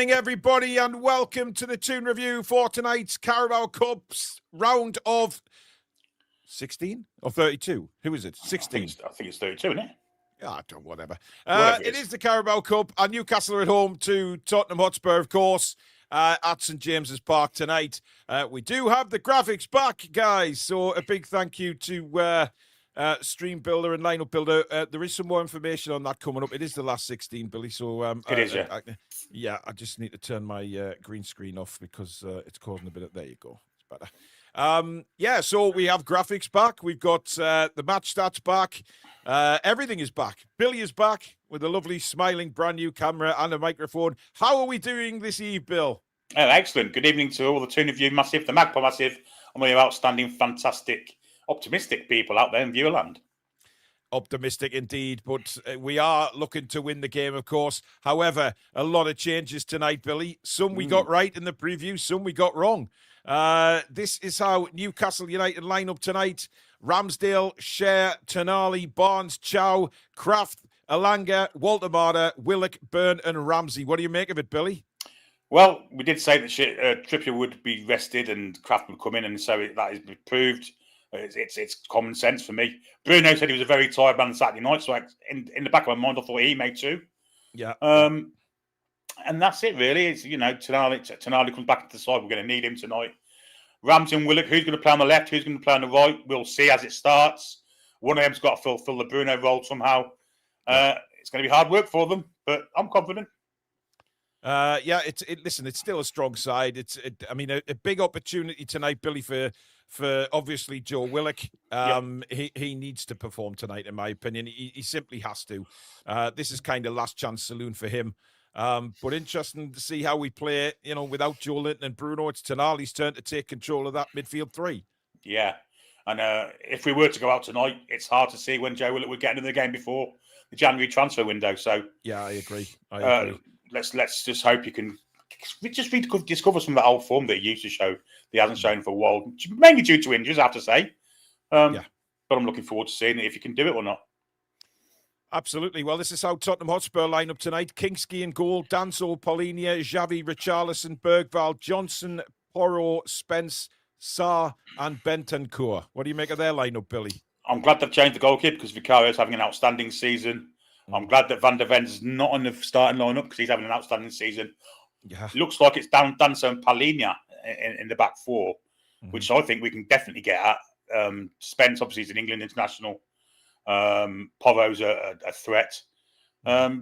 evening, everybody, and welcome to the Toon Review for tonight's Carabao Cup's round of 16 or 32. Who is it? 16. I think it's 32, isn't it? Yeah, whatever. Whatever it is the Carabao Cup, and Newcastle are at home to Tottenham Hotspur, of course, at St James's Park tonight. We do have the graphics back, guys, so a big thank you to Stream Builder and Lineup Builder. There is some more information on that coming up. It is the last 16, Billy, so... it is, yeah. I just need to turn my green screen off because it's causing a bit of... There you go. It's better. So we have graphics back. We've got the match stats back. Everything is back. Billy is back with a lovely, smiling, brand new camera and a microphone. How are we doing this eve, Bill? Oh, excellent. Good evening to all the Toon Review Massive, the Magpie Massive, and all your outstanding, fantastic, optimistic people out there in Viewerland. Optimistic indeed, but we are looking to win the game, of course. However, a lot of changes tonight, Billy. Some we got right in the preview, some we got wrong. This is how Newcastle United line up tonight. Ramsdale, Schär, Tonali, Barnes, Chow, Kraft, Alanga, Walter Marder, Willock, Byrne and Ramsey. What do you make of it, Billy? Well, we did say that Trippier would be rested and Kraft would come in, and so that is proved. It's common sense for me. Bruno said he was a very tired man on Saturday night, so in the back of my mind, I thought he may too. Yeah. And that's it, really. It's, Tonali comes back to the side. We're going to need him tonight. Ramsey and Willock, who's going to play on the left, who's going to play on the right? We'll see as it starts. One of them's got to fulfill the Bruno role somehow. It's going to be hard work for them, but I'm confident. Listen, it's still a strong side. A big opportunity tonight, Billy, for obviously Joe Willock. He needs to perform tonight, in my opinion. He simply has to. This is kind of last chance saloon for him. But interesting to see how we play, without Joe Linton and Bruno. It's Tonali's turn to take control of that midfield three. Yeah. And if we were to go out tonight, it's hard to see when Joe Willock would get into the game before the January transfer window. So yeah, I agree. Let's just hope you can just rediscover some of that old form that he used to show. He hasn't shown for a while, mainly due to injuries, I have to say. But I'm looking forward to seeing if you can do it or not. Absolutely. Well, this is how Tottenham Hotspur line up tonight. Kingsky in goal, Danso, Paulinia, Xavi, Richarlison, Bergvall, Johnson, Porro, Spence, Sarr and Bentancur. What do you make of their lineup, Billy? I'm glad they've changed the goalkeeper because Vicario's having an outstanding season. I'm glad that Van der Ven's not on the starting lineup because he's having an outstanding season. Yeah. It looks like it's Danso and Paulinia in the back four, which I think we can definitely get at. Spence, obviously, is an England international. Porro's a threat. But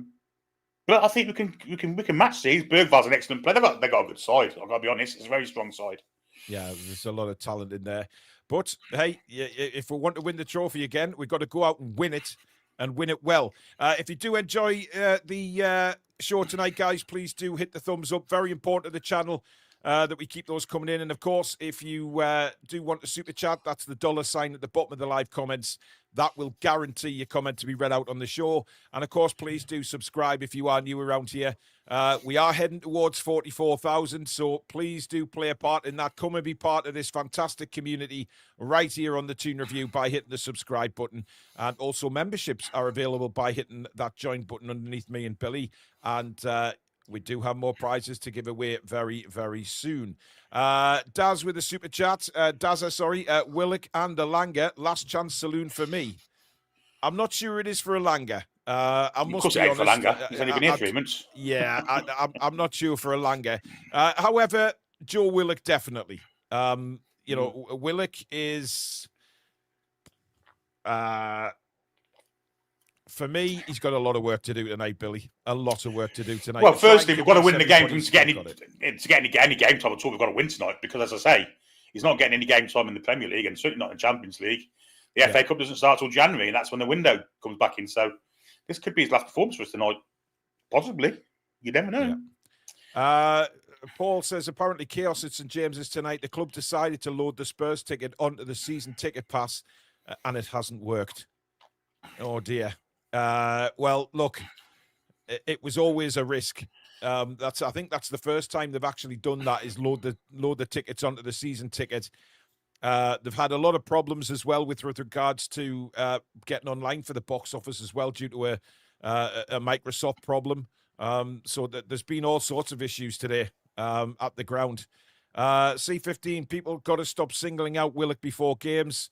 I think we can match these. Bergvall's an excellent player. They got a good side. I've got to be honest. It's a very strong side. Yeah, there's a lot of talent in there. But hey, if we want to win the trophy again, we've got to go out and win it. And win it well. If you do enjoy the show tonight, guys, please do hit the thumbs up. Very important to the channel that we keep those coming in. And, of course, if you do want to super chat, that's the $sign at the bottom of the live comments. That will guarantee your comment to be read out on the show. And, of course, please do subscribe if you are new around here. We are heading towards 44,000, so please do play a part in that. Come and be part of this fantastic community right here on the Toon Review by hitting the subscribe button. And also memberships are available by hitting that join button underneath me and Billy. And we do have more prizes to give away very, very soon. Daz with a super chat. Willock and Alanga. Last chance saloon for me. I'm not sure it is for Alanga. I must be honest. For Alanga. He's only been here 3 months. Yeah, I'm not sure for Alanga. However, Joe Willock definitely. Willock is... for me, he's got a lot of work to do tonight, Billy. A lot of work to do tonight. Well, firstly, we've got to win the game to get any game time at all. We've got to win tonight because, as I say, he's not getting any game time in the Premier League and certainly not in the Champions League. The FA Cup doesn't start till January, and that's when the window comes back in. So this could be his last performance for us tonight. Possibly. You never know. Yeah. Paul says, apparently chaos at St James's tonight. The club decided to load the Spurs ticket onto the season ticket pass, and it hasn't worked. Oh, dear. Well, look, it was always a risk. I think that's the first time they've actually done that, is load the tickets onto the season ticket. They've had a lot of problems as well with regards to getting online for the box office as well, due to a Microsoft problem. So there's been all sorts of issues today at the ground. C15, people got to stop singling out Willock before games.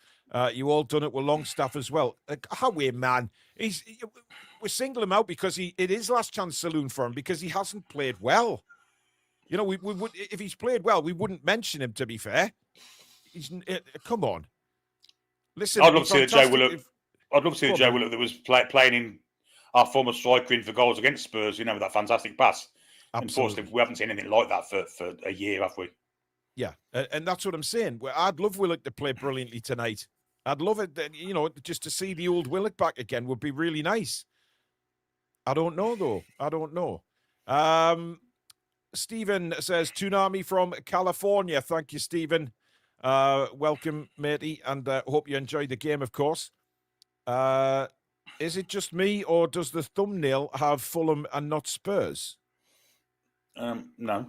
You all done it with Longstaff as well. Howie, man, we're singling him out because it is last chance saloon for him because he hasn't played well. You know, we would, if he's played well, we wouldn't mention him, to be fair. Come on. Listen, I'd love to see Joe Willock. I'd love to see Joe Willock that was playing in our former striker in for goals against Spurs, with that fantastic pass. Absolutely. Unfortunately, we haven't seen anything like that for a year, have we? Yeah, and that's what I'm saying. I'd love Willock to play brilliantly tonight. I'd love it, just to see the old Willock back again would be really nice. I don't know, though. I don't know. Stephen says, Toon Army from California. Thank you, Stephen. Welcome, matey, and hope you enjoyed the game, of course. Is it just me, or does the thumbnail have Fulham and not Spurs? No.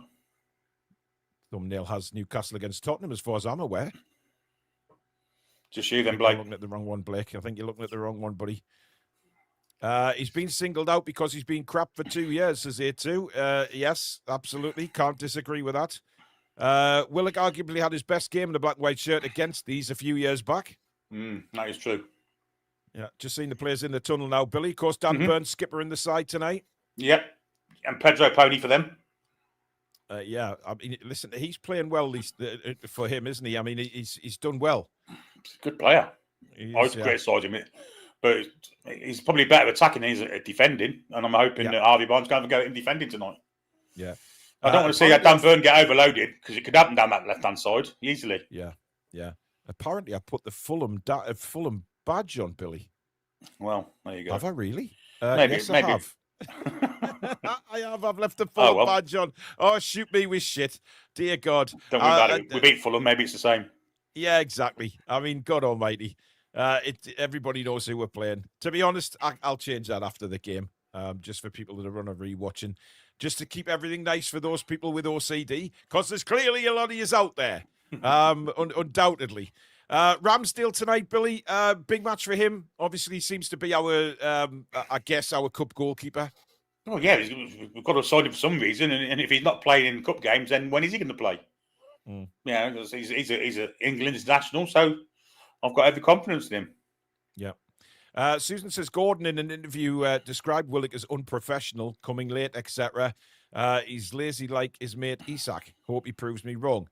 Thumbnail has Newcastle against Tottenham, as far as I'm aware. Just you then, Blake. You're looking at the wrong one, Blake. I think you're looking at the wrong one, buddy. He's been singled out because he's been crap for 2 years, says A2. Yes, absolutely. Can't disagree with that. Willock arguably had his best game in the black and white shirt against these a few years back. That is true. Yeah, just seeing the players in the tunnel now, Billy. Of course, Dan Burns, skipper in the side tonight. Yep. And Pedro Pony for them. Yeah, I mean, listen, he's playing well for him, isn't he? I mean, he's done well. He's a good player. I always criticise him, but he's probably better attacking than he's defending. And I'm hoping that Harvey Barnes going to go in defending tonight. Yeah. I don't want to see Dan Burn get overloaded because it could happen down that left-hand side easily. Yeah, yeah. Apparently, I put the Fulham badge on, Billy. Well, there you go. Have I really? Maybe. Yes, I have. I have. I've left the Fulham badge on. Oh, shoot me with shit. Dear God. Don't worry about it. We beat Fulham. Maybe it's the same. Yeah, exactly. I mean, God almighty. Everybody knows who we're playing. To be honest, I'll change that after the game, just for people that are on a rewatching, just to keep everything nice for those people with OCD, because there's clearly a lot of yous out there, undoubtedly. Ramsdale tonight, Billy. Big match for him. Obviously, seems to be our, I guess, our cup goalkeeper. Oh yeah, we've got to sign him for some reason, and if he's not playing in cup games, then when is he going to play? Yeah, he's an England international, so I've got every confidence in him. Yeah. Susan says Gordon in an interview described Willock as unprofessional, coming late, etc. He's lazy like his mate Isak. Hope he proves me wrong.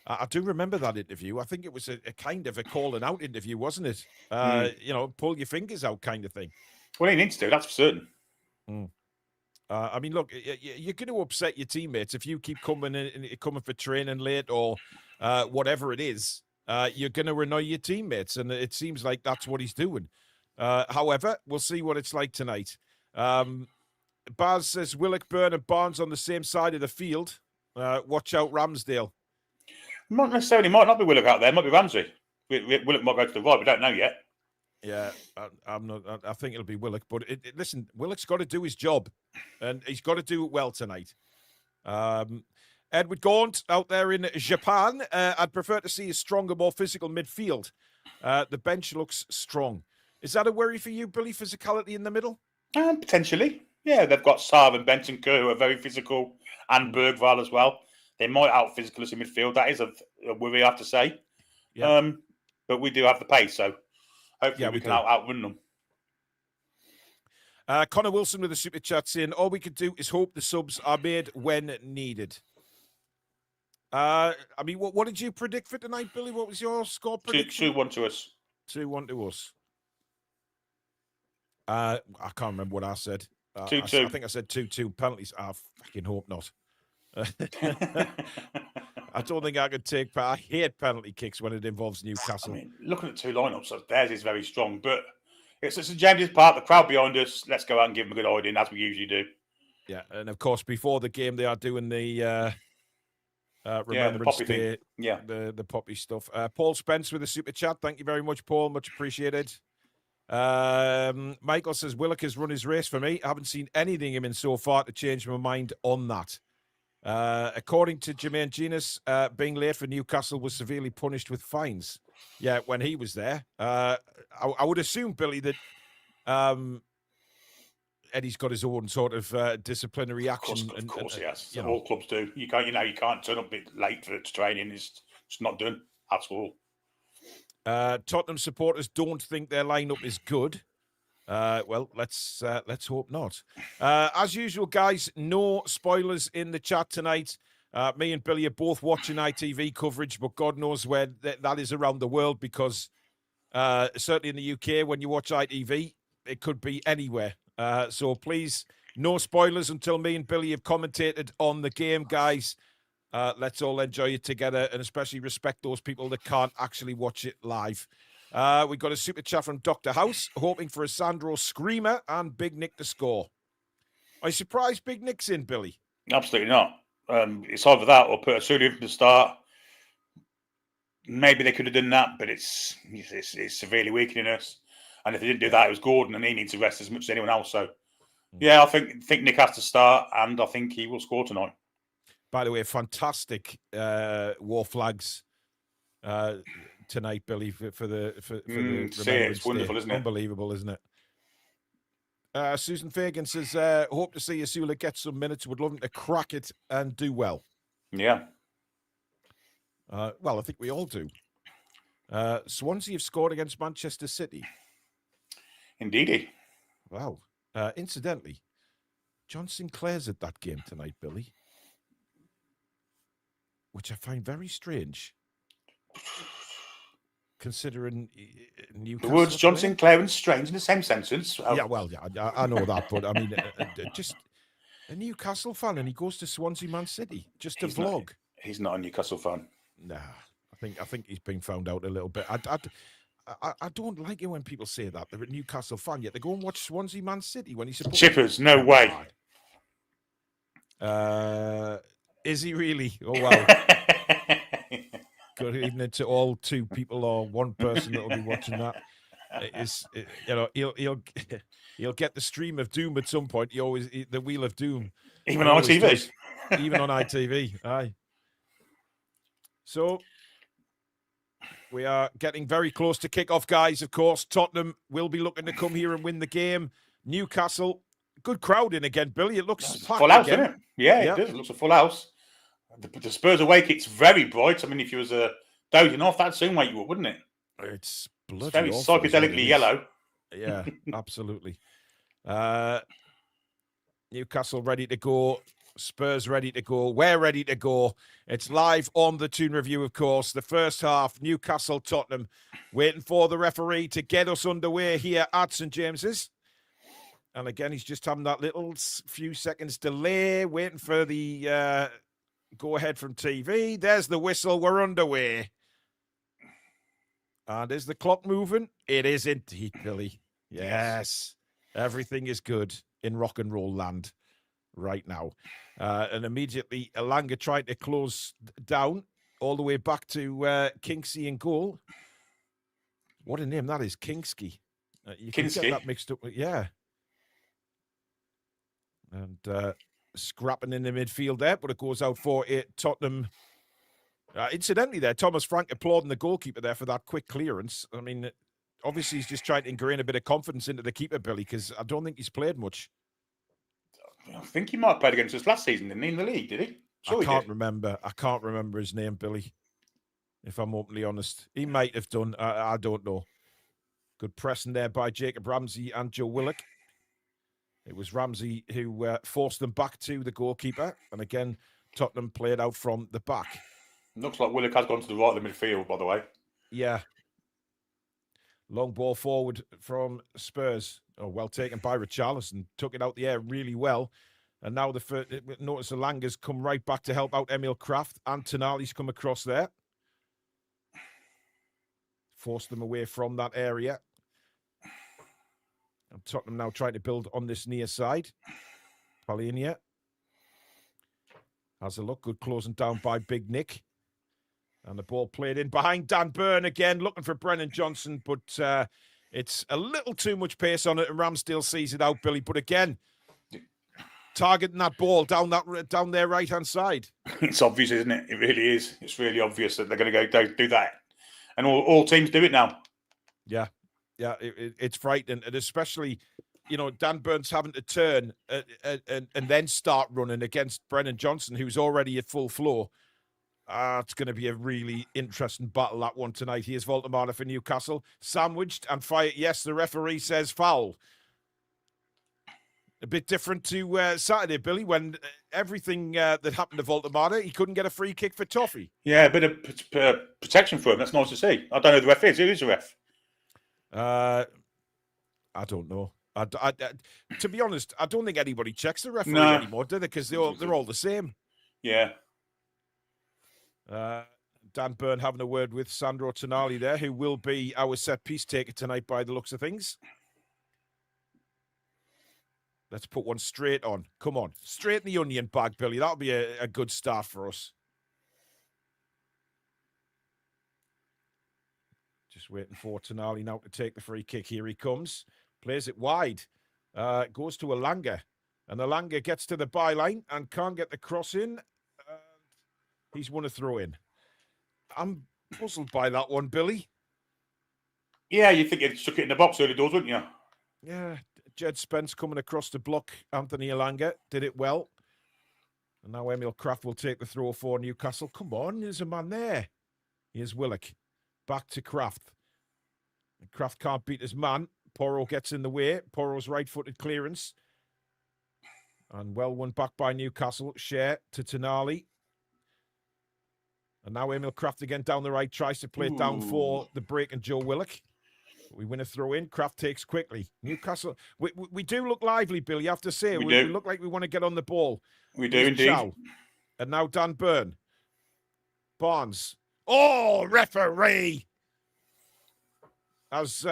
I do remember that interview. I think it was a kind of a calling out interview, wasn't it? Pull your fingers out kind of thing. Well, he needs to, that's for certain. I mean, look, you're going to upset your teammates if you keep coming for training late or whatever it is. You're going to annoy your teammates, and it seems like that's what he's doing. However, we'll see what it's like tonight. Baz says Willock, Byrne, and Barnes on the same side of the field. Watch out, Ramsdale. Not necessarily. Might not be Willock out there. Might be Ramsey. Willock might go to the right. We don't know yet. Yeah, I'm not. I think it'll be Willock. But listen, Willock's got to do his job, and he's got to do it well tonight. Edward Gaunt out there in Japan. I'd prefer to see a stronger, more physical midfield. The bench looks strong. Is that a worry for you, Billy? Physicality in the middle? Potentially. Yeah, they've got Saab and Benton Kerr who are very physical, and Bergvall as well. They might out physical us in midfield. That is a worry, I have to say. Yeah. But we do have the pace, so hopefully we can outrun them. Connor Wilson with a super chat saying, all we can do is hope the subs are made when needed. I mean, what did you predict for tonight, Billy? What was your score prediction? 2-1 to us. 2-1 to us. I can't remember what I said. 2-2. I think I said 2-2 penalties. I fucking hope not. I don't think I could take part. I hate penalty kicks when it involves Newcastle. I mean, looking at two lineups, theirs is very strong, but it's a James's part, the crowd behind us. Let's go out and give them a good audience, as we usually do. Yeah, and of course, before the game, they are doing the Remembrance Day. Yeah, the poppy stuff. Paul Spence with a super chat. Thank you very much, Paul. Much appreciated. Michael says Willock has run his race for me. I haven't seen anything in him so far to change my mind on that. According to Jermaine Genus, being late for Newcastle was severely punished with fines. Yeah, when he was there. I would assume, Billy, that Eddie's got his own sort of disciplinary action. Of course he has. You know. All clubs do. You can't turn up a bit late for training. It's not done at all. Tottenham supporters don't think their lineup is good. Well, let's hope not. As usual, guys, no spoilers in the chat tonight. Me and Billy are both watching ITV coverage, but God knows where that is around the world, because certainly in the UK, when you watch ITV, it could be anywhere. So please, no spoilers until me and Billy have commentated on the game, guys. Let's all enjoy it together, and especially respect those people that can't actually watch it live. We got a super chat from Dr. House, hoping for a Sandro screamer and Big Nick to score. Are you surprised Big Nick's in, Billy? Absolutely not. It's either that or put a Sullivan from the start. Maybe they could have done that, but it's severely weakening us. And if they didn't do that, it was Gordon, and he needs to rest as much as anyone else. So, yeah, I think Nick has to start, and I think he will score tonight. By the way, fantastic war flags tonight, Billy, for the it's wonderful, isn't it? Unbelievable, isn't it? Susan Fagan says, hope to see Asula get some minutes. Would love him to crack it and do well. Yeah. Well, I think we all do. Swansea have scored against Manchester City. Indeedy. Wow. Incidentally, John Sinclair's at that game tonight, Billy, which I find very strange, considering Newcastle. The words John Sinclair and strange in the same sentence. Yeah, well, yeah, I know that, but I mean, just a Newcastle fan, and he goes to Swansea Man City just to vlog. He's not a Newcastle fan. Nah, I think he's been found out a little bit. I don't like it when people say that they're a Newcastle fan, yet they go and watch Swansea Man City when he's supposed. Chippers, no way. Is he really? Oh wow. Good evening to all two people or one person that will be watching that. He'll get the stream of doom at some point. The wheel of doom, even on ITV. Even on ITV. Aye. So we are getting very close to kickoff, guys. Of course, Tottenham will be looking to come here and win the game. Newcastle, good crowd in again, Billy. It looks full house, again. doesn't it? Yeah, it does. It looks a full house. The Spurs away kit's very bright. I mean, if you was dozing off, that'd soon wake you up, wouldn't it? It's bloody very awful, psychedelically yellow. Yeah, absolutely. Newcastle ready to go. Spurs ready to go. We're ready to go. It's live on the Toon Review, of course. The first half, Newcastle, Tottenham, waiting for the referee to get us underway here at St James's. And again, he's just having that little few seconds delay, waiting for the go-ahead from TV. There's the whistle. We're underway. And is the clock moving? It is indeed, Billy. Yes. Everything is good in rock and roll land right now. And immediately, Elanga trying to close down all the way back to Kinksy in goal. What a name that is, Kingsky. You can get that mixed up. Yeah. And scrapping in the midfield there, but it goes out for it. Tottenham. Incidentally there, Thomas Frank applauding the goalkeeper there for that quick clearance. I mean, obviously he's just trying to ingrain a bit of confidence into the keeper, Billy, because I don't think he's played much. I think he might have played against us last season, didn't he, in the league, did he? Sure, I can't remember. I can't remember his name, Billy, if I'm openly honest. He might have done. I don't know. Good pressing there by Jacob Ramsey and Joe Willock. It was Ramsey who forced them back to the goalkeeper. And again, Tottenham played out from the back. Looks like Willock has gone to the right of the midfield, by the way. Yeah. Long ball forward from Spurs. Oh, well taken by Richarlison. Took it out the air really well. And now notice Elanga's come right back to help out Emil Kraft. And Tonali's come across there. Forced them away from that area. And Tottenham now trying to build on this near side. Palhinha has a look. Good closing down by Big Nick. And the ball played in behind Dan Burn again, looking for Brennan Johnson, but it's a little too much pace on it, and Ramsdale sees it out, Billy. But again, targeting that ball down their right-hand side. It's obvious, isn't it? It really is. It's really obvious that they're going to go do that. And all teams do it now. Yeah. Yeah, it's frightening, and especially Dan Burns having to turn and then start running against Brennan Johnson, who's already at full floor. It's going to be a really interesting battle, that one tonight. Here's Voldemar for Newcastle. Sandwiched and fired. Yes, the referee says foul. A bit different to Saturday, Billy, when everything that happened to Voldemar, he couldn't get a free kick for Toffee. Yeah, a bit of protection for him. That's nice to see. I don't know who the ref is. Who is the ref? I don't know. To be honest, I don't think anybody checks the referee anymore, do they? Because they're all the same. Yeah. Dan Byrne having a word with Sandro Tonali there, who will be our set-piece taker tonight by the looks of things. Let's put one straight on. Come on. Straight in the onion bag, Billy. That'll be a good start for us. Just waiting for Tonali now to take the free kick. Here he comes. Plays it wide. Goes to Elanga. And Elanga gets to the byline and can't get the cross in. He's won a throw-in. I'm puzzled by that one, Billy. Yeah, you think he'd stuck it in the box early doors, wouldn't you? Yeah. Jed Spence coming across to block Anthony Elanga. Did it well. And now Emil Kraft will take the throw for Newcastle. Come on, there's a man there. Here's Willock. Back to Kraft. Kraft can't beat his man. Porro gets in the way. Porro's right-footed clearance. And well won back by Newcastle. Schär to Tonali. And now Emil Kraft again down the right. Tries to play it down for the break and Joe Willock. We win a throw in. Kraft takes quickly. Newcastle. We do look lively, Bill. You have to say. We look like we want to get on the ball. We do indeed. Chow. And now Dan Byrne. Barnes. Oh, referee! As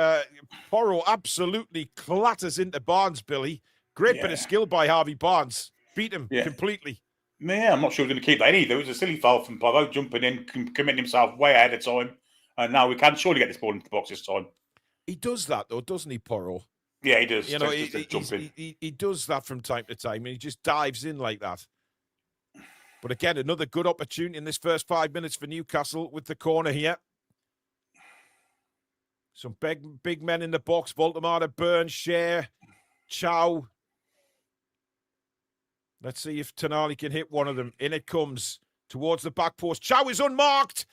Porro absolutely clatters into Barnes, Billy. Great bit of skill by Harvey Barnes. Beat him completely. Yeah, I'm not sure we're going to keep that either. It was a silly foul from Porro, jumping in, committing himself way ahead of time. And now we can surely get this ball into the box this time. He does that, though, doesn't he, Porro? Yeah, he does. He does that from time to time, and he just dives in like that. But again, another good opportunity in this first 5 minutes for Newcastle with the corner here. Some big men in the box. Voldemar, Burns, Schär, Chow. Let's see if Tonali can hit one of them. In it comes towards the back post. Chow is unmarked.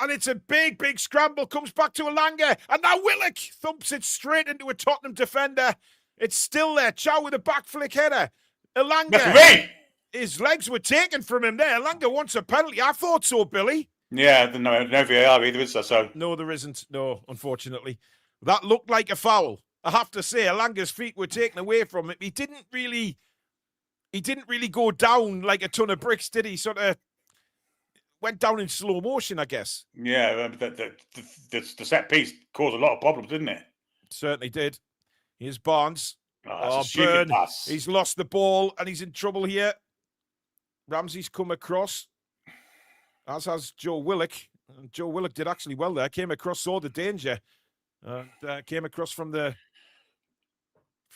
And it's a big scramble. Comes back to Elanga. And now Willock thumps it straight into a Tottenham defender. It's still there. Chow with a back flick header. Elanga. His legs were taken from him there. Elanga wants a penalty. I thought so, Billy. Yeah, no VAR either, is there? So no, there isn't. No, unfortunately. That looked like a foul. I have to say, Elanga's feet were taken away from him. He didn't really go down like a ton of bricks, did he? Sort of went down in slow motion, I guess. Yeah, the set piece caused a lot of problems, didn't it? Certainly did. Here's Barnes. Burn. He's lost the ball and he's in trouble here. Ramsey's come across, as has Joe Willock. And Joe Willock did actually well there. Came across, saw the danger. Came across from the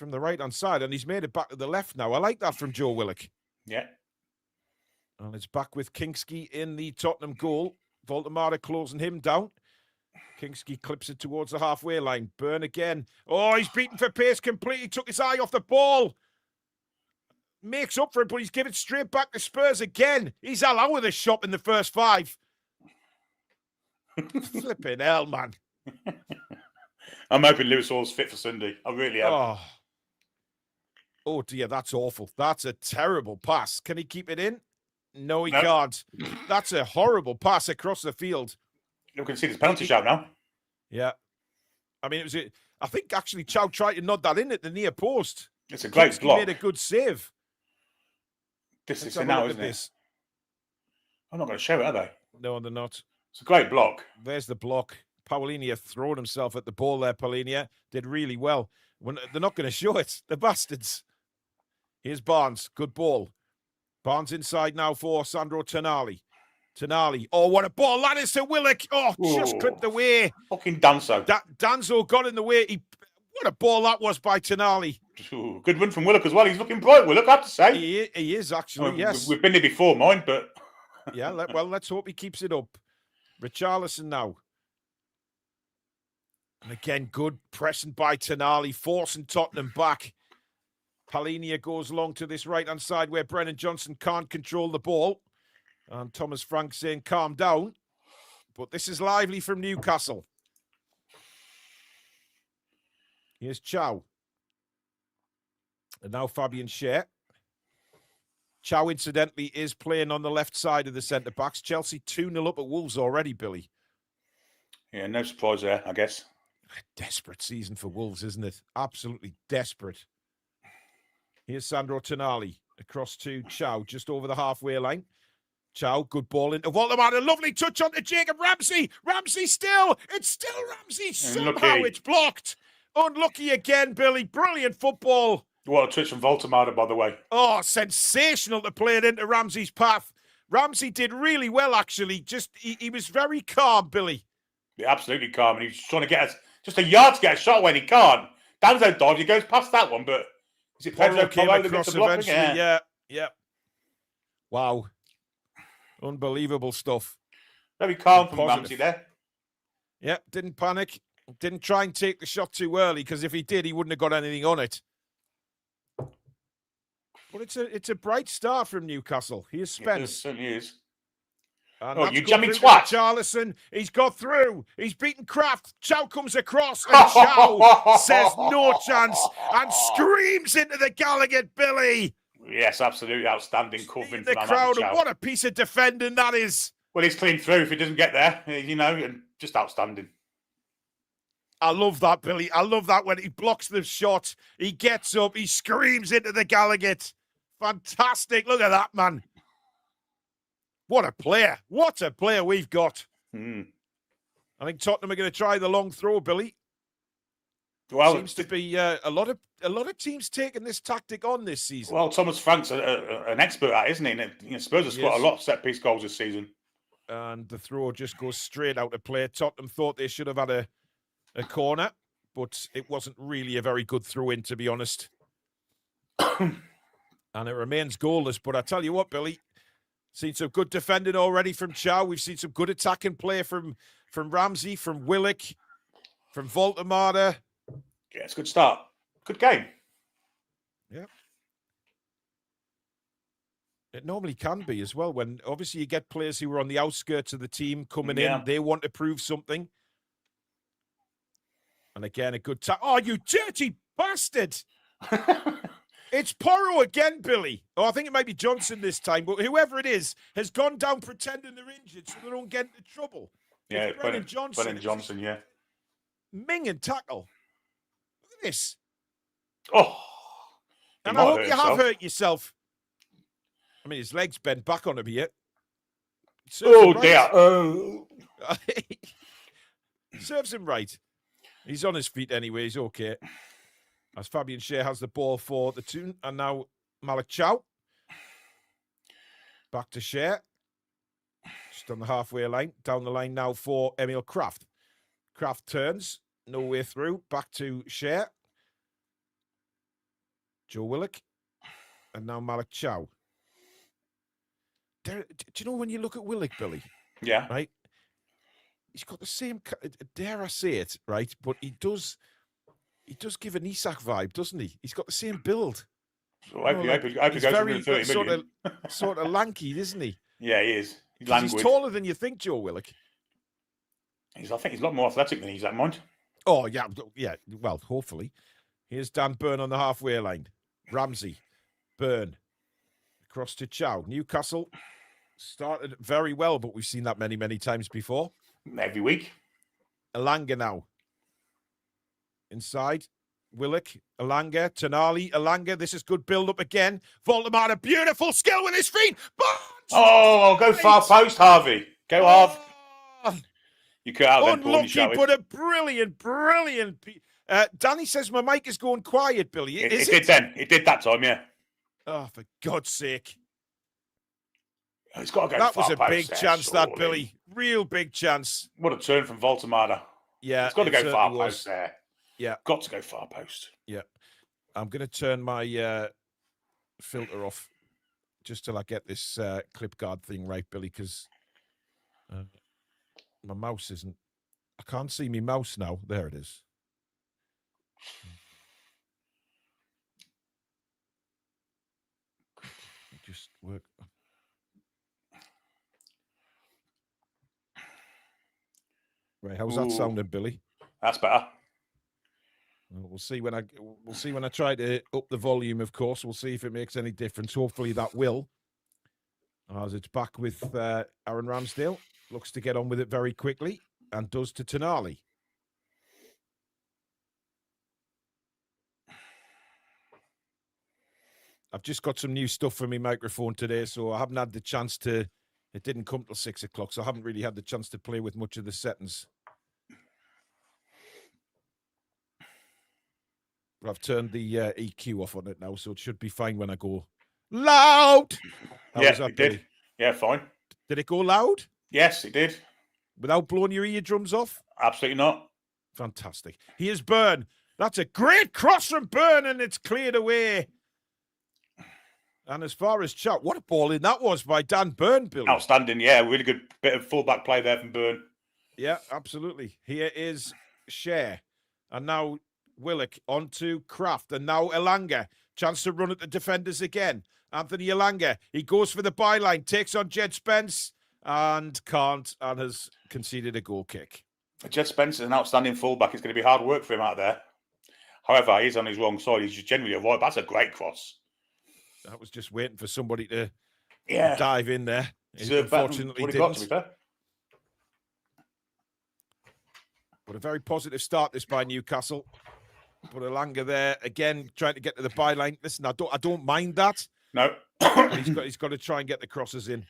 right-hand side, and he's made it back to the left now. I like that from Joe Willock. Yeah. And it's back with Kingsky in the Tottenham goal. Voldemar closing him down. Kingsky clips it towards the halfway line. Burn again. Oh, he's beaten for pace completely. Took his eye off the ball. Makes up for it, but he's given it straight back to Spurs again. He's all out of the shop in the first 5. Flipping hell, man. I'm hoping Lewis Hall's fit for Sunday. I really am. Oh, dear, that's awful. That's a terrible pass. Can he keep it in? No, he can't. That's a horrible pass across the field. You can see this penalty shout now. Yeah. I mean, I think actually Chow tried to nod that in at the near post. It's a great block. He made a good save. This is now, isn't it? I'm not going to show it, are they? No, they're not. It's a great block. There's the block. Paulinia throwing himself at the ball there, Paulinia. Did really well. They're not going to show it. The bastards. Here's Barnes. Good ball. Barnes inside now for Sandro Tonali. Tonali. Oh, what a ball that is to Willock. Oh, just clipped away. Fucking Danso. Danzo got in the way. What a ball that was by Tonali. Ooh, good win from Willock as well. He's looking bright, Willock, I have to say. He is, actually, yes. We've been there before, mine, but... Yeah, let's hope he keeps it up. Richarlison now. And again, good pressing by Tonali, forcing Tottenham back. Palinia goes along to this right-hand side where Brennan Johnson can't control the ball. And Thomas Frank saying, calm down. But this is lively from Newcastle. Here's Chow. And now Fabian Schär. Chow, incidentally, is playing on the left side of the centre-backs. Chelsea 2-0 up at Wolves already, Billy. Yeah, no surprise there, I guess. A desperate season for Wolves, isn't it? Absolutely desperate. Here's Sandro Tonali across to Chow, just over the halfway line. Chow, good ball into Voldemar. A lovely touch onto Jacob Ramsey. Ramsey still. It's still Ramsey. Somehow it's blocked. Unlucky again, Billy. Brilliant football. What a touch from Voltemada, by the way. Oh, sensational to play it into Ramsey's path. Ramsey did really well, actually. Just he was very calm, Billy. Yeah, absolutely calm. And he was trying to get us just a yard to get a shot when he can't. Danzo dives. He goes past that one, but is it Pedro came Porro that across gets the block? eventually? Yeah. Wow. Unbelievable stuff. Very calm from Ramsey there. Yeah, didn't panic. Didn't try and take the shot too early, because if he did, he wouldn't have got anything on it. But it's a bright start from Newcastle. Here's Spence. It certainly is. And you jammy twat. Charlison, he's got through. He's beaten Kraft. Chow comes across, and Chow says no chance and screams into the Gallagher, Billy. Yes, absolutely outstanding covering the for that crowd. Chow. What a piece of defending that is. Well, he's clean through if he doesn't get there, and just outstanding. I love that, Billy. I love that when he blocks the shot. He gets up. He screams into the Gallagher. Fantastic. Look at that, man. What a player. What a player we've got. I think Tottenham are going to try the long throw, Billy. Well, seems to be a lot of teams taking this tactic on this season. Well, Thomas Frank's an expert at it, isn't he? And Spurs have scored a lot of set-piece goals this season. And the throw just goes straight out of play. Tottenham thought they should have had a corner, but it wasn't really a very good throw-in, to be honest. And it remains goalless. But I tell you what, Billy, seen some good defending already from Chow. We've seen some good attacking play from Ramsey, from Willock, from Voltemada. Yeah, it's a good start. Good game. Yeah. It normally can be as well, when obviously you get players who are on the outskirts of the team coming in. They want to prove something. And again, a good time. Oh, you dirty bastard. It's Porro again, Billy. Oh, I think it might be Johnson this time, but whoever it is has gone down pretending they're injured so they don't get into trouble. Yeah, Brennan Johnson. Brennan Johnson, yeah. Minging tackle. Look at this. Oh. And I hope you have hurt yourself. I mean, his legs bent back on him here. Oh, dear. Oh. Serves him right. He's on his feet anyway. He's okay. As Fabian Schär has the ball for the Toon. And now Malik Chow. Back to Schär. Just on the halfway line. Down the line now for Emil Kraft. Kraft turns. No way through. Back to Schär. Joe Willock. And now Malik Chow. Do you know when you look at Willock, Billy? Yeah. Right? He's got the same, dare I say it, right? But he does give an Isak vibe, doesn't he? He's got the same build. So I hope he goes very 30 million. sort of lanky, isn't he? Yeah, he is. He's taller than you think, Joe Willock. I think he's a lot more athletic than he's that mind. Oh, yeah. Well, hopefully. Here's Dan Burn on the halfway line. Ramsey. Burn. Across to Chow. Newcastle started very well, but we've seen that many, many times before. Every week. Elanga now. Inside. Willock. Elanga. Tonali. Elanga. This is good build-up again. Voldemar, a beautiful skill with his feet. Barnes! Oh, go far post, Harvey. Go, Harv. You cut out then, Paul. Unlucky, but a brilliant. Danny says my mic is going quiet, Billy. Is it? Did then. It did that time, yeah. Oh, for God's sake. It's got to go that far was a post big there, chance, surely. that, Billy. Real big chance. What a turn from Voltemada. Yeah. It's got to go far post there. Yeah. Got to go far post. Yeah. I'm going to turn my filter off just till I get this clip guard thing right, Billy, because my mouse isn't I can't see me mouse now. There it is. Just work. Right, how's that sounding, Billy? That's better. We'll see when I try to up the volume. Of course, we'll see if it makes any difference. Hopefully, that will. As it's back with Aaron Ramsdale, looks to get on with it very quickly and does to Toon Army. I've just got some new stuff for my microphone today, so I haven't had the chance to. It didn't come till 6 o'clock, so I haven't really had the chance to play with much of the settings. But I've turned the EQ off on it now, so it should be fine when I go loud. How was that, it did. Yeah, fine. Did it go loud? Yes, it did. Without blowing your eardrums off? Absolutely not. Fantastic. Here's Byrne. That's a great cross from Byrne, and it's cleared away. And as far as chat, what a ball in that was by Dan Byrne, Billy. Outstanding, yeah. Really good bit of fullback play there from Byrne. Yeah, absolutely. Here is Schär. And now Willock onto Kraft. And now Elanga. Chance to run at the defenders again. Anthony Elanga. He goes for the byline. Takes on Jed Spence. And can't. And has conceded a goal kick. Jed Spence is an outstanding fullback. It's going to be hard work for him out there. However, he's on his wrong side. He's just generally avoid. That's a great cross. That was just waiting for somebody to Yeah. dive in there. Unfortunately, didn't. But a very positive start this by Newcastle. But Elanga there again, trying to get to the byline. Listen, I don't mind that. No, he's got to try and get the crosses in.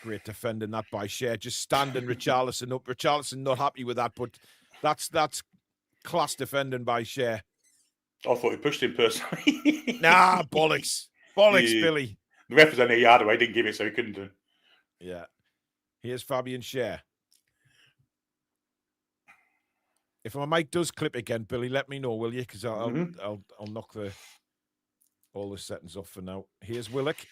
Great defending that by Schär, just standing Richarlison up. Richarlison not happy with that, but that's class defending by Schär. I thought he pushed him personally. Nah, bollocks. Bollocks, Billy. The ref was only a yard away, didn't give it, so he couldn't do it. Yeah. Here's Fabian Schär. If my mic does clip again, Billy, let me know, will you? Because I'll knock all the settings off for now. Here's Willock.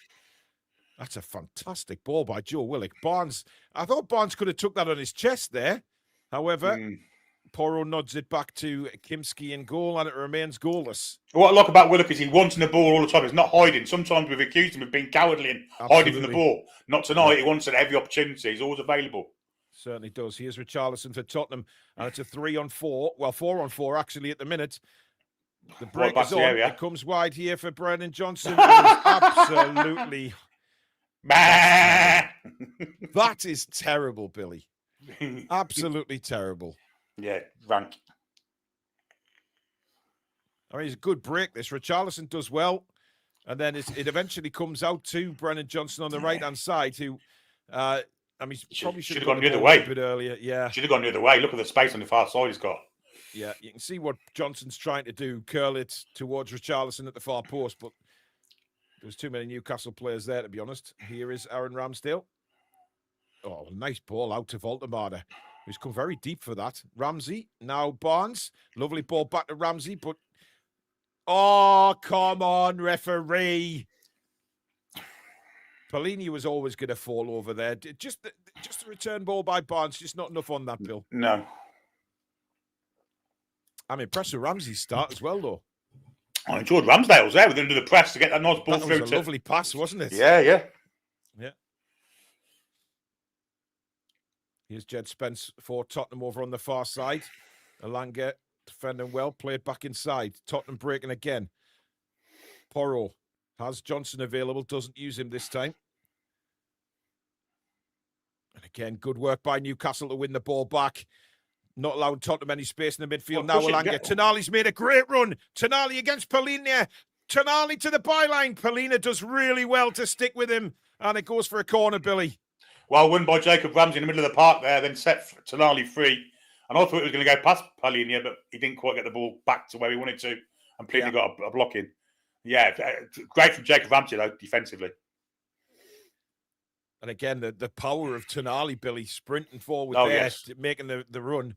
That's a fantastic ball by Joe Willock. Barnes, I thought Barnes could have took that on his chest there. However, Porro nods it back to Kimski in goal, and it remains goalless. What I like about Willock is he wants the ball all the time. He's not hiding. Sometimes we've accused him of being cowardly and hiding from the ball. Not tonight. He wants it every opportunity. He's always available. Certainly does. Here's Richarlison for Tottenham, and it's a 3-on-4. Well, 4-on-4 actually at the minute. The break is on. It comes wide here for Brennan Johnson. Absolutely. That is terrible, Billy. Absolutely terrible. Yeah, rank. I mean, it's a good break. This Richarlison does well, and then it eventually comes out to Brennan Johnson on the right-hand side, who, I mean, probably should have gone the other way a bit earlier. Yeah, should have gone the other way. Look at the space on the far side he's got. Yeah, you can see what Johnson's trying to do, curl it towards Richarlison at the far post, but there's too many Newcastle players there, to be honest. Here is Aaron Ramsdale. Oh, nice ball out to Voldemar, who's come very deep for that. Ramsey, now Barnes. Lovely ball back to Ramsey, but... Oh, come on, referee. Palini was always going to fall over there. Just a return ball by Barnes, just not enough on that, Bill. No. I'm impressed with Ramsey's start as well, though. I enjoyed Ramsdale's there with under the press to get that nice ball through. That was a lovely pass, wasn't it? Yeah. Yeah. Here's Jed Spence for Tottenham over on the far side. Elanga defending well, played back inside. Tottenham breaking again. Porro has Johnson available, doesn't use him this time. And again, good work by Newcastle to win the ball back. Not allowing Tottenham any space in the midfield. Now Elanga. Tonali's made a great run. Tonali against Palina. Tonali to the byline. Palina does really well to stick with him. And it goes for a corner, Billy. Well, won by Jacob Ramsey in the middle of the park there, then set Tonali free. And I thought it was going to go past Palina, but he didn't quite get the ball back to where he wanted to. And Palina got a block in. Yeah, great from Jacob Ramsey, though, defensively. And again, the power of Tonali, Billy, sprinting forward making the run.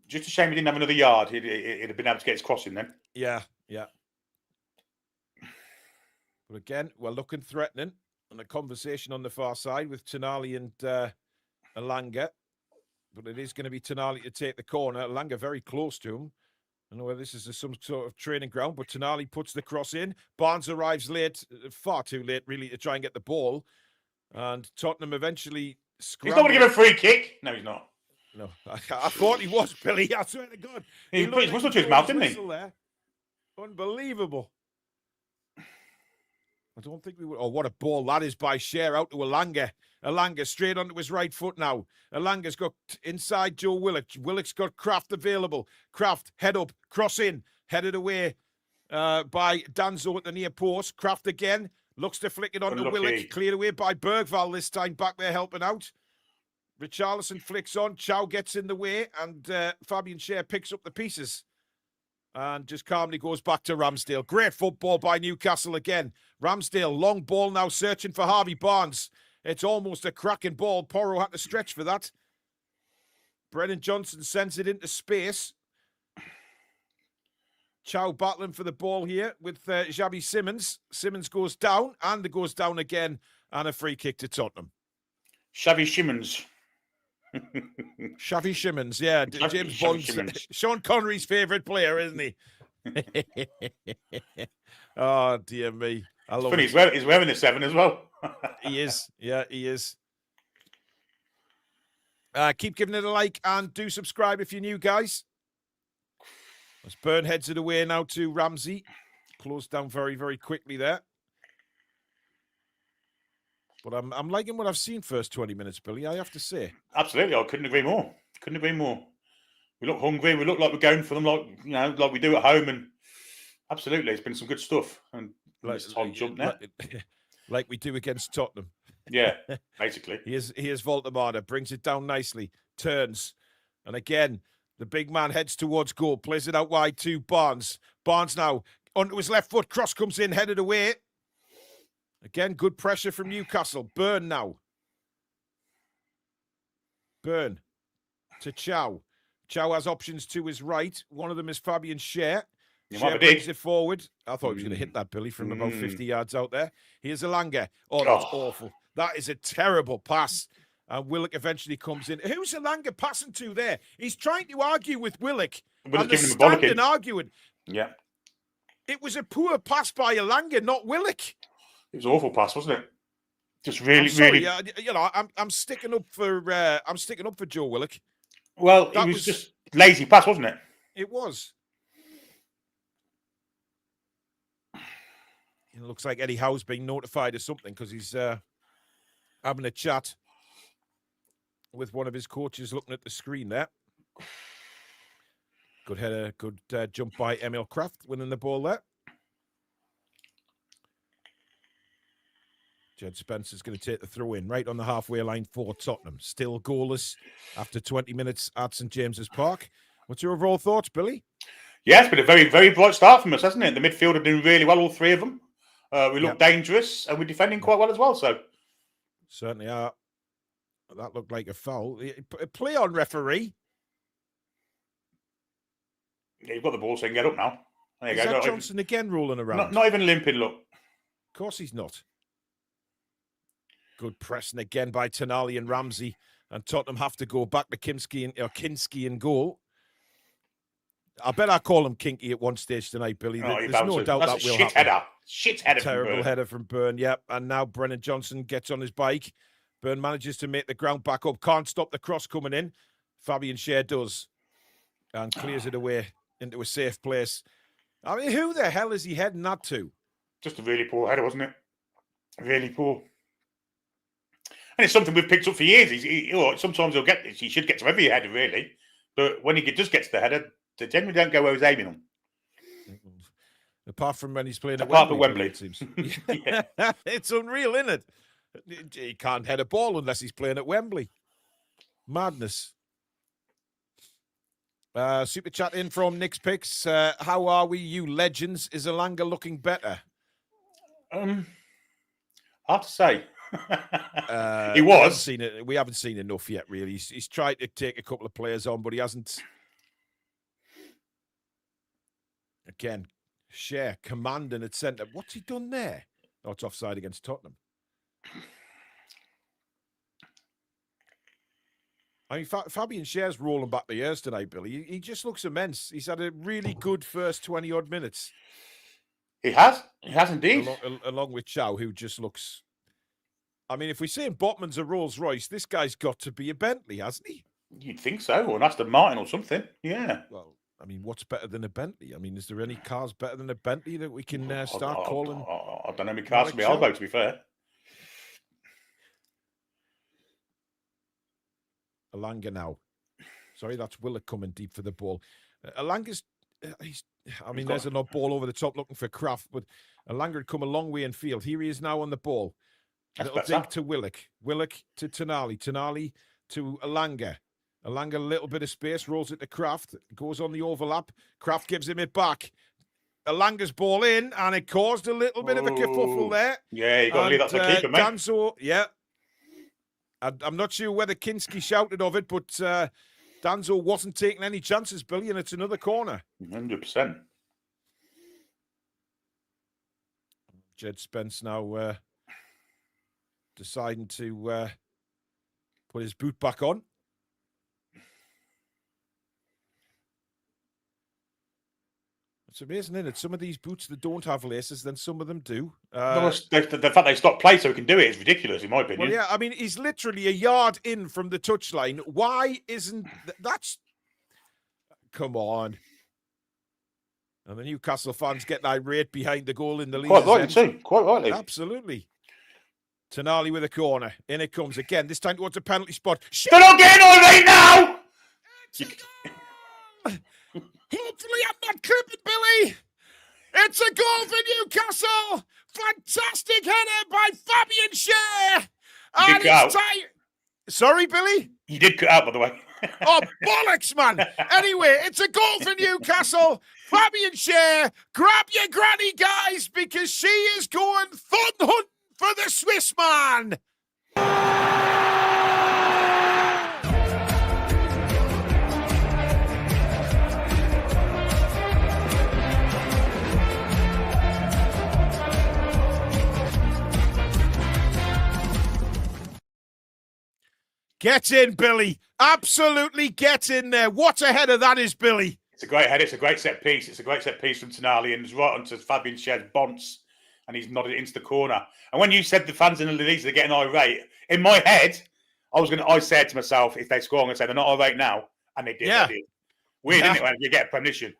Just a shame he didn't have another yard. He'd have been able to get his crossing then. Yeah. But again, we're looking threatening. And a conversation on the far side with Tonali and Elanga. But it is going to be Tonali to take the corner. Langer very close to him. I don't know whether this is some sort of training ground, but Tonali puts the cross in. Barnes arrives late, far too late, really, to try and get the ball. And Tottenham eventually scramble. He's not going to give a free kick. No, he's not. No, I thought he was, Billy. I swear to God. He put his whistle to his mouth, didn't he? There. Unbelievable. I don't think we would. Oh, what a ball that is by Schär out to Elanga. Elanga straight onto his right foot now. Elanga's got inside Joe Willock. Willock's got Kraft available. Kraft, head up, cross in, headed away by Danzo at the near post. Kraft again, looks to flick it onto Willock. Cleared away by Bergvall this time, back there helping out. Richarlison flicks on. Chow gets in the way, and Fabian Schär picks up the pieces. And just calmly goes back to Ramsdale. Great football by Newcastle again. Ramsdale, long ball now, searching for Harvey Barnes. It's almost a cracking ball. Porro had to stretch for that. Brennan Johnson sends it into space. Chow battling for the ball here with Xavi Simons. Simons goes down, and it goes down again, and a free kick to Tottenham. Xavi Simons. Xavi Simons, yeah. James Bond's, Sean Connery's favourite player, isn't he? Oh, dear me. I love it. He's wearing the 7 as well. He is. Yeah, he is. Keep giving it a like and do subscribe if you're new, guys. As Burn heads it away now to Ramsey. Closed down very, very quickly there. But I'm liking what I've seen first 20 minutes, Billy, I have to say. Absolutely. I couldn't agree more. Couldn't agree more. We look hungry. We look like we're going for them like we do at home. And absolutely, it's been some good stuff. And this hot jump now. Like we do against Tottenham. Yeah, basically. Here's Voltemada, brings it down nicely, turns. And again, the big man heads towards goal, plays it out wide to Barnes. Barnes now onto his left foot, cross comes in, headed away. Again, good pressure from Newcastle. Burn now. Burn to Chow. Chow has options to his right. One of them is Fabian Schär. Schär brings it forward. I thought he was going to hit that, Billy, from about 50 yards out there. Here's Elanga. Oh, that's awful. That is a terrible pass. And Willock eventually comes in. Who's Elanga passing to there? He's trying to argue with Willock. And they're standing arguing. Yeah. It was a poor pass by Elanga, not Willock. It was an awful pass, wasn't it? Just really. You know, I'm sticking up for Joe Willock. Well, it was just lazy pass, wasn't it? It was. It looks like Eddie Howe's being notified of something because he's having a chat with one of his coaches looking at the screen there. Good header, good jump by Emil Kraft, winning the ball there. Jed Spencer's going to take the throw in right on the halfway line for Tottenham. Still goalless after 20 minutes at St James's Park. What's your overall thoughts, Billy? Yeah, it's been a very, very bright start from us, hasn't it? The midfield are doing really well, all three of them. We look dangerous, and we're defending quite well as well. So certainly are. That looked like a foul. Play on, referee. Yeah, you've got the ball, so you can get up now. There you Is go. that Johnson again rolling around? Not even limping, look. Of course he's not. Good pressing again by Tonali and Ramsey. And Tottenham have to go back to Kinski in goal. I bet I call him Kinky at one stage tonight, Billy. There's no doubt that will happen. Shit header. Terrible header from Burn, yep. And now Brennan Johnson gets on his bike. Burn manages to make the ground back up. Can't stop the cross coming in. Fabian Schär does. And clears it away into a safe place. I mean, who the hell is he heading that to? Just a really poor header, wasn't it? Really poor. And it's something we've picked up for years. Sometimes he'll get this. He should get to every header, really. But when he just gets the header, they generally don't go where he's aiming them. Apart from when he's playing at Wembley. It seems. It's unreal, isn't it? He can't head a ball unless he's playing at Wembley. Madness. Super chat in from Nick's Picks. How are we, you legends? Is Elanga looking better? Hard to say. He was. We haven't seen enough yet, really. He's tried to take a couple of players on, but he hasn't. Again, Schär commanding at centre. What's he done there? Oh, it's offside against Tottenham. I mean, Fabian Schär's rolling back the years tonight, Billy. He just looks immense. He's had a really good first 20-odd minutes. He has indeed. Along with Chow, who just looks... I mean, if we're saying Botman's a Rolls Royce, this guy's got to be a Bentley, hasn't he? You'd think so, or an Aston Martin or something. Yeah. Well, I mean, what's better than a Bentley? I mean, is there any cars better than a Bentley that we can start calling? I don't know any cars to be elbow, to be fair. Alanga now. Sorry, that's Willock coming deep for the ball. Alanga's... there's an odd ball over the top looking for Kraft, but Alanga had come a long way in field. Here he is now on the ball. Little dink to Willock. Willock to Tonali. Tonali to Alanga. Alanga, a little bit of space, rolls it to Kraft. Goes on the overlap. Kraft gives him it back. Alanga's ball in, and it caused a little bit of a kerfuffle there. Yeah, you got to leave that to the keeper, mate. Danzo, yeah. I'm not sure whether Kinski shouted of it, but Danzo wasn't taking any chances, Billy, and it's another corner. 100%. Jed Spence now deciding to put his boot back on. It's amazing, isn't it? Some of these boots that don't have laces, then some of them do. The fact they stopped play so he can do it is ridiculous, in my opinion. Well, yeah, I mean, he's literally a yard in from the touchline. Why isn't that's? Come on. And the Newcastle fans getting irate behind the goal in the lead. Quite rightly, too. Quite rightly. Absolutely. Tonali with a corner. In it comes again. This time towards a penalty spot. They're not getting irate now! Hopefully I'm not clipping, Billy. It's a goal for Newcastle. Fantastic header by Fabian Schär. And it's time. Sorry, Billy? You did cut out, by the way. Oh, bollocks, man. Anyway, it's a goal for Newcastle. Fabian Schär, grab your granny, guys, because she is going thun hunting for the Swiss man. Get in, Billy. Absolutely get in there. What a header that is, Billy. It's a great header. It's a great set piece. It's a great set piece from Tonali, and it's right onto Fabian Schär's bonce, and he's nodded it into the corner. And when you said the fans in the leagues are getting irate, in my head, I said to myself, if they score, I'm going to say they're not irate now, and they did. Yeah. They did. Weird, isn't it, when you get a premonition?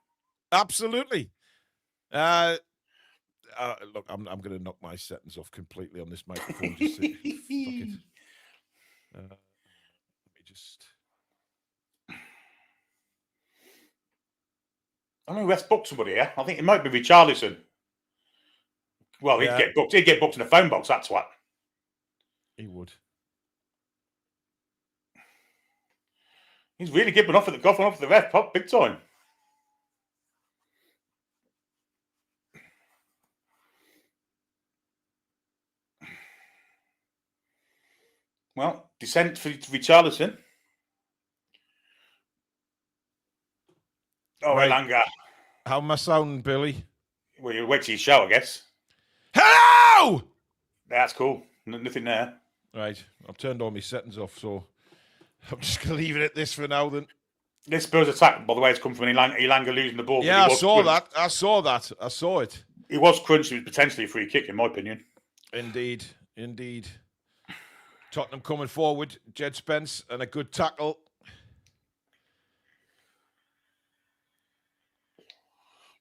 Absolutely. Look, I'm going to knock my settings off completely on this microphone. Just fuck it. Let me just... I know West booked somebody here. I think it might be Richarlison. Well, he'd get booked. He'd get booked in the phone box, that's what. He would. He's really giving off at the ref, pop, big time. Well, descent for Richarlison. Oh, right. Elanga. How am I sounding, Billy? Well, you wait till you shout, I guess. Hello! That's cool. Nothing there. Right. I've turned all my settings off, so I'm just going to leave it at this for now, then. This Spurs attack, by the way, has come from Elanga losing the ball. Yeah, I saw that. I saw it. He was crunched. It was potentially a free kick, in my opinion. Indeed. Tottenham coming forward. Jed Spence and a good tackle.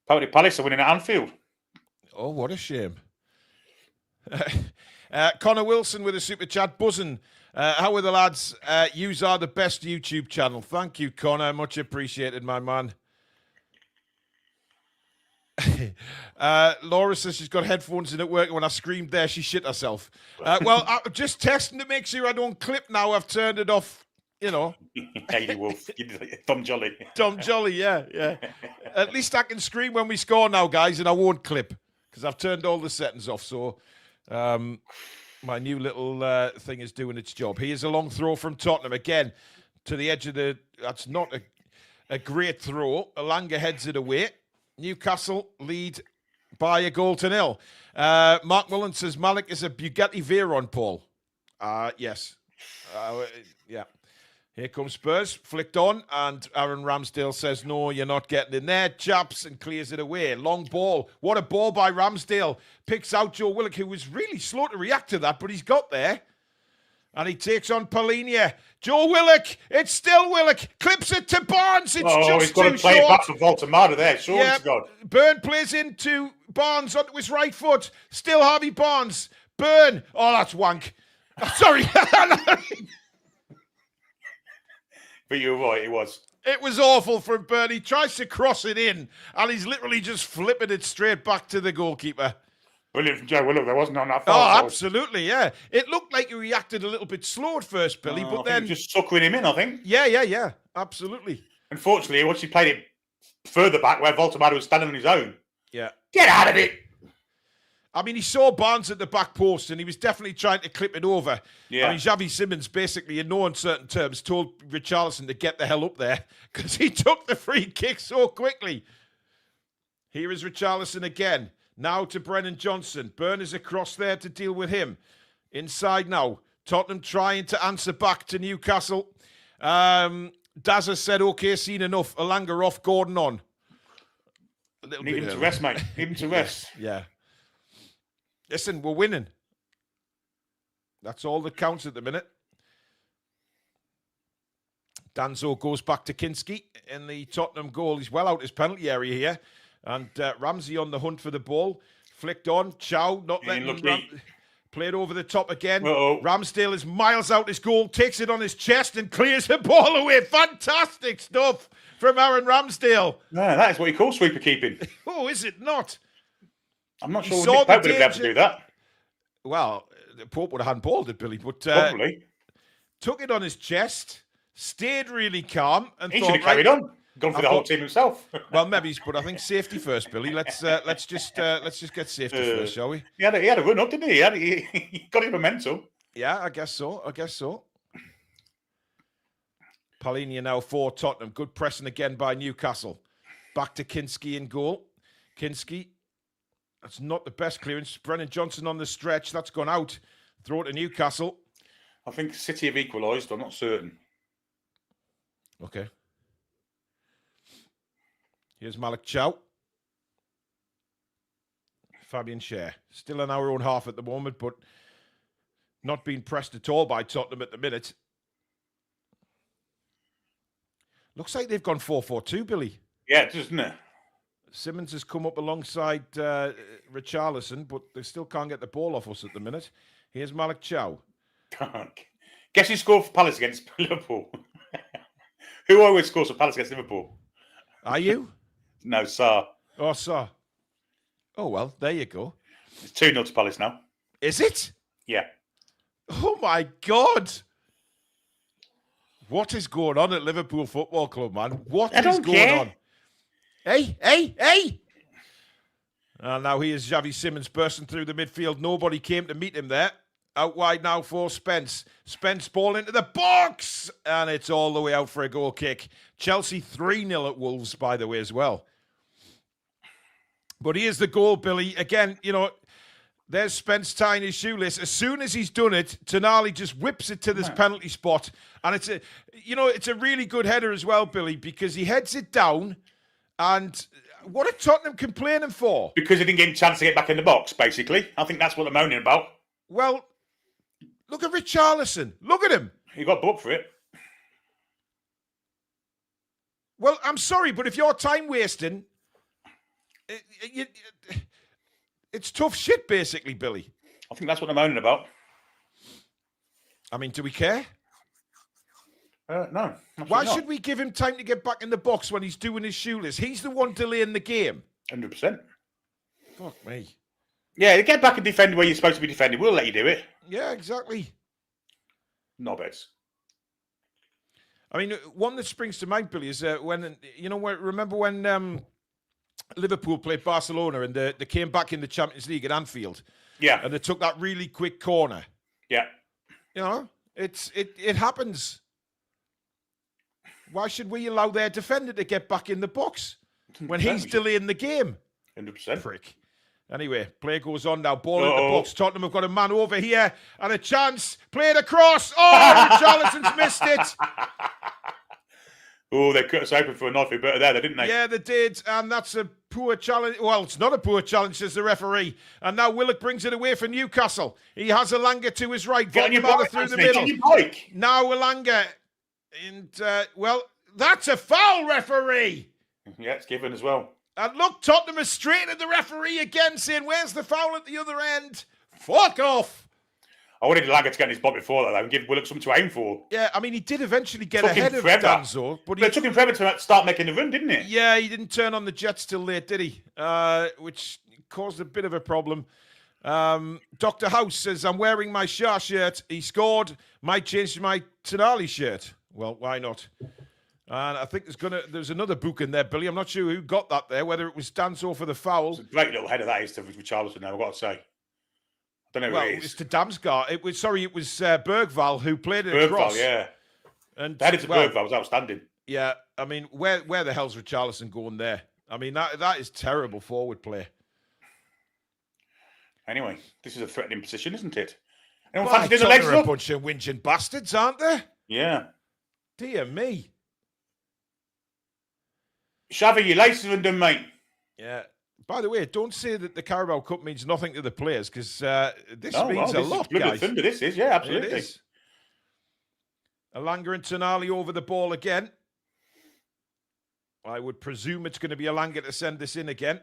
Apparently Palace are winning at Anfield. Oh, what a shame. Connor Wilson with a super chat. Buzzing. How are the lads? Yous are the best YouTube channel. Thank you, Connor. Much appreciated, my man. Laura says she's got headphones in at work, and when I screamed there, she shit herself. Well, I'm just testing to make sure I don't clip now. I've turned it off, you know. Lady Wolf. Tom Jolly. Tom Jolly, yeah. At least I can scream when we score now, guys, and I won't clip because I've turned all the settings off. So my new little thing is doing its job. Here's a long throw from Tottenham. Again, to the edge of the... That's not a great throw. Elanga heads it away. Newcastle lead by 1-0. Mark Mullen says Malik is a Bugatti Veyron, Paul. Yes. Yeah. Here comes Spurs, flicked on, and Aaron Ramsdale says, no, you're not getting in there, chaps, and clears it away. Long ball. What a ball by Ramsdale. Picks out Joe Willock, who was really slow to react to that, but he's got there. And he takes on Palhinha. Joe Willock. It's still Willock. Clips it to Barnes. It's just he's got too to play short. it back for Voltamada there. Sure, Yeah, to God. Byrne plays into Barnes onto his right foot. Still Harvey Barnes. Byrne. Oh, that's wank. Sorry. But you're right, it was. It was awful from Byrne. He tries to cross it in, and he's literally just flipping it straight back to the goalkeeper. Brilliant from Joe Willock. There wasn't on that Oh, far. absolutely, yeah. It looked like he reacted a little bit slow at first, Billy, but then... just suckering him in, I think. Yeah, absolutely. Unfortunately, once he played it further back where Voltamada was standing on his own. Yeah. Get out of it! I mean, he saw Barnes at the back post, and he was definitely trying to clip it over. Yeah. I mean, Xavi Simons basically, in no uncertain terms, told Richarlison to get the hell up there because he took the free kick so quickly. Here is Richarlison again. Now to Brennan Johnson. Byrne is across there to deal with him. Inside now. Tottenham trying to answer back to Newcastle. Dazza said, okay, seen enough. Alanga off, Gordon on. Need him to rest, mate. Need him to rest. Yeah. Listen, we're winning. That's all that counts at the minute. Danzo goes back to Kinski in the Tottenham goal. He's well out his penalty area here. And Ramsey on the hunt for the ball. Flicked on. Chow not letting him played over the top again. Ramsdale is miles out his goal. Takes it on his chest and clears the ball away. Fantastic stuff from Aaron Ramsdale. Yeah, that is what you call sweeper keeping. Oh, is it not? I'm not sure Nick Pope would have been able to do that. Well, Pope would have handballed it, Billy, but probably took it on his chest, stayed really calm, and he thought, should have carried on, gone for the whole team himself. Well, maybe, but I think safety first, Billy. Let's just get safety first, shall we? He had a run up, didn't he? He got his momentum. Yeah, I guess so. Palhinha now for Tottenham. Good pressing again by Newcastle. Back to Kinski in goal. Kinski. That's not the best clearance. Brennan Johnson on the stretch. That's gone out. Throw it to Newcastle. I think City have equalised. I'm not certain. Okay. Here's Malik Chow. Fabian Schär. Still in our own half at the moment, but not being pressed at all by Tottenham at the minute. Looks like they've gone 4-4-2, Billy. Yeah, doesn't it? Simons has come up alongside Richarlison, but they still can't get the ball off us at the minute. Here's Malik Chow. Guess who scored for Palace against Liverpool? Who always scores for Palace against Liverpool? Are you? No, Sarr. Oh, Sarr. Oh, well, there you go. It's 2-0 to Palace now. Is it? Yeah. Oh, my God. What is going on at Liverpool Football Club, man? What is going on? Hey! And now here's Xavi Simons bursting through the midfield. Nobody came to meet him there. Out wide now for Spence. Spence ball into the box. And it's all the way out for a goal kick. Chelsea 3-0 at Wolves, by the way, as well. But here's the goal, Billy. Again, there's Spence tying his shoelace. As soon as he's done it, Tonali just whips it to this penalty spot. And it's a really good header as well, Billy, because he heads it down. And what are Tottenham complaining for? Because he didn't get a chance to get back in the box, basically. I think that's what they're moaning about. Well, look at Richarlison. Look at him. He got booked for it. Well, I'm sorry, but if you're time wasting, it's tough shit, basically, Billy. I think that's what they're moaning about. I mean, do we care? No. Why should we give him time to get back in the box when he's doing his shoeless? He's the one delaying the game. 100%. Fuck me. Yeah, get back and defend where you're supposed to be defending. We'll let you do it. Yeah, exactly. Knobheads. I mean, one that springs to mind, Billy, is remember when Liverpool played Barcelona and they came back in the Champions League at Anfield? Yeah. And they took that really quick corner. Yeah. It happens. Why should we allow their defender to get back in the box when he's delaying the game? 100%. Prick. Anyway, play goes on now. Ball in the box. Tottenham have got a man over here and a chance. Played across. Oh, Richarlison's missed it. Oh, they cut us open for a nothing better there, didn't they? Yeah, they did. And that's a poor challenge. Well, it's not a poor challenge, says the referee. And now Willock brings it away for Newcastle. He has Elanga to his right. Get on your bike, through the Anthony. middle. Get on your bike. Now Elanga. And, well, that's a foul, referee. Yeah, it's given as well. And look, Tottenham is straight at the referee again, saying, where's the foul at the other end? Fuck off. I wanted Elanga to get in his bot before that, though, and give Willock something to aim for. Yeah, I mean, he did eventually get ahead of Danzo. But it took him forever to start making the run, didn't it? Yeah, he didn't turn on the jets till late, did he? Which caused a bit of a problem. Dr. House says, I'm wearing my Schär shirt. He scored. Might change to my Tonali shirt. Well, why not? And I think there's another book in there, Billy. I'm not sure who got that there, whether it was Danzo for the foul. It's a great little header that is to Richarlison now, I've got to say. I don't know who it is. It's to Damsgaard. It was Bergvall who played it across. Bergvall, yeah. And the header to Bergvall was outstanding. Yeah, I mean, where the hell's Richarlison going there? I mean, that is terrible forward play. Anyway, this is a threatening position, isn't it? Anyone By fancy doing the legs Tottenham are up? a bunch of whinging bastards, aren't they? Yeah. Dear me. Shavy, your laces are undone, mate. Yeah. By the way, don't say that the Carabao Cup means nothing to the players, because this means a lot, Blood guys. of thunder, this is, yeah, absolutely. It is. Elanga and Tonali over the ball again. I would presume it's going to be Elanga to send this in again.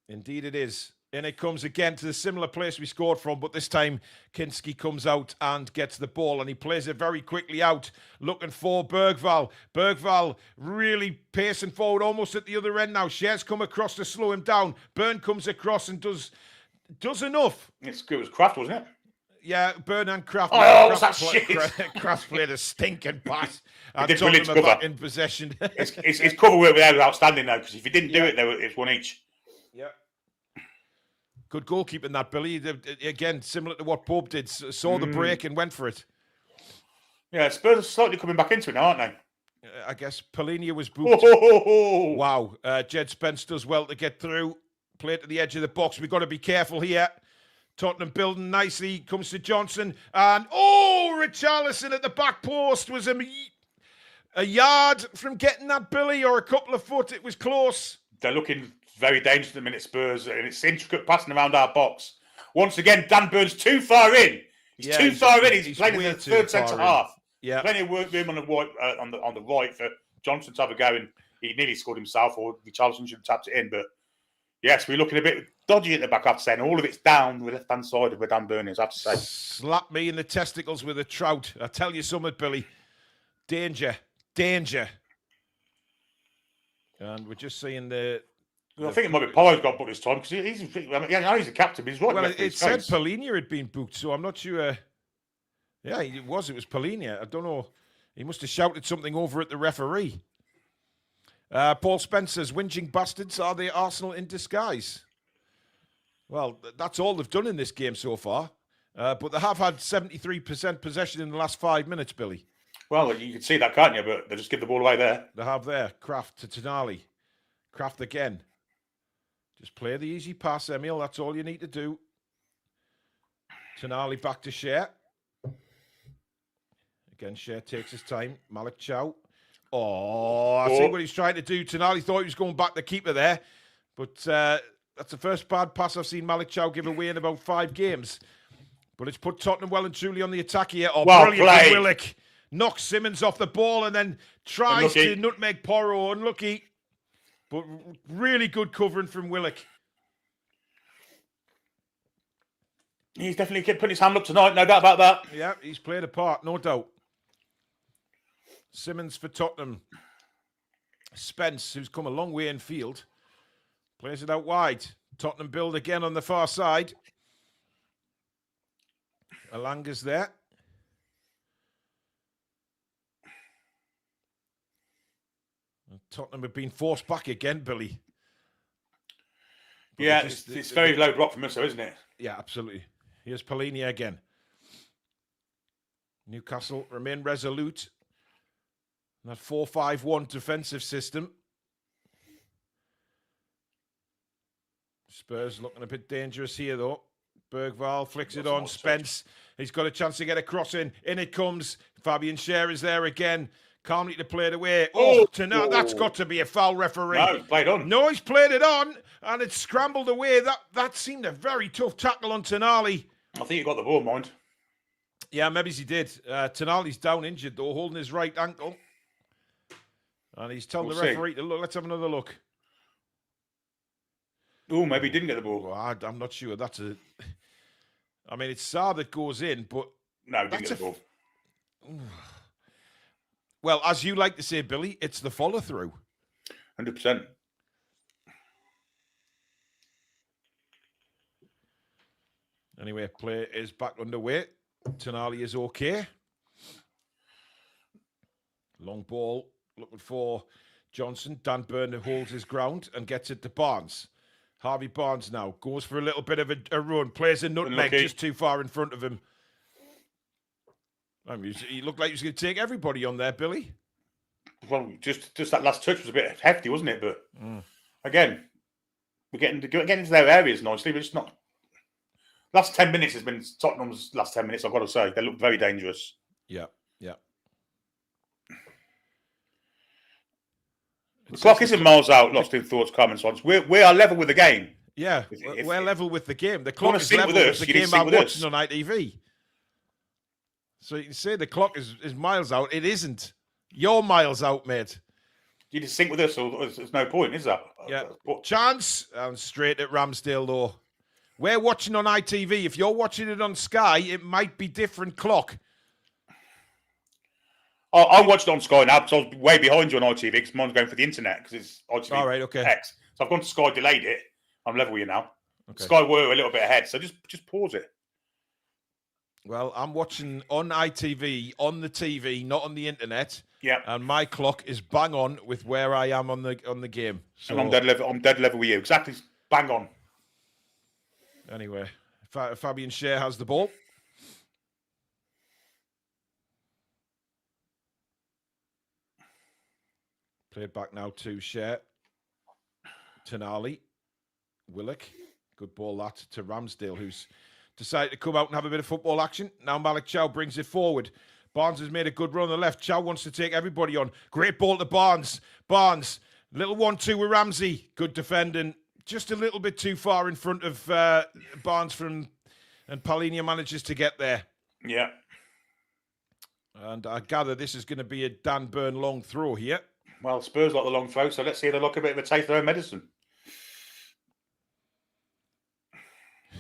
Indeed it is. And it comes again to the similar place we scored from, but this time Kinski comes out and gets the ball, and he plays it very quickly out, looking for Bergvall. Bergvall really pacing forward, almost at the other end now. Schär's come across to slow him down. Byrne comes across and does enough. It was Kraft, wasn't it? Yeah, Byrne and Kraft. Oh, what's that shit? Kraft played a stinking pass. He And did brilliant Tottenham are cover. back in possession. His cover work was outstanding now, because if he didn't do it, it's one each. Yeah. Good goalkeeping, that, Billy. Again, similar to what Pope did. Saw the break and went for it. Yeah, Spurs are slightly coming back into it now, aren't they? I guess Polinia was booked. Wow. Jed Spence does well to get through. Play to the edge of the box. We've got to be careful here. Tottenham building nicely. Comes to Johnson. And, Richarlison at the back post was a yard from getting that, Billy, or a couple of foot. It was close. They're looking very dangerous at the minute, Spurs, and it's intricate passing around our box. Once again, Dan Burn's too far in. He's too far in. He's playing in the third centre half. Yeah, plenty of work room on the right for Johnson to have a go, and he nearly scored himself, or Richarlison should have tapped it in. But yes, we're looking a bit dodgy at the back, I have to say, and all of it's down the left hand side of where Dan Burn is, I have to say. Slap me in the testicles with a trout. I tell you something, Billy. Danger. And we're just seeing I think it might be Paulo's got booked this time, because he's the captain, but he's right. Well, it said Polinia had been booked, so I'm not sure. Yeah, it was Polinia. I don't know. He must have shouted something over at the referee. Paul Spencer's whinging bastards, are they Arsenal in disguise? Well, that's all they've done in this game so far. But they have had 73% possession in the last 5 minutes, Billy. Well, you can see that, can't you? But they just give the ball away there. They have there. Kraft to Tonali. Kraft again. Just play the easy pass, Emil. That's all you need to do. Tonali back to Schär. Again, Schär takes his time. Malik Chow. I see what he's trying to do. Tonali thought he was going back the keeper there. But that's the first bad pass I've seen Malik Chow give away in about 5 games. But it's put Tottenham well and truly on the attack here. Brilliant from Willock. Knocks Simmons off the ball and then tries to nutmeg Porro. Unlucky. But really good covering from Willock. He's definitely putting his hand up tonight, no doubt about that. Yeah, he's played a part, no doubt. Simmons for Tottenham. Spence, who's come a long way in field, plays it out wide. Tottenham build again on the far side. Elanga's there. Tottenham have been forced back again, Billy. But yeah, it's very low block from us, though, isn't it? Yeah, absolutely. Here's Polinia again. Newcastle remain resolute. That 4-5-1 defensive system. Spurs looking a bit dangerous here, though. Bergvall flicks it on. Spence, he's got a chance to get a cross in. In it comes. Fabian Schär is there again. Calmly to play it away. That's got to be a foul, referee. No, it's played on. No, he's played it on, and it's scrambled away. That seemed a very tough tackle on Tonali. I think he got the ball, mind. Yeah, maybe he did. Tonali's down injured, though, holding his right ankle. And he's telling the referee to look. Let's have another look. Oh, maybe he didn't get the ball. Well, I'm not sure. I mean, it's Sarr that goes in, but... No, he didn't get the ball. Well, as you like to say, Billy, it's the follow-through. 100%. Anyway, play is back underway. Tonali is okay. Long ball, looking for Johnson. Dan Burn holds his ground and gets it to Barnes. Harvey Barnes now goes for a little bit of a run. Plays a nutmeg just too far in front of him. I mean, he looked like he was going to take everybody on there, Billy. Well, just that last touch was a bit hefty, wasn't it? But again, we're getting into their areas nicely, but it's not. Last 10 minutes has been Tottenham's last 10 minutes, I've got to say. They look very dangerous. Yeah. The clock isn't miles out, lost in thoughts, comments, on. We are level with the game. Yeah, we're level with the game. The clock is level with the game I'm watching on ITV. So you can say the clock is miles out. It isn't. You're miles out, mate. You just sync with us, or there's no point, is that? Yeah. Chance, and straight at Ramsdale, though. We're watching on ITV. If you're watching it on Sky, it might be different clock. I watched it on Sky now because I was way behind you on ITV because mine's going for the internet because it's ITV all right, okay. X. So I've gone to Sky, delayed it. I'm level with you now. Okay. Sky were a little bit ahead, so just pause it. Well, I'm watching on ITV, on the TV, not on the internet. Yeah. And my clock is bang on with where I am on the game. So, and I'm dead level with you. Exactly bang on. Anyway, Fabian Schär has the ball. Played back now to Schär. Tonali. Willock. Good ball that to Ramsdale, who's decided to come out and have a bit of football action. Now Malik Chow brings it forward. Barnes has made a good run on the left. Chow wants to take everybody on. Great ball to Barnes. Barnes. Little 1-2 with Ramsey. Good defending. Just a little bit too far in front of Barnes and Palhinha manages to get there. Yeah. And I gather this is going to be a Dan Burn long throw here. Well, Spurs like the long throw, so let's see if they look a bit of a taste of their own medicine.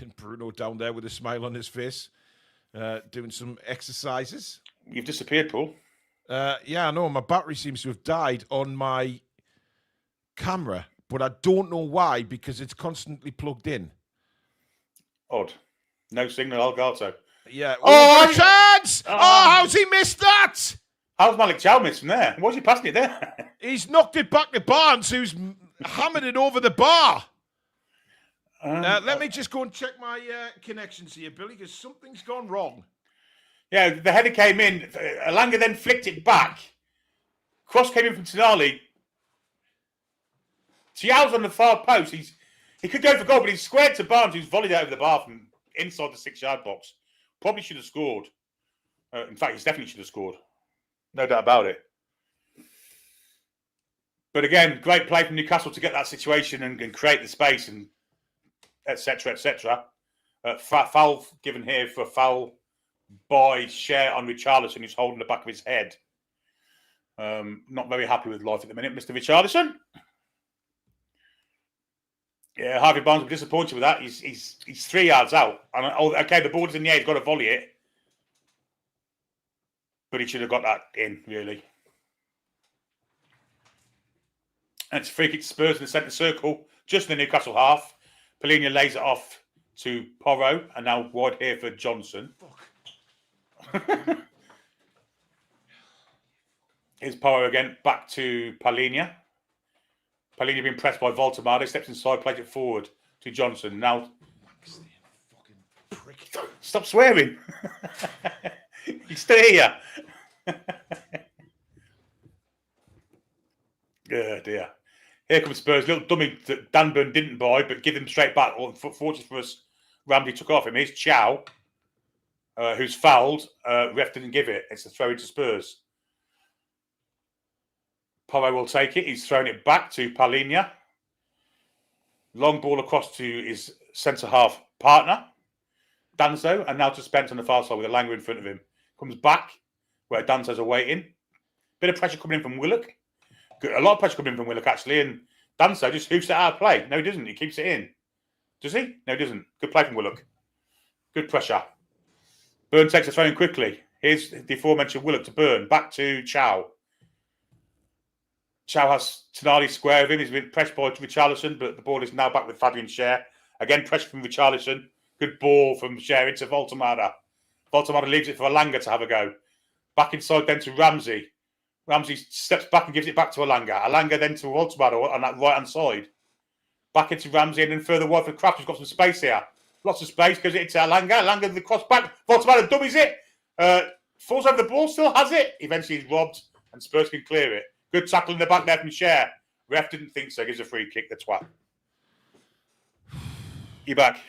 And Bruno down there with a smile on his face, doing some exercises. You've disappeared, Paul. Yeah, I know. My battery seems to have died on my camera, but I don't know why, because it's constantly plugged in. Odd. No signal, Algato. Yeah. Oh, a chance! Oh, how's he missed that? How's Malik Chow missed from there? Why's he passing it there? He's knocked it back to Barnes, who's hammered it over the bar. Let me just go and check my connections here, Billy, because something's gone wrong. Yeah, the header came in. Alanga then flicked it back. Cross came in from Tonali. Chiao's on the far post. He could go for goal, but he's squared to Barnes, who's volleyed out over the bar from inside the 6-yard box. Probably should have scored. In fact, he definitely should have scored. No doubt about it. But again, great play from Newcastle to get that situation and create the space and etc. etc. Foul given here for a foul by Schär on Richarlison, who's holding the back of his head. Not very happy with life at the minute, Mr. Richarlison. Yeah, Harvey Barnes will be disappointed with that. He's 3 yards out. And okay, the ball is in the air. He's got to volley it. But he should have got that in, really. And it's a free kick to Spurs in the centre circle, just in the Newcastle half. Palhinha lays it off to Porro, and now wide here for Johnson. Here's Porro again, back to Palhinha. Palhinha being pressed by Voltemade, steps inside, plays it forward to Johnson. Now, stop swearing. He's still here. Oh dear. Here comes Spurs. Little dummy that Dan Burn didn't buy, but give him straight back. Well, fortunately for us, Ramdale took off him. Here's Chow, who's fouled. Ref didn't give it. It's a throw into Spurs. Porro will take it. He's thrown it back to Palhinha. Long ball across to his centre-half partner, Danso, and now to Spence on the far side with a Langer in front of him. Comes back where Danso's awaiting. Bit of pressure coming in from Willock. A lot of pressure coming in from Willock, actually, and Danso just hoofs it out of play. No, he doesn't. He keeps it in. Does he? No, he doesn't. Good play from Willock. Good pressure. Burn takes a throw in quickly. Here's the aforementioned Willock to Burn. Back to Chow. Chow has Tonali square of him. He's been pressed by Richarlison, but the ball is now back with Fabian Schär. Again, pressure from Richarlison. Good ball from Schär into Voltemada. Voltemada leaves it for Alanga to have a go. Back inside then to Ramsey. Ramsey steps back and gives it back to Alanga. Alanga then to Voltemada on that right-hand side. Back into Ramsey and then further wide for Kraft, who's got some space here. Lots of space, goes it into Alanga. Alanga the cross back. Voltemada dummies it. Falls over the ball, still has it. Eventually he's robbed and Spurs can clear it. Good tackle in the back there from Schär. Ref didn't think so. Gives a free kick, the twat. You back?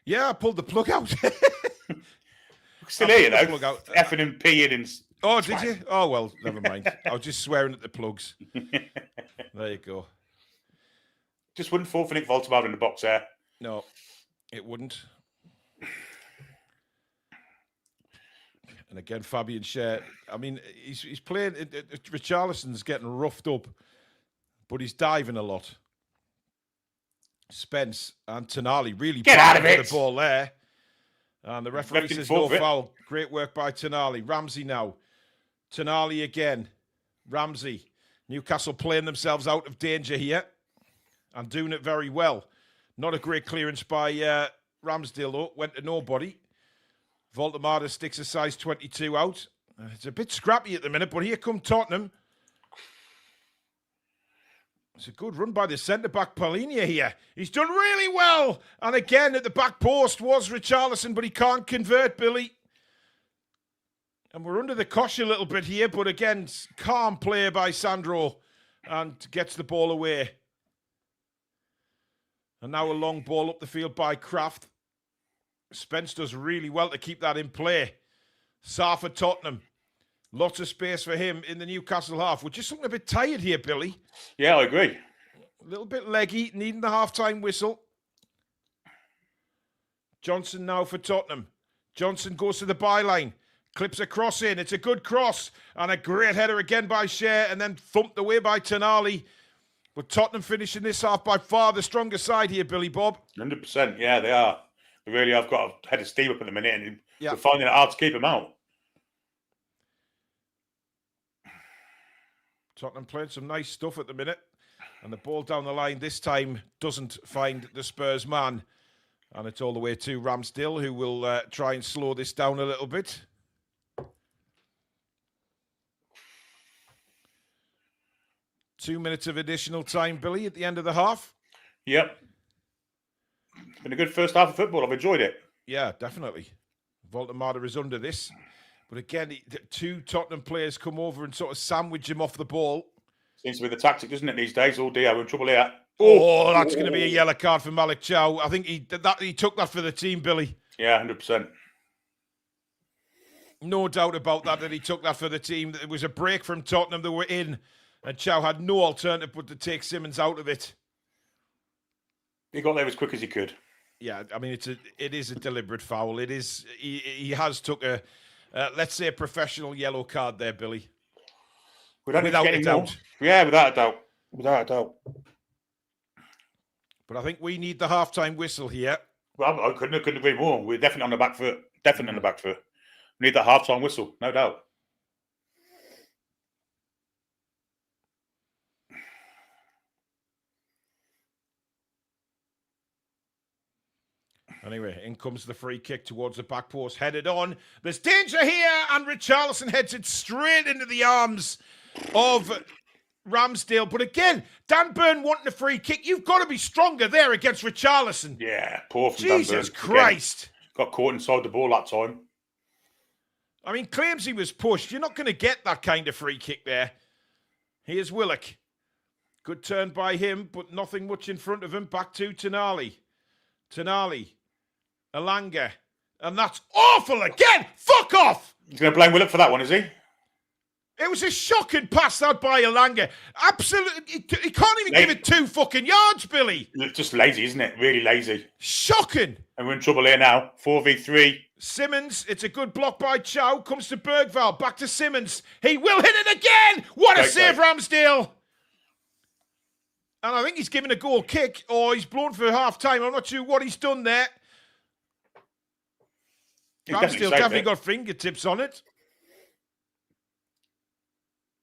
Yeah, I pulled the plug out. Still here, you know. Effing and peeing and... Oh, did you? Oh, well, never mind. I was just swearing at the plugs. There you go. Just wouldn't fall for Nick Voltemada in the box there. No, it wouldn't. And again, Fabian Schär. I mean, he's playing. Richarlison's getting roughed up, but he's diving a lot. Spence and Tonali really get out of it. The ball there, and the referee says no foul. Great work by Tonali. Ramsey now. Tonali again. Ramsey. Newcastle playing themselves out of danger here and doing it very well. Not a great clearance by Ramsdale though. Went to nobody. Voltemada sticks a size 22 out. It's a bit scrappy at the minute, but here come Tottenham. It's a good run by the centre-back Palhinha here. He's done really well. And again, at the back post was Richarlison, but he can't convert, Billy. And we're under the cosh a little bit here, but again, calm play by Sandro and gets the ball away. And now a long ball up the field by Kraft. Spence does really well to keep that in play. Sarr for Tottenham. Lots of space for him in the Newcastle half. We're just looking a bit tired here, Billy. Yeah, I agree. A little bit leggy, needing the half-time whistle. Johnson now for Tottenham. Johnson goes to the byline. Clips a cross in. It's a good cross. And a great header again by Schär. And then thumped away by Tonali. But Tottenham finishing this half by far the stronger side here, Billy Bob. 100%. Yeah, they are. They really have got a head of steam up at the minute. And we're finding it hard to keep them out. Tottenham playing some nice stuff at the minute. And the ball down the line this time doesn't find the Spurs man. And it's all the way to Ramsdale, who will try and slow this down a little bit. Two minutes of additional time, Billy, at the end of the half. Yep. It's been a good first half of football. I've enjoyed it. Yeah, definitely. Voltemada is under this. But again, two Tottenham players come over and sort of sandwich him off the ball. Seems to be the tactic, doesn't it, these days? Oh dear, we're in trouble here. Oh, that's going to be a yellow card for Malik Chow. I think he took that for the team, Billy. Yeah, 100%. No doubt about that he took that for the team. It was a break from Tottenham. They were in, and Chow had no alternative but to take Simmons out of it. He got there as quick as he could. Yeah, I mean, it is a deliberate foul. It is. He has took a, let's say, a professional yellow card there, Billy. Without a doubt. Yeah, without a doubt. Without a doubt. But I think we need the halftime whistle here. Well, I couldn't agree more. We're definitely on the back foot. Definitely on the back foot. We need that halftime whistle, no doubt. Anyway, in comes the free kick towards the back post, headed on. There's danger here, and Richarlison heads it straight into the arms of Ramsdale. But again, Dan Burn wanting a free kick. You've got to be stronger there against Richarlison. Yeah, poor from Jesus Christ. Again, got caught inside the ball that time. I mean, claims he was pushed. You're not going to get that kind of free kick there. Here's Willock. Good turn by him, but nothing much in front of him. Back to Tonali. Elanga. And that's awful again. Fuck off. He's going to blame Willock for that one, is he? It was a shocking pass that by Elanga. Absolutely. He can't even give it 2 fucking yards, Billy. It's just lazy, isn't it? Really lazy. Shocking. And we're in trouble here now. 4v3. Simmons, it's a good block by Chow. Comes to Bergvall. Back to Simmons. He will hit it again. What a save, Ramsdale. And I think he's given a goal kick, or he's blown for half-time. I'm not sure what he's done there. Ramsdale definitely got fingertips on it.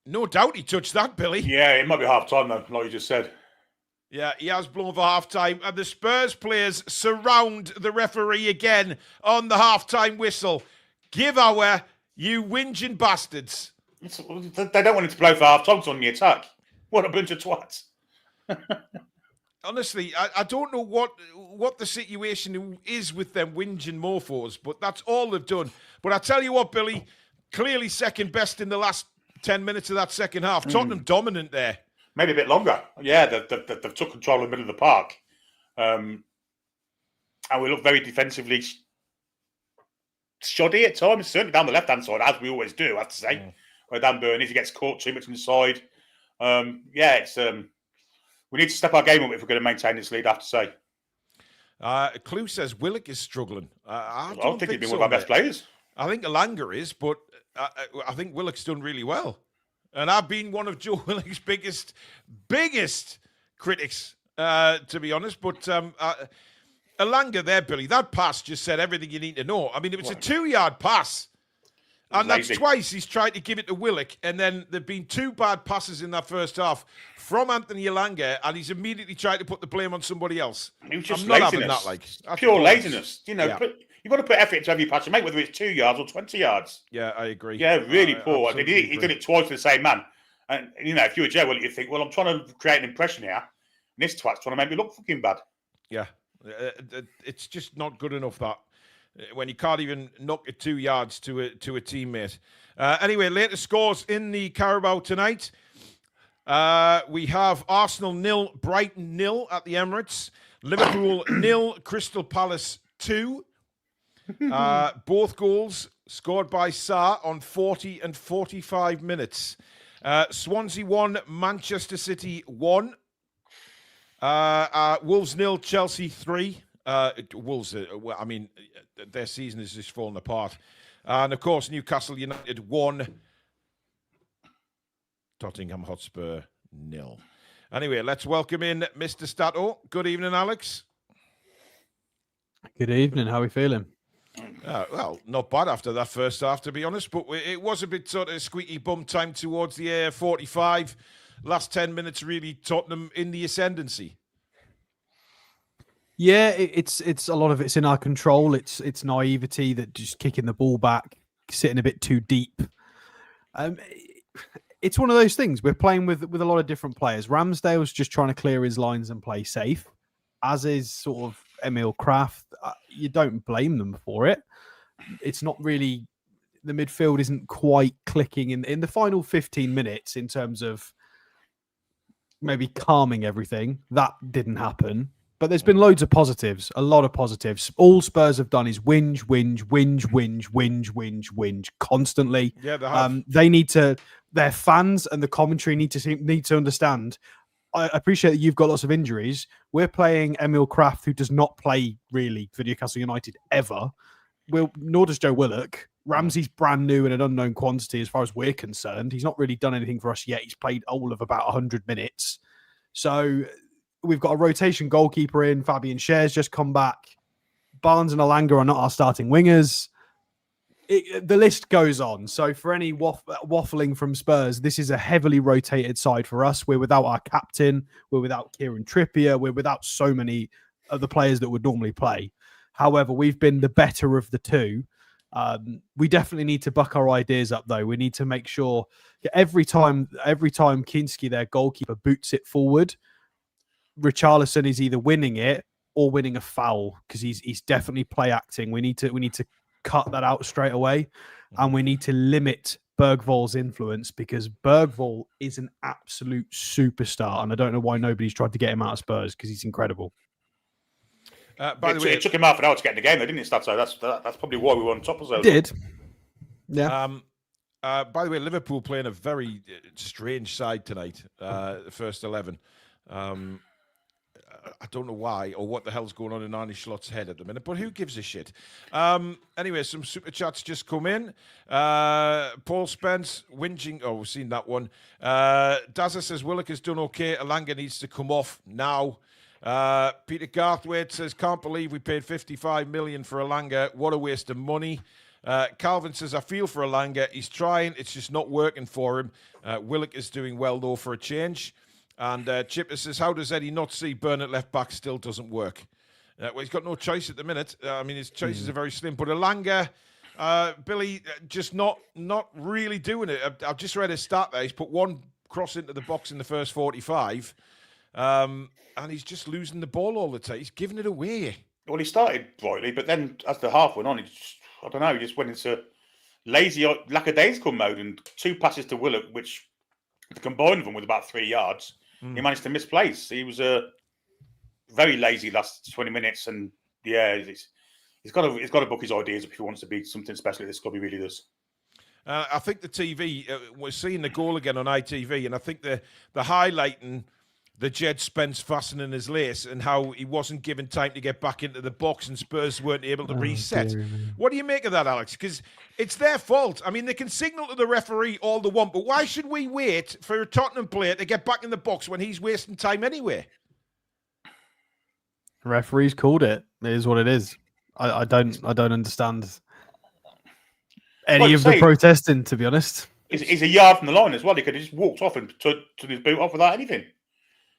No doubt he touched that, Billy. Yeah, it might be half-time, though, like you just said. Yeah, he has blown for half-time. And the Spurs players surround the referee again on the half-time whistle. Give our, you whinging bastards. They don't want it to blow for half-time. It's on the attack. What a bunch of twats. Honestly, I don't know what the situation is with them whinging mofos, but that's all they've done. But I tell you what, Billy, clearly second best in the last 10 minutes of that second half. Tottenham dominant there. Maybe a bit longer. Yeah, they've took control in the middle of the park. And we look very defensively shoddy at times, certainly down the left-hand side, as we always do, I have to say. Where Dan Burn, if he gets caught too much inside. It's... we need to step our game up if we're going to maintain this lead, I have to say. Clue says Willock is struggling. I don't think he's been one of our best players. I think Elanga is, but I think Willock's done really well. And I've been one of Joe Willock's biggest critics, to be honest. But Elanga there, Billy, that pass just said everything you need to know. I mean, it was a 2-yard pass. And that's twice he's tried to give it to Willock. And then there've been 2 bad passes in that first half from Anthony Elanga, and he's immediately tried to put the blame on somebody else. It was just laziness. That's pure laziness. You know, you've got to put effort into every pass you make, whether it's 2 yards or 20 yards. Yeah, I agree. Yeah, really poor. He did it twice to the same man. And, you know, if you were Joe Willock, you'd think, well, I'm trying to create an impression here. And this twat's trying to make me look fucking bad. Yeah, it's just not good enough, that. When you can't even knock it 2 yards to a teammate. Anyway, latest scores in the Carabao tonight. We have Arsenal 0, Brighton 0 at the Emirates. Liverpool 0, Crystal Palace 2. Both goals scored by Sarr on 40 and 45 minutes. Swansea 1, Manchester City 1. Wolves 0, Chelsea 3. Wolves, I mean, their season is just falling apart. And, of course, Newcastle United 1. Tottenham Hotspur 0. Anyway, let's welcome in Mr. Stato. Good evening, Alex. Good evening. How are we feeling? Well, not bad after that first half, to be honest, but it was a bit sort of squeaky bum time towards the 45. Last 10 minutes, really, Tottenham in the ascendancy. Yeah, it's a lot of it's in our control. It's naivety that just kicking the ball back, sitting a bit too deep. It's one of those things. We're playing with a lot of different players. Ramsdale's just trying to clear his lines and play safe, as is sort of Emil Kraft. You don't blame them for it. It's not really, the midfield isn't quite clicking in the final 15 minutes in terms of maybe calming everything. That didn't happen. But there's been loads of positives, a lot of positives. All Spurs have done is whinge constantly. Yeah, they need to. Their fans and the commentary need to understand. I appreciate that you've got lots of injuries. We're playing Emil Kraft, who does not play really for Newcastle United ever. Nor does Joe Willock. Ramsey's brand new and an unknown quantity as far as we're concerned. He's not really done anything for us yet. He's played all of about 100 minutes. So we've got a rotation goalkeeper in. Fabian Schär's just come back. Barnes and Elanga are not our starting wingers. The list goes on. So for any waffling from Spurs, this is a heavily rotated side for us. We're without our captain. We're without Kieran Trippier. We're without so many of the players that would normally play. However, we've been the better of the two. We definitely need to buck our ideas up, though. We need to make sure every time Kinski, their goalkeeper, boots it forward, Richarlison is either winning it or winning a foul, because he's definitely play acting. We need to cut that out straight away, and we need to limit Bergvall's influence, because Bergvall is an absolute superstar, and I don't know why nobody's tried to get him out of Spurs, because he's incredible. By the way, it took him half an hour to get in the game, though, didn't it, Stats? So that's probably why we were on top of those. Did. Yeah. By the way, Liverpool playing a very strange side tonight, the first 11. I don't know why or what the hell's going on in Arnie Schlott's head at the minute, but who gives a shit? Anyway, some super chats just come in. Paul Spence whinging. Oh, we've seen that one. Dazza says Willock has done okay. Alanga needs to come off now. Peter Garthwaite says, can't believe we paid 55 million for Alanga. What a waste of money. Calvin says, I feel for Alanga. He's trying. It's just not working for him. Willock is doing well, though, for a change. And Chipper says, how does Eddie not see Burnett left back still doesn't work? Well, he's got no choice at the minute. I mean, his choices are very slim. But Alanga, Billy, just not really doing it. I've just read his stat there. He's put one cross into the box in the first 45. And he's just losing the ball all the time. He's giving it away. Well, he started brightly, but then as the half went on, he just went into lazy, lackadaisical mode, and 2 passes to Willock, which the combined of them with about 3 yards, he managed to misplace. He was very lazy last 20 minutes, and yeah, he's got to book his ideas if he wants to be something special at this club. He really does. I think the TV, we're seeing the goal again on ITV, and I think the highlighting the Jed Spence fastening his lace and how he wasn't given time to get back into the box and Spurs weren't able to reset. What do you make of that, Alex? Because it's their fault. I mean, they can signal to the referee all they want, but why should we wait for a Tottenham player to get back in the box when he's wasting time anyway? Referees called it. It is what it is. I don't understand any of the protesting, to be honest. He's a yard from the line as well. He could have just walked off and took his boot off without anything.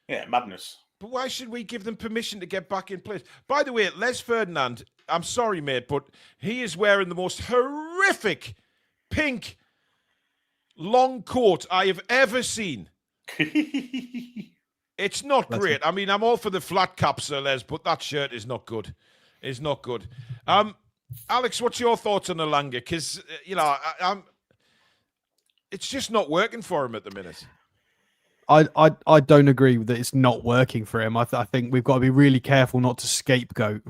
Yeah, madness. But why should we give them permission to get back in place? By the way, Les Ferdinand, I'm sorry, mate, but he is wearing the most horrific pink long coat I have ever seen. It's not great. I mean, I'm all for the flat cap, Sir Les, but that shirt is not good. It's not good. Alex, what's your thoughts on Alanga? Because, it's just not working for him at the minute. I don't agree that it's not working for him. I think we've got to be really careful not to scapegoat.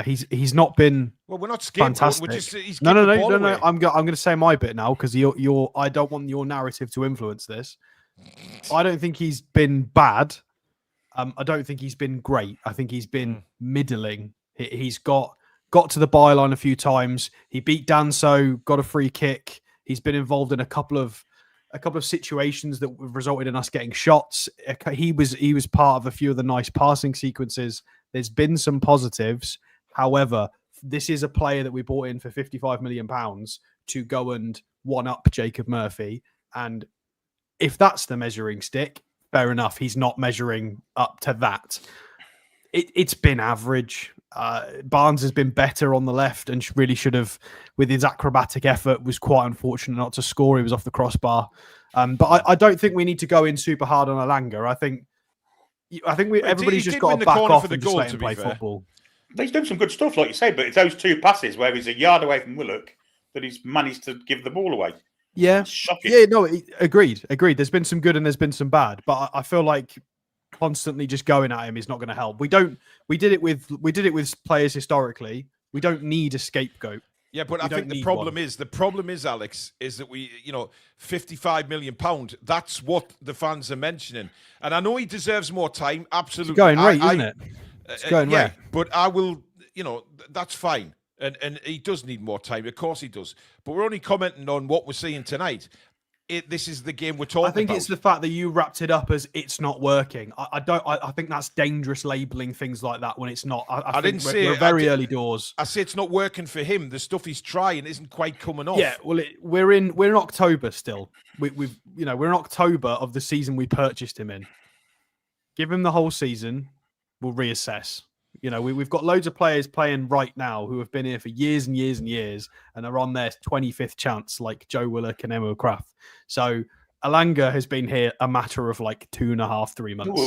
He's not been well. We're not scapegoat. Fantastic. We're just, he's no. away. I'm going to say my bit now, because I don't want your narrative to influence this. I don't think he's been bad. I don't think he's been great. I think he's been middling. He's got to the byline a few times. He beat Danso, got a free kick. He's been involved in a couple of situations that resulted in us getting shots. He was part of a few of the nice passing sequences. There's been some positives. However, this is a player that we bought in for £55 million to go and one-up Jacob Murphy. And if that's the measuring stick, fair enough. He's not measuring up to that. It's been average. Barnes has been better on the left and really should have, with his acrobatic effort, was quite unfortunate not to score. He was off the crossbar. But I don't think we need to go in super hard on Alanga. I think everybody's just got to back off and just let him play football. He's done some good stuff, like you say, but it's those 2 passes where he's a yard away from Willock that he's managed to give the ball away. Yeah. It's shocking. Yeah, no, agreed. There's been some good and there's been some bad, but I feel like constantly just going at him is not going to help. We did it with players historically. We don't need a scapegoat. Yeah, but I think the problem is, Alex, is that we, £55 million, that's what the fans are mentioning. And I know he deserves more time, absolutely. It's going right, isn't it? It's going right. But I will, that's fine. And he does need more time, of course he does. But we're only commenting on what we're seeing tonight. This is the game we're talking about. I think it's the fact that you wrapped it up as it's not working. I think that's dangerous labeling things like that when it's not. I didn't say we're very early doors. I say it's not working for him. The stuff he's trying isn't quite coming off. Yeah, well, we're in October still. We're in October of the season we purchased him in. Give him the whole season. We'll reassess. We've got loads of players playing right now who have been here for years and years and years and are on their 25th chance, like Joe Willock and Emil Kraft. So Alanga has been here a matter of like 2.5, 3 months.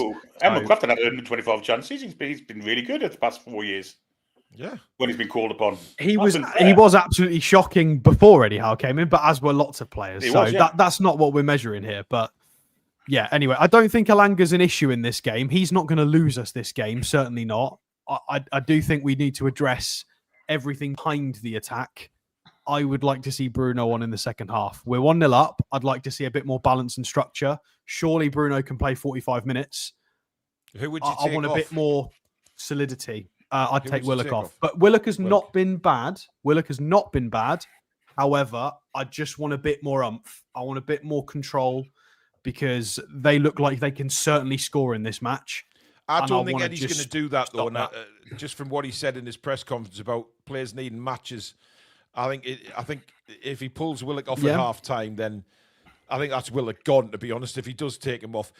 Emil Kraft had 125 chances. He's been really good at the past 4 years. Yeah. When he's been called upon. He was absolutely shocking before Eddie Howe came in, but as were lots of players. That's not what we're measuring here. But yeah, anyway, I don't think Alanga's an issue in this game. He's not going to lose us this game, certainly not. I do think we need to address everything behind the attack. I would like to see Bruno on in the second half. We're 1-0 up. I'd like to see a bit more balance and structure. Surely Bruno can play 45 minutes. Who would you take I want off? a bit more solidity. I'd take Willock off. But Willock has not been bad. However, I just want a bit more oomph. I want a bit more control because they look like they can certainly score in this match. I don't think Eddie's going to do that, though. And just from what he said in his press conference about players needing matches, I think if he pulls Willock off at half time, then I think that's Willock gone, to be honest, if he does take him off.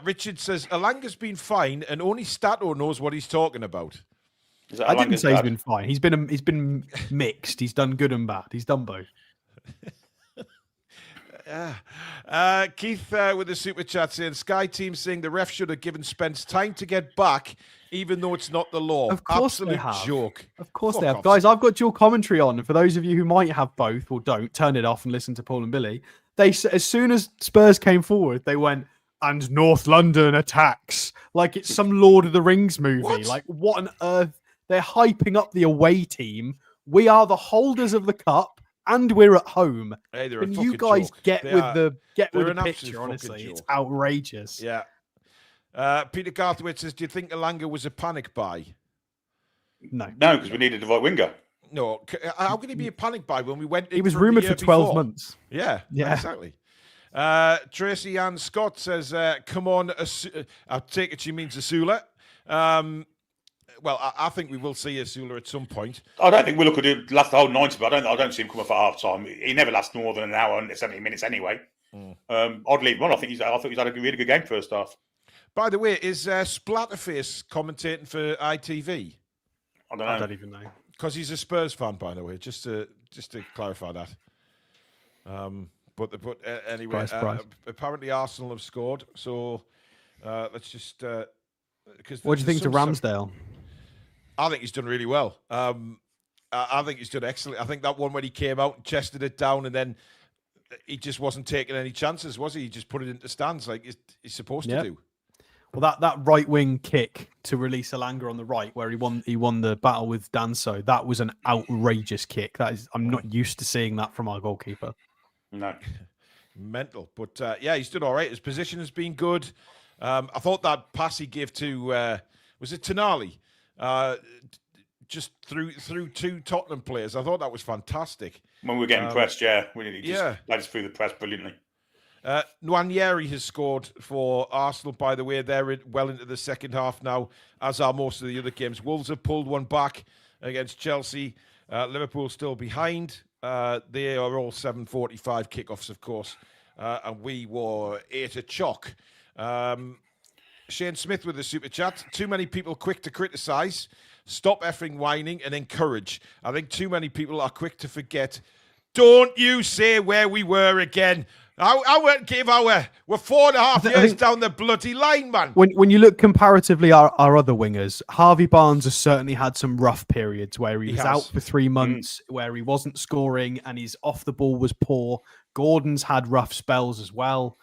Richard says, Alanga's been fine and only Stato knows what he's talking about. I didn't say he's been fine. He's been mixed. He's done good and bad. He's done both. Keith with the super chat saying, Sky team saying the ref should have given Spence time to get back, even though it's not the law. Of course Absolute they have. Joke. Of course Fuck they have. off. Guys, I've got dual commentary on. And for those of you who might have both or don't, turn it off and listen to Paul and Billy. As soon as Spurs came forward, they went, and North London attacks. Like it's some Lord of the Rings movie. What? Like, what on earth? They're hyping up the away team. We are the holders of the cup, and we're at home. Hey, they're Can a fucking you guys joke. get They with are- the they're an absolute picture? fucking Honestly, joke. it's outrageous. Yeah. Peter Garthwaite says, do you think Alanga was a panic buy? No, because we needed a right winger. No. How can he be a panic buy when we went in he was for him the rumoured year for 12 before? months. Yeah, exactly. Tracy Ann Scott says, come on, I take it she means Asula. Well, I think we will see Asula at some point. I don't think Willock could last the whole 90, but I don't see him coming off at half time. He never lasts more than an hour and 70 minutes anyway. Oddly, I think he's had a really good game first half. By the way, is Splatterface commentating for ITV? I don't know. I don't even know. Because he's a Spurs fan, by the way, just to clarify that. But anyway, Surprise. Apparently Arsenal have scored. So let's just. What do you think to Ramsdale? I think he's done really well. I think he's done excellent. I think that one when he came out and chested it down and then he just wasn't taking any chances, was he? He just put it into stands like he's supposed to do. Well, that right wing kick to release Alanga on the right, where he won the battle with Danso, that was an outrageous kick. I'm not used to seeing that from our goalkeeper. No, mental. But yeah, he's done all right. His position has been good. I thought that pass he gave to was it Tonali, just through two Tottenham players. I thought that was fantastic. When we were getting pressed, we just led us through the press brilliantly. Nwaneri has scored for Arsenal, by the way. They're well into the second half now, as are most of the other games. Wolves have pulled one back against Chelsea. Liverpool still behind. They are all 7:45 kickoffs, of course. And we were 8 at chalk. Shane Smith with the super chat. Too many people quick to criticise. Stop effing whining and encourage. I think too many people are quick to forget. Don't you say where we were again. We're 4.5 years down the bloody line, man. When you look comparatively our other wingers, Harvey Barnes has certainly had some rough periods where he was out for 3 months, where he wasn't scoring and his off the ball was poor. Gordon's had rough spells as well.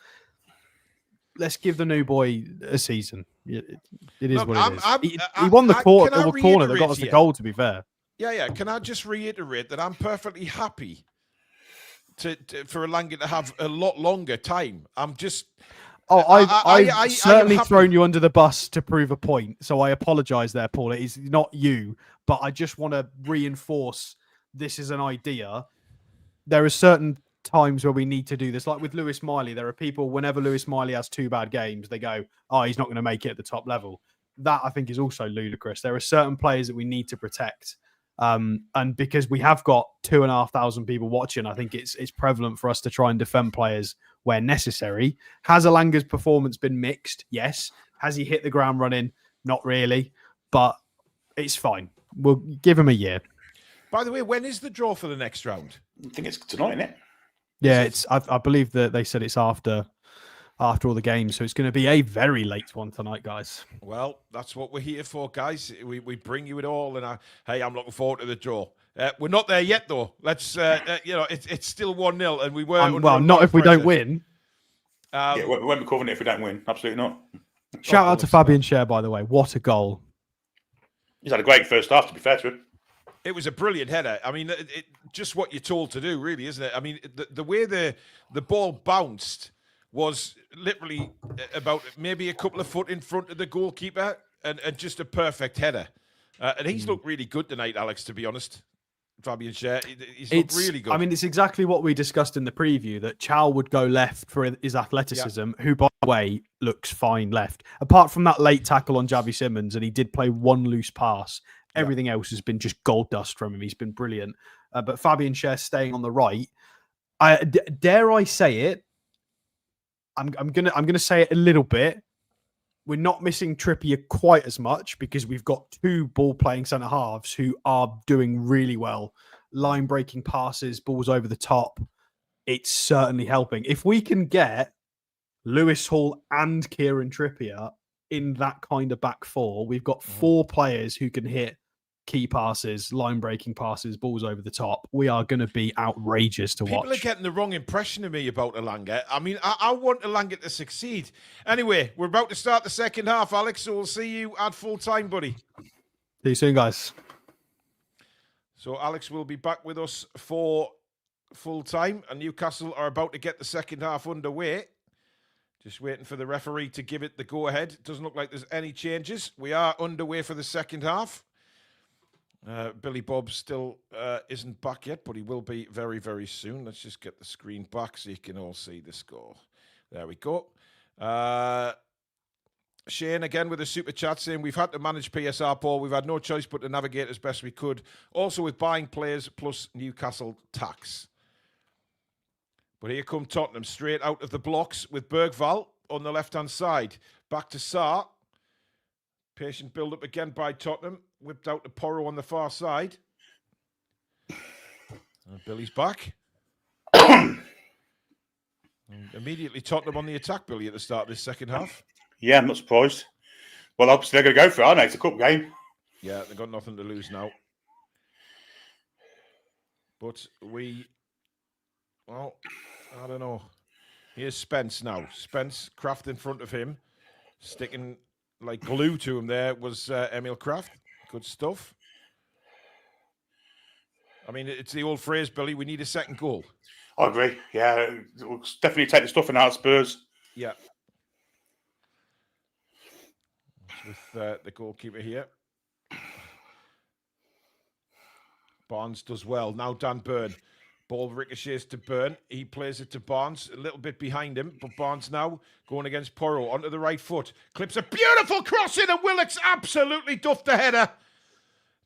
Let's give the new boy a season. It is what it is. He won the corner that got us the goal, to be fair. Yeah. Can I just reiterate that I'm perfectly happy for Alanga to have a lot longer time. I'm just... I've certainly thrown you under the bus to prove a point, so I apologise there, Paul. It is not you, but I just want to reinforce this is an idea. There are certain times where we need to do this. Like with Lewis Miley, there are people, whenever Lewis Miley has 2 bad games, they go, he's not going to make it at the top level. That, I think, is also ludicrous. There are certain players that we need to protect. And because we have got 2,500 people watching, I think it's prevalent for us to try and defend players where necessary. Has Alanga's performance been mixed? Yes. Has he hit the ground running? Not really, but it's fine. We'll give him a year. By the way, when is the draw for the next round? I think it's tonight, isn't it? Yeah, I believe that they said it's after after all the games. So it's going to be a very late one tonight, guys. Well, that's what we're here for, guys. We bring you it all, and hey, I'm looking forward to the draw. We're not there yet, though. Let's, it's still 1-0, and we were under well, a not lot if of we don't pressure. win. Yeah, we won't be covering it if we don't win. Absolutely not. Shout out to Fabian Schär, by the way. What a goal! He's had a great first half, to be fair to him. It was a brilliant header. I mean, just what you're told to do, really, isn't it? I mean, the way the ball bounced was literally about maybe a couple of foot in front of the goalkeeper, and just a perfect header. And he's looked really good tonight, Alex, to be honest. Fabian Schär, he's looked really good. I mean, it's exactly what we discussed in the preview, that Chow would go left for his athleticism, who, by the way, looks fine left. Apart from that late tackle on Javi Simmons, and he did play one loose pass. Everything else has been just gold dust from him. He's been brilliant. But Fabian Schär staying on the right, dare I say it? I'm gonna say it a little bit. We're not missing Trippier quite as much because we've got two ball-playing centre halves who are doing really well. Line-breaking passes, balls over the top. It's certainly helping. If we can get Lewis Hall and Kieran Trippier in that kind of back four, we've got four players who can hit key passes, line-breaking passes, balls over the top. We are going to be outrageous to watch. People are getting the wrong impression of me about Elanga. I mean, I want Elanga to succeed. Anyway, we're about to start the second half, Alex, so we'll see you at full time, buddy. See you soon, guys. So Alex will be back with us for full time, and Newcastle are about to get the second half underway. Just waiting for the referee to give it the go-ahead. Doesn't look like there's any changes. We are underway for the second half. Billy Bob still isn't back yet, but he will be very, very soon. Let's just get the screen back so you can all see the score. There we go. Shane again with a super chat saying we've had to manage PSR, Paul. We've had no choice but to navigate as best we could. Also with buying players plus Newcastle tax. But here come Tottenham straight out of the blocks with Bergvall on the left-hand side. Back to Sarr. Patient build-up again by Tottenham. Whipped out to Porro on the far side. And Billy's back. And immediately Tottenham on the attack, Billy, at the start of this second half. Yeah, I'm not surprised. Well, obviously they're going to go for it, aren't they? It's a cup game. Yeah, they've got nothing to lose now. But well, I don't know. Here's Spence now. Spence, Kraft in front of him. Sticking like glue to him there was Emil Kraft. Good stuff. I mean, it's the old phrase, Billy, we need a second goal. I agree. Yeah, we'll definitely take the stuffing out of Spurs. Yeah. With the goalkeeper here. Barnes does well. Now Dan Burn. Ball ricochets to Burn. He plays it to Barnes. A little bit behind him. But Barnes now going against Porro. Onto the right foot. Clips a beautiful cross in. And Willock's absolutely duffed the header.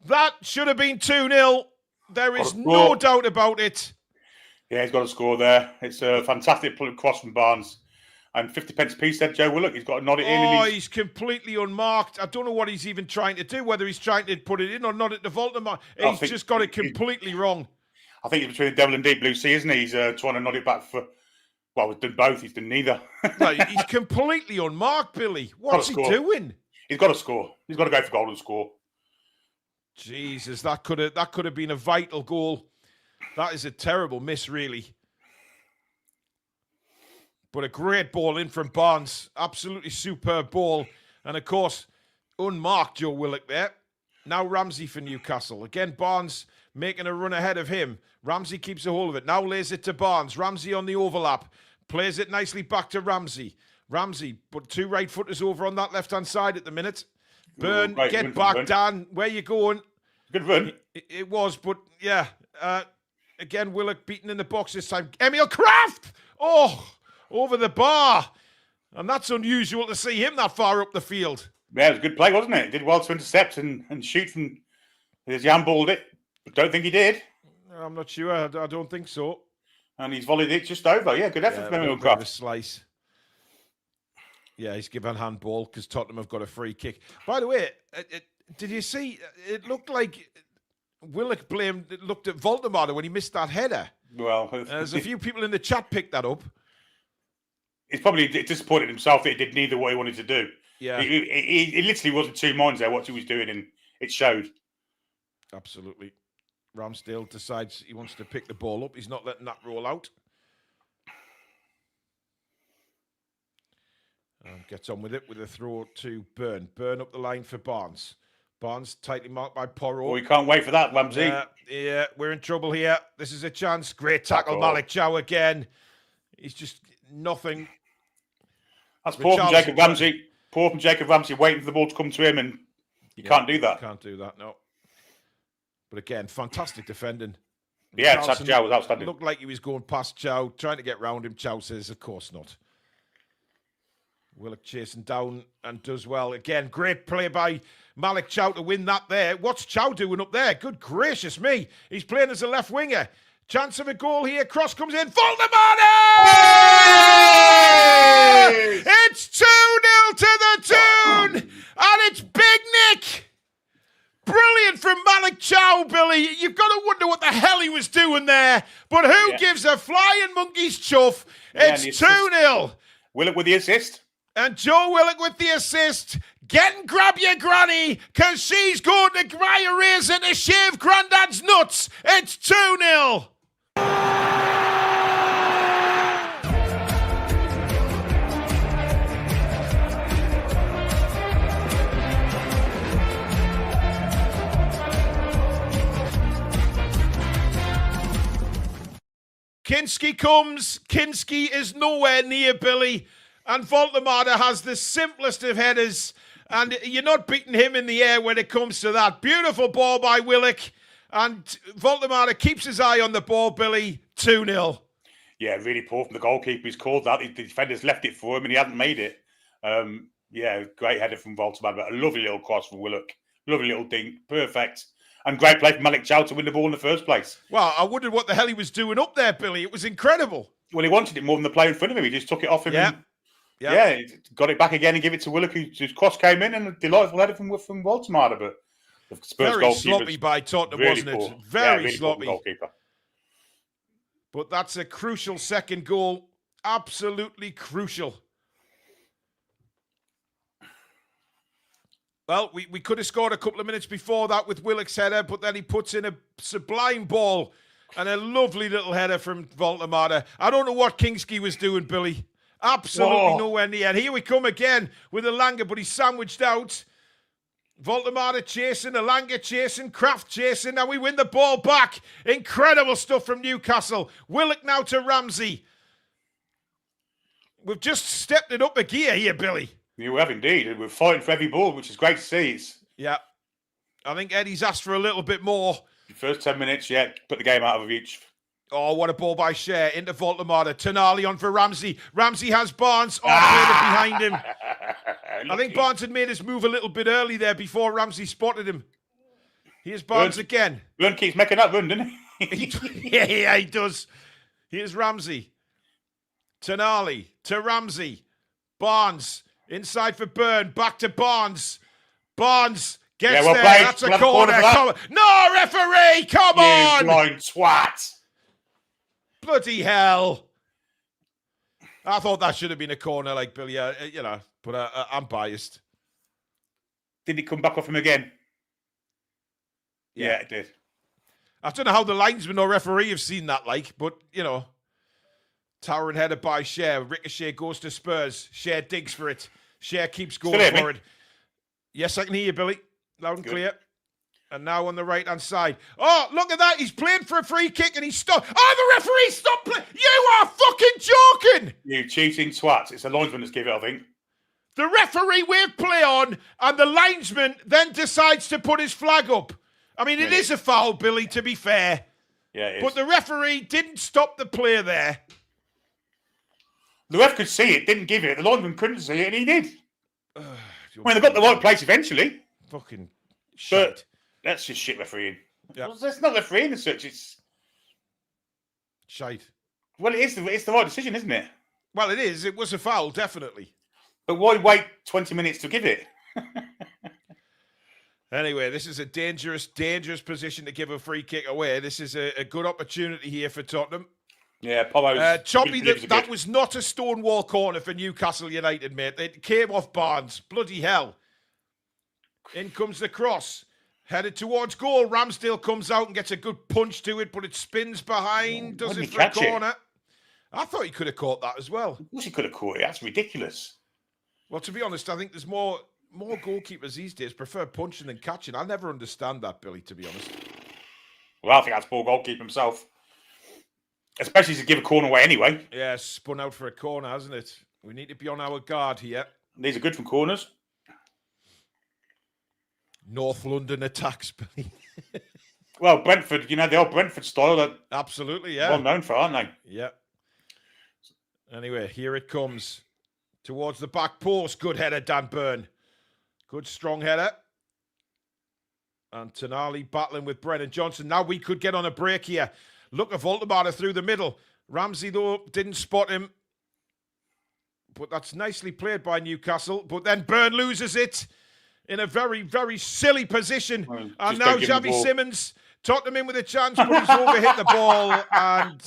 That should have been 2-0. There is no doubt about it. Yeah, he's got a score there. It's a fantastic cross from Barnes. And 50 pence a piece there, Joe Willock. He's got to nod it in. Oh, he's completely unmarked. I don't know what he's even trying to do, whether he's trying to put it in or nod it to Voldemort. He's just got it completely wrong. I think he's between the devil and deep blue sea, isn't he? He's trying to nod it back for... Well, he's done both. He's done neither. No, he's completely unmarked, Billy. What's he doing? He's got to score. He's got to go for goal and score. Jesus, that could have been a vital goal. That is a terrible miss, really. But a great ball in from Barnes. Absolutely superb ball. And, of course, unmarked Joe Willock there. Now Ramsey for Newcastle. Again, Barnes making a run ahead of him. Ramsey keeps a hold of it. Now lays it to Barnes. Ramsey on the overlap. Plays it nicely back to Ramsey. Ramsey, but two right footers over on that left-hand side at the minute. Burn, get back, Dan. Where you going? Good run. It was, but yeah. Again, Willock beaten in the box this time. Emil Kraft! Oh, over the bar. And that's unusual to see him that far up the field. Yeah, it was a good play, wasn't it? He did well to intercept and shoot from... He's handballed it, but don't think he did. I'm not sure. I don't think so. And he's volleyed it just over. Yeah, good effort from Emil Kraft. A slice. Yeah, he's given handball because Tottenham have got a free kick. By the way, did you see? It looked like Willock looked at Voldemort when he missed that header. Well, there's a few people in the chat picked that up. he's probably disappointed himself that he did neither what he wanted to do. Yeah. He literally wasn't two minds there what he was doing, and it showed. Absolutely. Ramsdale decides he wants to pick the ball up. He's not letting that roll out. Gets on with it with a throw to Burn. Burn up the line for Barnes. Barnes tightly marked by Porro. Oh, we can't wait for that, Ramsey. Yeah, we're in trouble here. This is a chance. Great tackle, Malik Chow again. He's just nothing. That's poor from Jacob Ramsey. Poor from Jacob Ramsey waiting for the ball to come to him, and you can't do that. Can't do that, no. But again, fantastic defending. Yeah, Chow was outstanding. Looked like he was going past Chow, trying to get round him. Chow says, of course not. Willock chasing down and does well. Again, great play by Malik Chow to win that there. What's Chow doing up there? Good gracious me. He's playing as a left winger. Chance of a goal here. Cross comes in. Voldemort! It's 2-0 to the Toon! And it's Big Nick! Brilliant from Malik Chow, Billy. You've got to wonder what the hell he was doing there. But who gives a flying monkey's chuff? It's 2-0. Willock with the assist. And Joe Willock with the assist. Get and grab your granny, because she's going to buy a razor to shave Grandad's nuts. It's 2-0. Kinski comes. Kinski is nowhere near Billy. And Voldemort has the simplest of headers. And you're not beating him in the air when it comes to that. Beautiful ball by Willock. And Voldemort keeps his eye on the ball, Billy. 2-0. Yeah, really poor from the goalkeeper. He's called that. The defenders left it for him and he hadn't made it. Yeah, great header from Voldemort. But a lovely little cross from Willock. Lovely little dink. Perfect. And great play from Malik Chow to win the ball in the first place. Well, I wondered what the hell he was doing up there, Billy. It was incredible. Well, he wanted it more than the player in front of him. He just took it off him. Yeah. Yeah, got it back again and give it to Willock, whose cross came in, and a delightful header from Voldemort. But the Spurs very sloppy by Tottenham, really wasn't poor. it? Very really sloppy. Goalkeeper. But that's a crucial second goal. Absolutely crucial. Well, we could have scored a couple of minutes before that with Willock's header, but then he puts in a sublime ball and a lovely little header from Voldemort. I don't know what Kingski was doing, Billy. Absolutely nowhere near. And here we come again with Elanga, but he's sandwiched out. Voldemort chasing, Elanga chasing, Kraft chasing, and we win the ball back. Incredible stuff from Newcastle. Willock now to Ramsey. We've just stepped it up a gear here, Billy. You have indeed. We're fighting for every ball, which is great to see. Yeah. I think Eddie's asked for a little bit more. The first 10 minutes, put the game out of reach. Oh, what a ball by Schär into Voldemort. Tonali on for Ramsey. Ramsey has Barnes. Oh, behind him. I think Barnes had made his move a little bit early there before Ramsey spotted him. Here's Barnes again. Burn keeps making that run, doesn't he? Yeah, he does. Here's Ramsey. Tonali to Ramsey. Barnes inside for Burn. Back to Barnes. Barnes gets there. Played. That's a corner. No, referee, come on. You blind twat. Bloody hell. I thought that should have been a corner, like Billy, but I'm biased. Did it come back off him again? Yeah, it did. I don't know how the linesman or referee have seen that, but, towering header by Schär. Ricochet goes to Spurs. Schär digs for it. Schär keeps going for it. Yes, I can hear you, Billy. Loud and clear. And now on the right-hand side. Oh, look at that. He's playing for a free kick and he's stopped. Oh, the referee stopped playing. You are fucking joking. You cheating twat. It's the linesman that's given it, I think. The referee waved play on and the linesman then decides to put his flag up. I mean, it is a foul, Billy, to be fair. Yeah, it is. But the referee didn't stop the play there. The ref could see it, didn't give it. The linesman couldn't see it, and he did. They got the right place eventually. Fucking shit. But that's just shit refereeing. Yeah. That's not refereeing as such. It's shite. Well, it's the right decision, isn't it? Well, it is. It was a foul, definitely. But why wait 20 minutes to give it? Anyway, this is a dangerous, dangerous position to give a free kick away. This is a good opportunity here for Tottenham. Yeah, Povo's... Choppy, that was not a stonewall corner for Newcastle United, mate. It came off Barnes. Bloody hell. In comes the cross. Headed towards goal. Ramsdale comes out and gets a good punch to it, but it spins behind. Does it for a corner? I thought he could have caught that as well. Of course he could have caught it. That's ridiculous. Well, to be honest, I think there's more goalkeepers these days prefer punching than catching. I never understand that, Billy, to be honest. Well, I think that's poor goalkeeper himself. Especially to give a corner away anyway. Yeah, spun out for a corner, hasn't it? We need to be on our guard here. These are good from corners. North London attacks, Billy. Well, Brentford, the old Brentford style. Absolutely, yeah. Well known for, aren't they? Yeah. Anyway, here it comes. Towards the back post. Good header, Dan Burn. Good strong header. And Tonali battling with Brennan Johnson. Now we could get on a break here. Look at Voldemar through the middle. Ramsey, though, didn't spot him. But that's nicely played by Newcastle. But then Burn loses it in a very, very silly position. Well, and now Xavi Simons, Tottenham in with a chance, but he's overhit the ball. And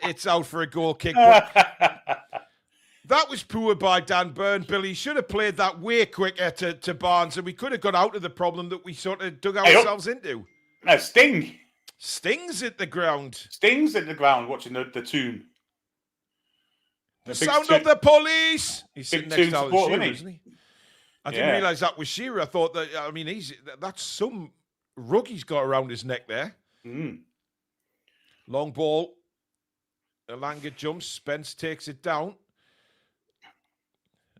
it's out for a goal kick. That was poor by Dan Burn, Billy. Should have played that way quicker to Barnes, and we could have got out of the problem that we sort of dug ourselves into. No, Sting. Sting's at the ground. Sting's at the ground watching the Toon. The sound of the police. He's sitting next to Alan Shearer, isn't he? I didn't realise that was Shearer. I thought that, that's some rug he's got around his neck there. Mm. Long ball. Elanga jumps. Spence takes it down.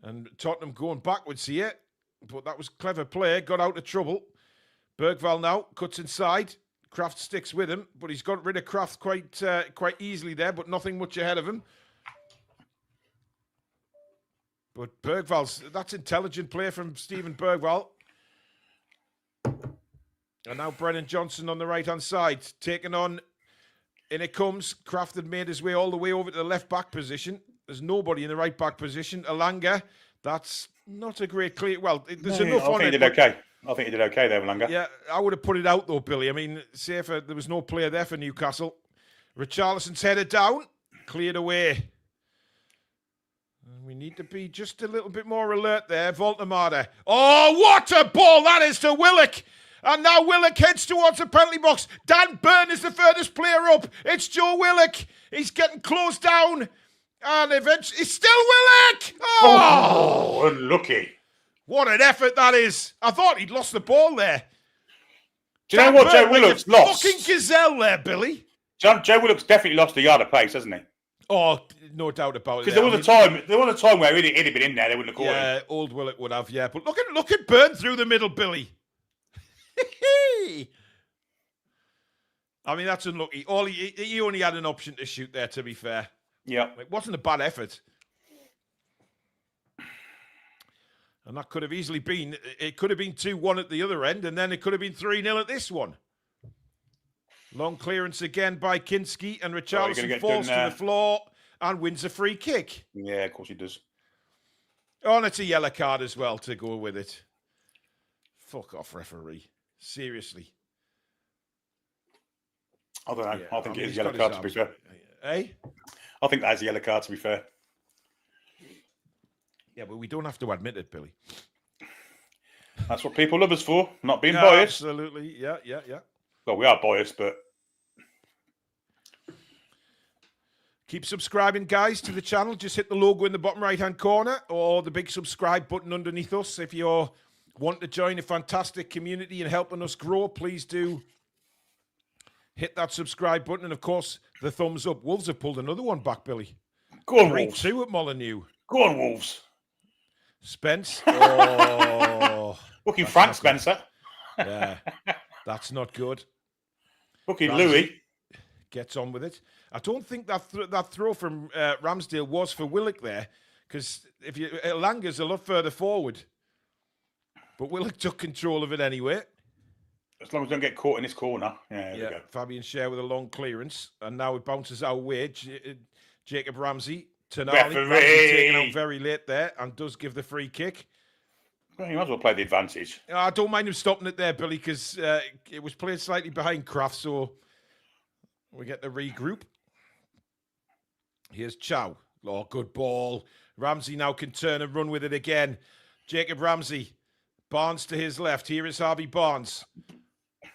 And Tottenham going backwards here. But that was clever play. Got out of trouble. Bergvall now cuts inside. Kraft sticks with him, but he's got rid of Kraft quite easily there, but nothing much ahead of him. But that's intelligent play from Stephen Bergvall. And now Brennan Johnson on the right-hand side, taking on, in it comes. Kraft had made his way all the way over to the left-back position. There's nobody in the right-back position. Elanga, that's not a great clear. Well, there's enough on it. I think he did okay. I think he did okay there, Elanga. Yeah, I would have put it out though, Billy. I mean, say if there was no player there for Newcastle. Richarlison's headed down, cleared away. We need to be just a little bit more alert there. Voldemar. Oh, what a ball that is to Willock. And now Willock heads towards the penalty box. Dan Burn is the furthest player up. It's Joe Willock. He's getting close down. And eventually, it's still Willock. Oh, unlucky. What an effort that is. I thought he'd lost the ball there. Do you know what Joe Willock's lost? Fucking gazelle there, Billy. Joe Willock's definitely lost a yard of pace, hasn't he? Oh, no doubt about it. Because there was a time where he'd have been in there, they wouldn't have caught him. Yeah, old Willock would have, yeah. But look at Burn through the middle, Billy. I mean, that's unlucky. He only had an option to shoot there, to be fair. Yeah. It wasn't a bad effort. And that could have easily been, it could have been 2-1 at the other end, and then it could have been 3-0 at this one. Long clearance again by Kinski, and Richarlison falls to the floor and wins a free kick. Yeah, of course he does. Oh, and it's a yellow card as well to go with it. Fuck off, referee. Seriously. I don't know. Yeah, I think it is a yellow card, to be fair. Eh? I think that is a yellow card, to be fair. Yeah, but we don't have to admit it, Billy. That's what people love us for, not being biased. Absolutely, yeah. Well, we are biased, but... Keep subscribing, guys, to the channel. Just hit the logo in the bottom right-hand corner or the big subscribe button underneath us. If you want to join a fantastic community and helping us grow, please do hit that subscribe button. And, of course, the thumbs up. Wolves have pulled another one back, Billy. Go on, Wolves. 3-2 at Molineux. Go on, Wolves. Spence. Oh. Booking Frank Spencer. Yeah, that's not good. Booking Louis. Gets on with it. I don't think that throw from Ramsdale was for Willock there, because Langer's a lot further forward. But Willock took control of it anyway. As long as we don't get caught in this corner. Yeah, there we go. Fabian Schär with a long clearance, and now it bounces our way. Jacob Ramsey. Tonali taken out very late there and does give the free kick. Well, you might as well play the advantage. I don't mind him stopping it there, Billy, because it was played slightly behind Kraft, so we get the regroup. Here's Chow. Oh, good ball. Ramsey now can turn and run with it again. Jacob Ramsey. Barnes to his left. Here is Harvey Barnes.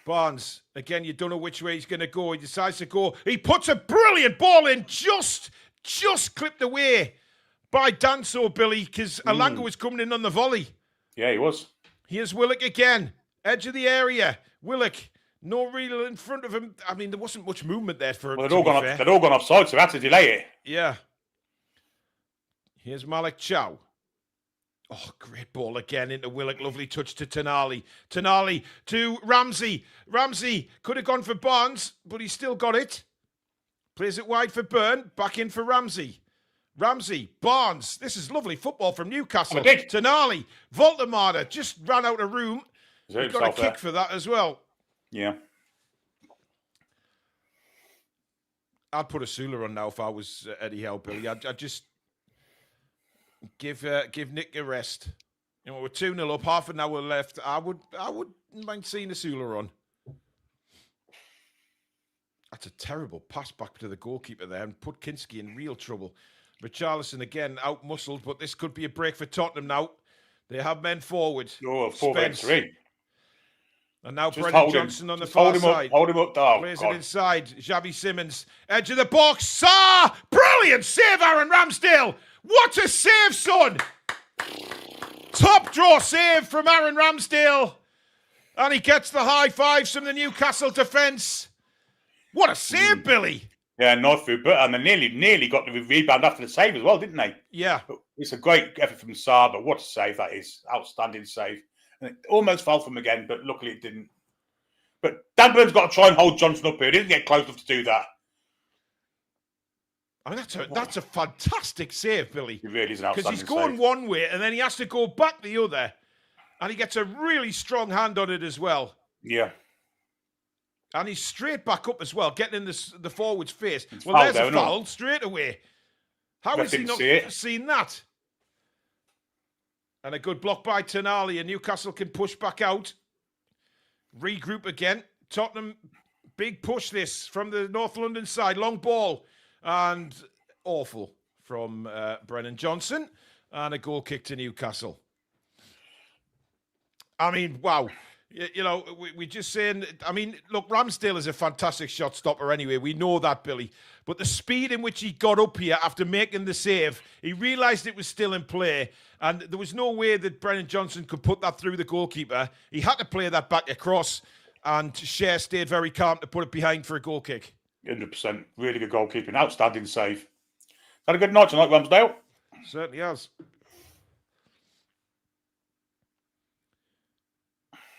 Barnes, again, you don't know which way he's going to go. He decides to go. He puts a brilliant ball in, just clipped away by Danso, Billy, because Alanga was coming in on the volley. Yeah, he was. Here's Willock again. Edge of the area. Willock, no real in front of him. I mean, there wasn't much movement there for him. Well, they'd all gone offside, so they had to delay it. Yeah. Here's Malik Chow. Oh, great ball again into Willock. Lovely touch to Tonali. Tonali to Ramsey. Ramsey could have gone for Barnes, but he still got it. Plays it wide for Byrne. Back in for Ramsey. Ramsey, Barnes. This is lovely football from Newcastle. Tonali, Voltemada just ran out of room. He got a kick for that as well. Yeah. I'd put a Sula on now if I was Eddie Howe, Billy. I'd just give Nick a rest. You know, we're 2-0 up, half an hour left. I would mind seeing a Sula on. That's a terrible pass back to the goalkeeper there and put Kinski in real trouble. Richarlison again out-muscled, but this could be a break for Tottenham now. They have men forward. Oh, 4-3. And now Brennan Johnson on the far side. Hold him up, dog. Plays it inside. Xavi Simons, edge of the box. Saar! Brilliant save, Aaron Ramsdale. What a save, son! Top draw save from Aaron Ramsdale. And he gets the high fives from the Newcastle defence. What a save, Billy. Yeah, knife through, but and they nearly got the rebound after the save as well, didn't they? Yeah. It's a great effort from Saar, but what a save that is. Outstanding save. And it almost fell from him again, but luckily it didn't. But Dan Burn's got to try and hold Johnson up here. He didn't get close enough to do that. I mean, that's a fantastic save, Billy. It really is an outstanding save. Because he's going one way and then he has to go back the other. And he gets a really strong hand on it as well. Yeah. And he's straight back up as well, getting in the forward's face. Well, there's a foul straight away. How has he not seen that? And a good block by Tonali, and Newcastle can push back out. Regroup again. Tottenham, big push this from the North London side. Long ball. And awful from Brennan Johnson. And a goal kick to Newcastle. I mean, wow. You know, we're just saying, I mean, look, Ramsdale is a fantastic shot stopper anyway. We know that, Billy. But the speed in which he got up here after making the save, he realised it was still in play. And there was no way that Brennan Johnson could put that through the goalkeeper. He had to play that back across. And Schär stayed very calm to put it behind for a goal kick. 100%. Really good goalkeeping. Outstanding save. Had a good night tonight, Ramsdale. Certainly has.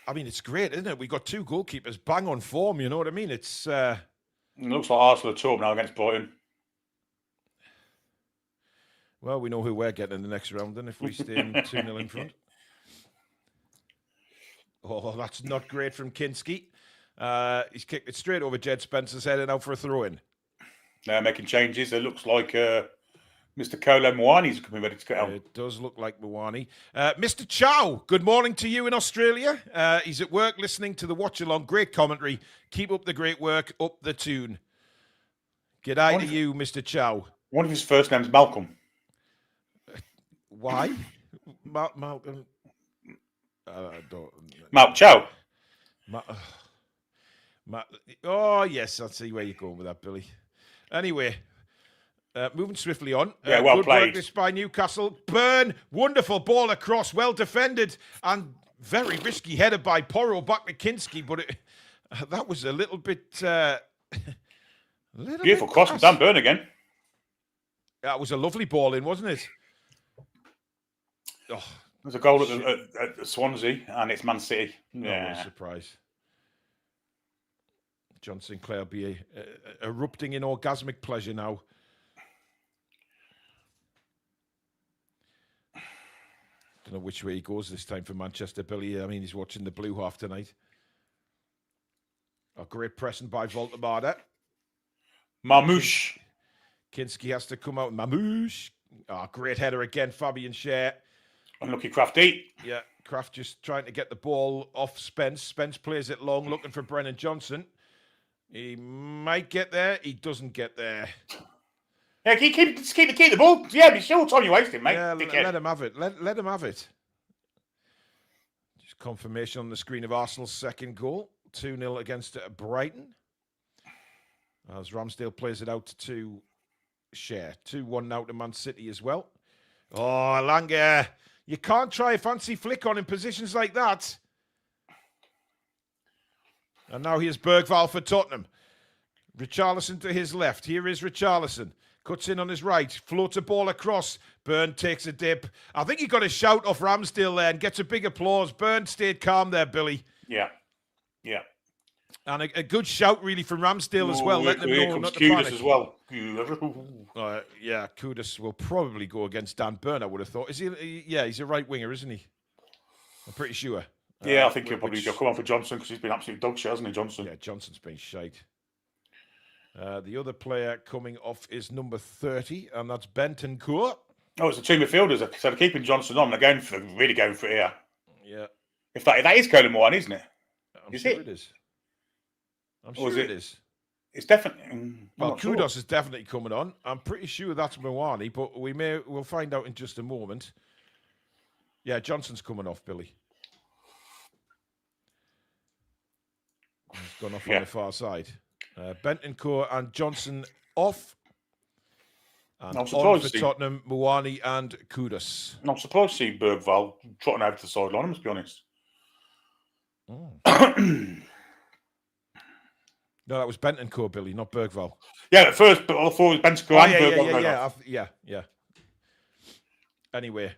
I mean, it's great, isn't it? We got two goalkeepers bang on form, you know what I mean? It's it looks like Arsenal are now against Brighton. Well, we know who we're getting in the next round then if we stay in 2-0 in front. Oh, that's not great from Kinski. He's kicked it straight over Jed Spencer's head and out for a throw-in. They're making changes. It looks like Mr. Kolo Mwani's coming ready to get out. It does look like Mwani. Mr. Chow, good morning to you in Australia. He's at work listening to the watch-along. Great commentary. Keep up the great work. Up the tune. G'day to you, Mr. Chow. One of his first names Malcolm. Why? Malcolm. Mal Chow. Oh, yes. I see where you're going with that, Billy. Anyway. Moving swiftly on. Yeah, well good played. Work this by Newcastle. Byrne, wonderful ball across, well defended, and very risky header by Porro back to Kinski, but that was a little bit... Beautiful cross from Dan Byrne again. That was a lovely ball in, wasn't it? Oh, there's a goal at Swansea, and it's Man City. Yeah. No surprise. John Sinclair will be erupting in orgasmic pleasure now. Don't know which way he goes this time for Manchester, Billy. I mean, he's watching the blue half tonight. A great pressing by Voltemada. Mamouche. Kinski has to come out. Mamouche. Great header again, Fabian Schär. Unlucky Crafty. Yeah, Kraft just trying to get the ball off Spence. Spence plays it long, looking for Brennan Johnson. He might get there. He doesn't get there. Yeah, keep the ball. Yeah, be sure time you're wasting, mate. Yeah, let him have it. Let him have it. Just confirmation on the screen of Arsenal's second goal. 2-0 against Brighton. As Ramsdale plays it out to Schär. 2-1 now to Man City as well. Oh, Lange. You can't try a fancy flick on in positions like that. And now here's Bergvall for Tottenham. Richarlison to his left. Here is Richarlison. Cuts in on his right. Floats a ball across. Burn takes a dip. I think he got a shout off Ramsdale there and gets a big applause. Burn stayed calm there, Billy. Yeah. And a good shout, really, from Ramsdale as well. Letting them know not to panic. As well. Yeah, Kudus will probably go against Dan Burn, I would have thought. Is he? Yeah, he's a right winger, isn't he? I'm pretty sure. Yeah, I think he'll probably come on for Johnson because he's been absolute dog shit, hasn't he, Johnson? Yeah, Johnson's been shite. The other player coming off is number 30, and that's Bentancur. Oh, it's the two midfielders. So they're keeping Johnson on. They're really going for it here. Yeah. If that is Colin Moore, isn't it? I'm sure it is. I'm sure it is. It's definitely. Well, Kudos is definitely coming on. I'm pretty sure that's Mwani, but we'll find out in just a moment. Yeah, Johnson's coming off, Billy. He's gone off on the far side. Bentancur and Johnson off. And on for Tottenham, Mwani and Kudus. I'm surprised to see Bergvall trotting out to the sideline, I must be honest. No, that was Bentancur, Billy, not Bergvall. Yeah, at first, but I thought it was Bentancur and Bergvall. Yeah. Anyway,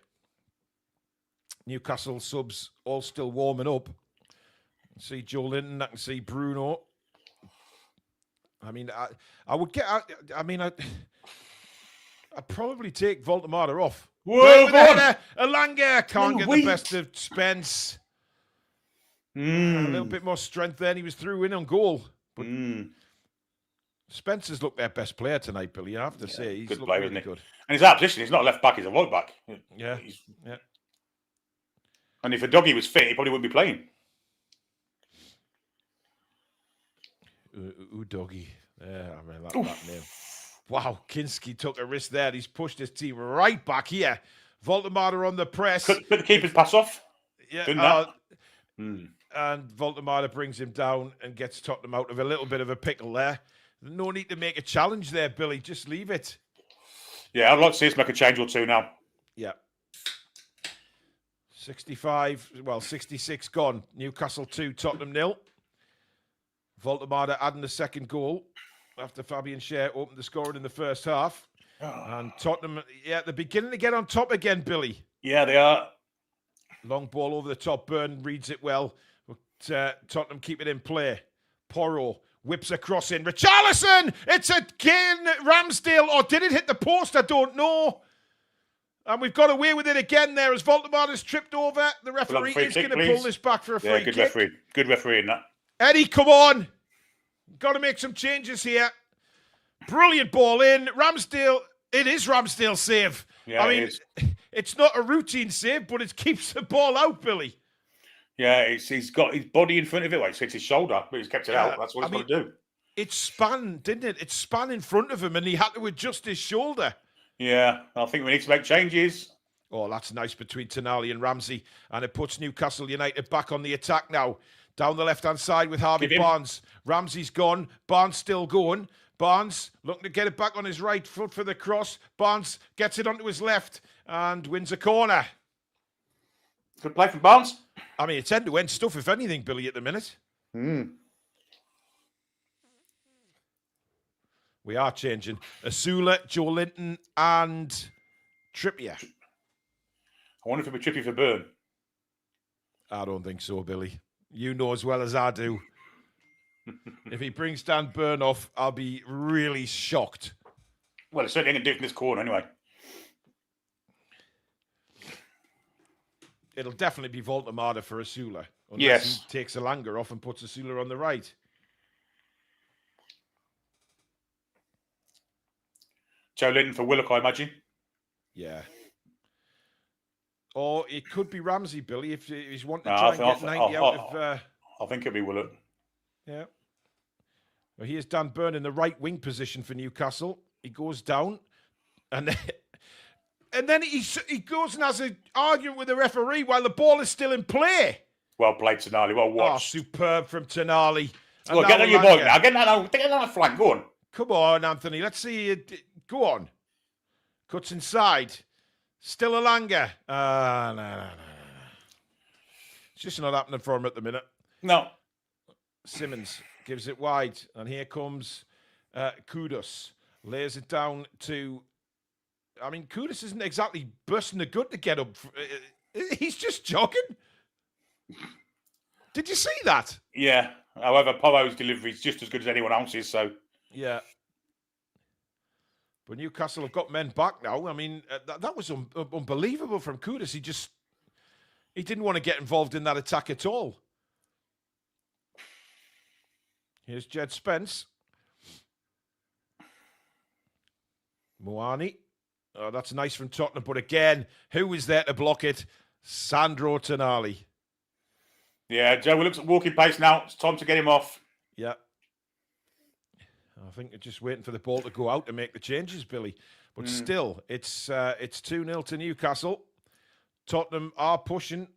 Newcastle subs all still warming up. I can see Joe Linton, I can see Bruno. I mean, I would get. I'd probably take Voldemar off. Whoa, Elanga can't get the best of Spence. A little bit more strength then. He was through in on goal. But Spencer's looked their best player tonight, Billy. I have to say, he's looked really good. And he's out of position. He's not left back. He's a right back. Yeah. And if a doggy was fit, he probably wouldn't be playing. Doggy. Yeah, I mean, that name. Wow, Kinski took a risk there. He's pushed his team right back here. Voldemar on the press. Could the keeper's pass off? Yeah. And Voldemar brings him down and gets Tottenham out of a little bit of a pickle there. No need to make a challenge there, Billy. Just leave it. Yeah, I'd like to see us make a change or two now. Yeah. 66 gone. Newcastle 2, Tottenham 0. Voldemar adding the second goal after Fabian Schär opened the scoring in the first half. And Tottenham, they're beginning to get on top again, Billy. Yeah, they are. Long ball over the top. Burn reads it well. But Tottenham keep it in play. Porro whips across in. Richarlison! It's again Ramsdale. Or did it hit the post? I don't know. And we've got away with it again there as Voldemar is tripped over. The referee is going to pull this back for a free kick. Referee. Good referee in that. Eddie, come on. Got to make some changes here. Brilliant ball in. Ramsdale. It is Ramsdale's save. Yeah, I mean, it's not a routine save, but it keeps the ball out, Billy. Yeah, he's got his body in front of it. Well, it's his shoulder, but he's kept it out. That's what he's got to do. It span, didn't it? It span in front of him, and he had to adjust his shoulder. Yeah, I think we need to make changes. Oh, that's nice between Tonali and Ramsey, and it puts Newcastle United back on the attack now. Down the left-hand side with Harvey Barnes. Ramsey's gone. Barnes still going. Barnes looking to get it back on his right foot for the cross. Barnes gets it onto his left and wins a corner. Good play from Barnes. I mean, it's end-to-end stuff, if anything, Billy, at the minute. We are changing. Asula, Joe Linton, and Trippier. I wonder if it'll be Trippier for Burn. I don't think so, Billy. You know as well as I do. If he brings Dan Burn off, I'll be really shocked. Well, it's certainly going to do it from this corner anyway. It'll definitely be Voldemar for Asula. Unless he takes Elanga off and puts Asula on the right. Joe Linton for Willock, I imagine. Yeah. Or it could be Ramsey, Billy, if he's wanting to try and get 90 out of... I think it'll be Willock. Yeah. Well, here's Dan Burn in the right wing position for Newcastle. He goes down. And then he goes and has an argument with the referee while the ball is still in play. Well played, Tonali. Well watched. Oh, superb from Tonali. Well, get on your boy now. Get on the flank. Go on. Come on, Anthony. Let's see you. Go on. Cuts inside. Still Elanga. No. It's just not happening for him at the minute. No. Simmons gives it wide. And here comes Kudus. Lays it down to... I mean, Kudus isn't exactly busting the gut to get up. He's just jogging. Did you see that? Yeah. However, Porro's delivery is just as good as anyone else's, so... Yeah. But Newcastle have got men back now. I mean, that was unbelievable from Kudus. He didn't want to get involved in that attack at all. Here's Jed Spence. Moani. Oh, that's nice from Tottenham. But again, who was there to block it? Sandro Tonali. Yeah, Joe, we look at walking pace now. It's time to get him off. Yeah. I think they're just waiting for the ball to go out to make the changes, Billy. But still, it's 2-0 to Newcastle. Tottenham are pushing,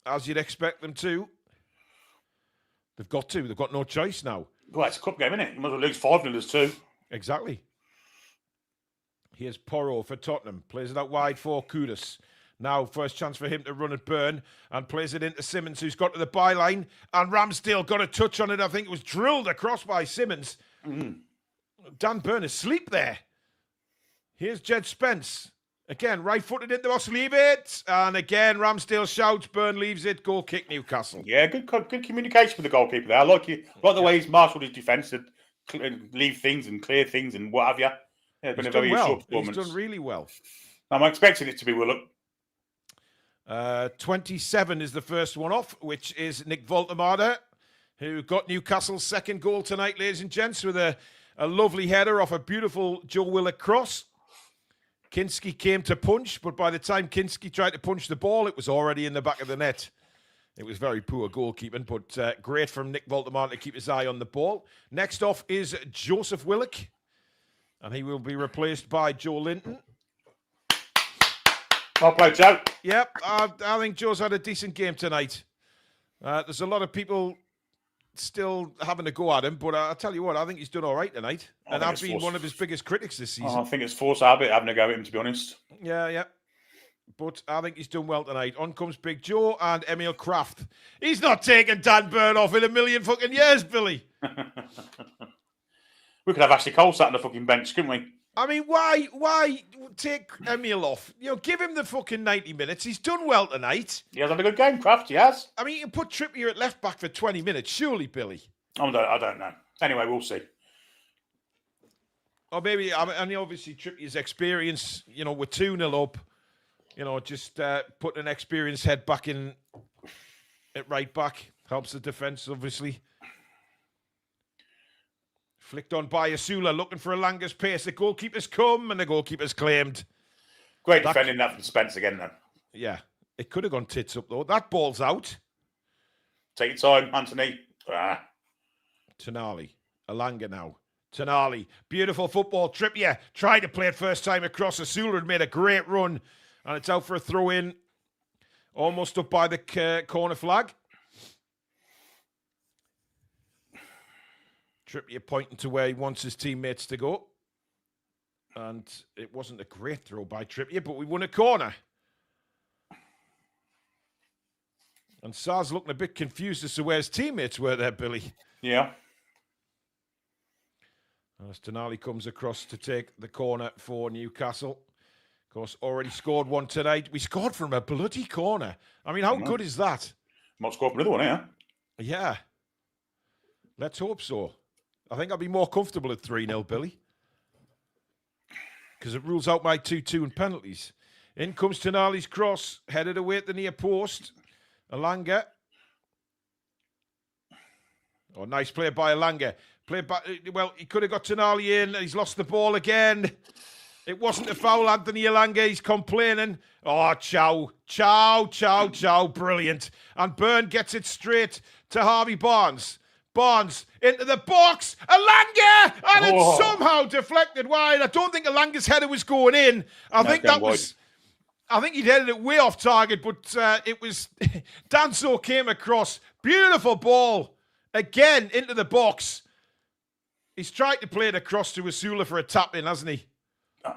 as you'd expect them to. They've got to. They've got no choice now. Well, it's a cup game, isn't it? You might as well lose 5-0 as 2. Exactly. Here's Porro for Tottenham. Plays it out wide for Kudus. Now, first chance for him to run at Burn and plays it into Simmons, who's got to the byline. And Ramsdale got a touch on it. I think it was drilled across by Simmons. Dan Burn asleep there. Here's Jed Spence. Again, right-footed into us, leave it. And again, Ramsdale shouts, Burn leaves it, goal kick Newcastle. Yeah, good communication with the goalkeeper there. I like the way he's marshalled his defence to leave things and clear things and what have you. Yeah, it's been a very short performance. He's done really well. I'm expecting it to be Willock. 27 is the first one off, which is Nick Voltemade, who got Newcastle's second goal tonight, ladies and gents, with a lovely header off a beautiful Joe Willock cross. Kinski came to punch, but by the time Kinski tried to punch the ball, it was already in the back of the net. It was very poor goalkeeping, but great from Nick Voltemade to keep his eye on the ball. Next off is Joseph Willock, and he will be replaced by Joe Linton. Well played, Joe. Yep, I think Joe's had a decent game tonight. There's a lot of people still having a go at him, but I'll tell you what, I think he's done all right tonight. And I've been one of his biggest critics this season. I think it's forced habit having a go at him, to be honest. Yeah. But I think he's done well tonight. On comes Big Joe and Emil Kraft. He's not taking Dan Burn off in a million fucking years, Billy. We could have Ashley Cole sat on the fucking bench, couldn't we? I mean, why take Emil off? You know, give him the fucking 90 minutes. He's done well tonight. He has had a good game, Kraft, he has. I mean, you can put Trippier at left back for 20 minutes, surely, Billy. I don't know. Anyway, we'll see. Or maybe, I mean, obviously Trippier's experience, you know, with 2-0 up, you know, just putting an experienced head back in at right back helps the defence, obviously. Flicked on by Asula, looking for Elanga's pace. The goalkeeper's come, and the goalkeeper's claimed. Great defending that from Spence again, then. Yeah, it could have gone tits up, though. That ball's out. Take your time, Anthony. Tonali. Elanga now. Tonali. Beautiful football. Trippier tried to play it first time across. Asula had made a great run, and it's out for a throw-in. Almost up by the corner flag. Trippier pointing to where he wants his teammates to go. And it wasn't a great throw by Trippier, but we won a corner. And Sar's looking a bit confused as to where his teammates were there, Billy. Yeah. As Tonali comes across to take the corner for Newcastle. Of course, already scored one tonight. We scored from a bloody corner. I mean, how good is that? Might score from another one, yeah? Yeah. Let's hope so. I think I'll be more comfortable at 3-0, Billy. Because it rules out my 2-2 and penalties. In comes Tonali's cross, headed away at the near post. Elanga. Oh, nice play by Elanga. Play back. Well, he could have got Tonali in. He's lost the ball again. It wasn't a foul, Anthony Elanga. He's complaining. Oh, Chow. Brilliant. And Burn gets it straight to Harvey Barnes. Barnes into the box. Alanga! And it's Oh. somehow deflected wide. I don't think Alanga's header was going in. I think that was... I think he'd headed it way off target, but it was... Danso came across. Beautiful ball. Again, into the box. He's tried to play it across to Asula for a tap-in, hasn't he? Do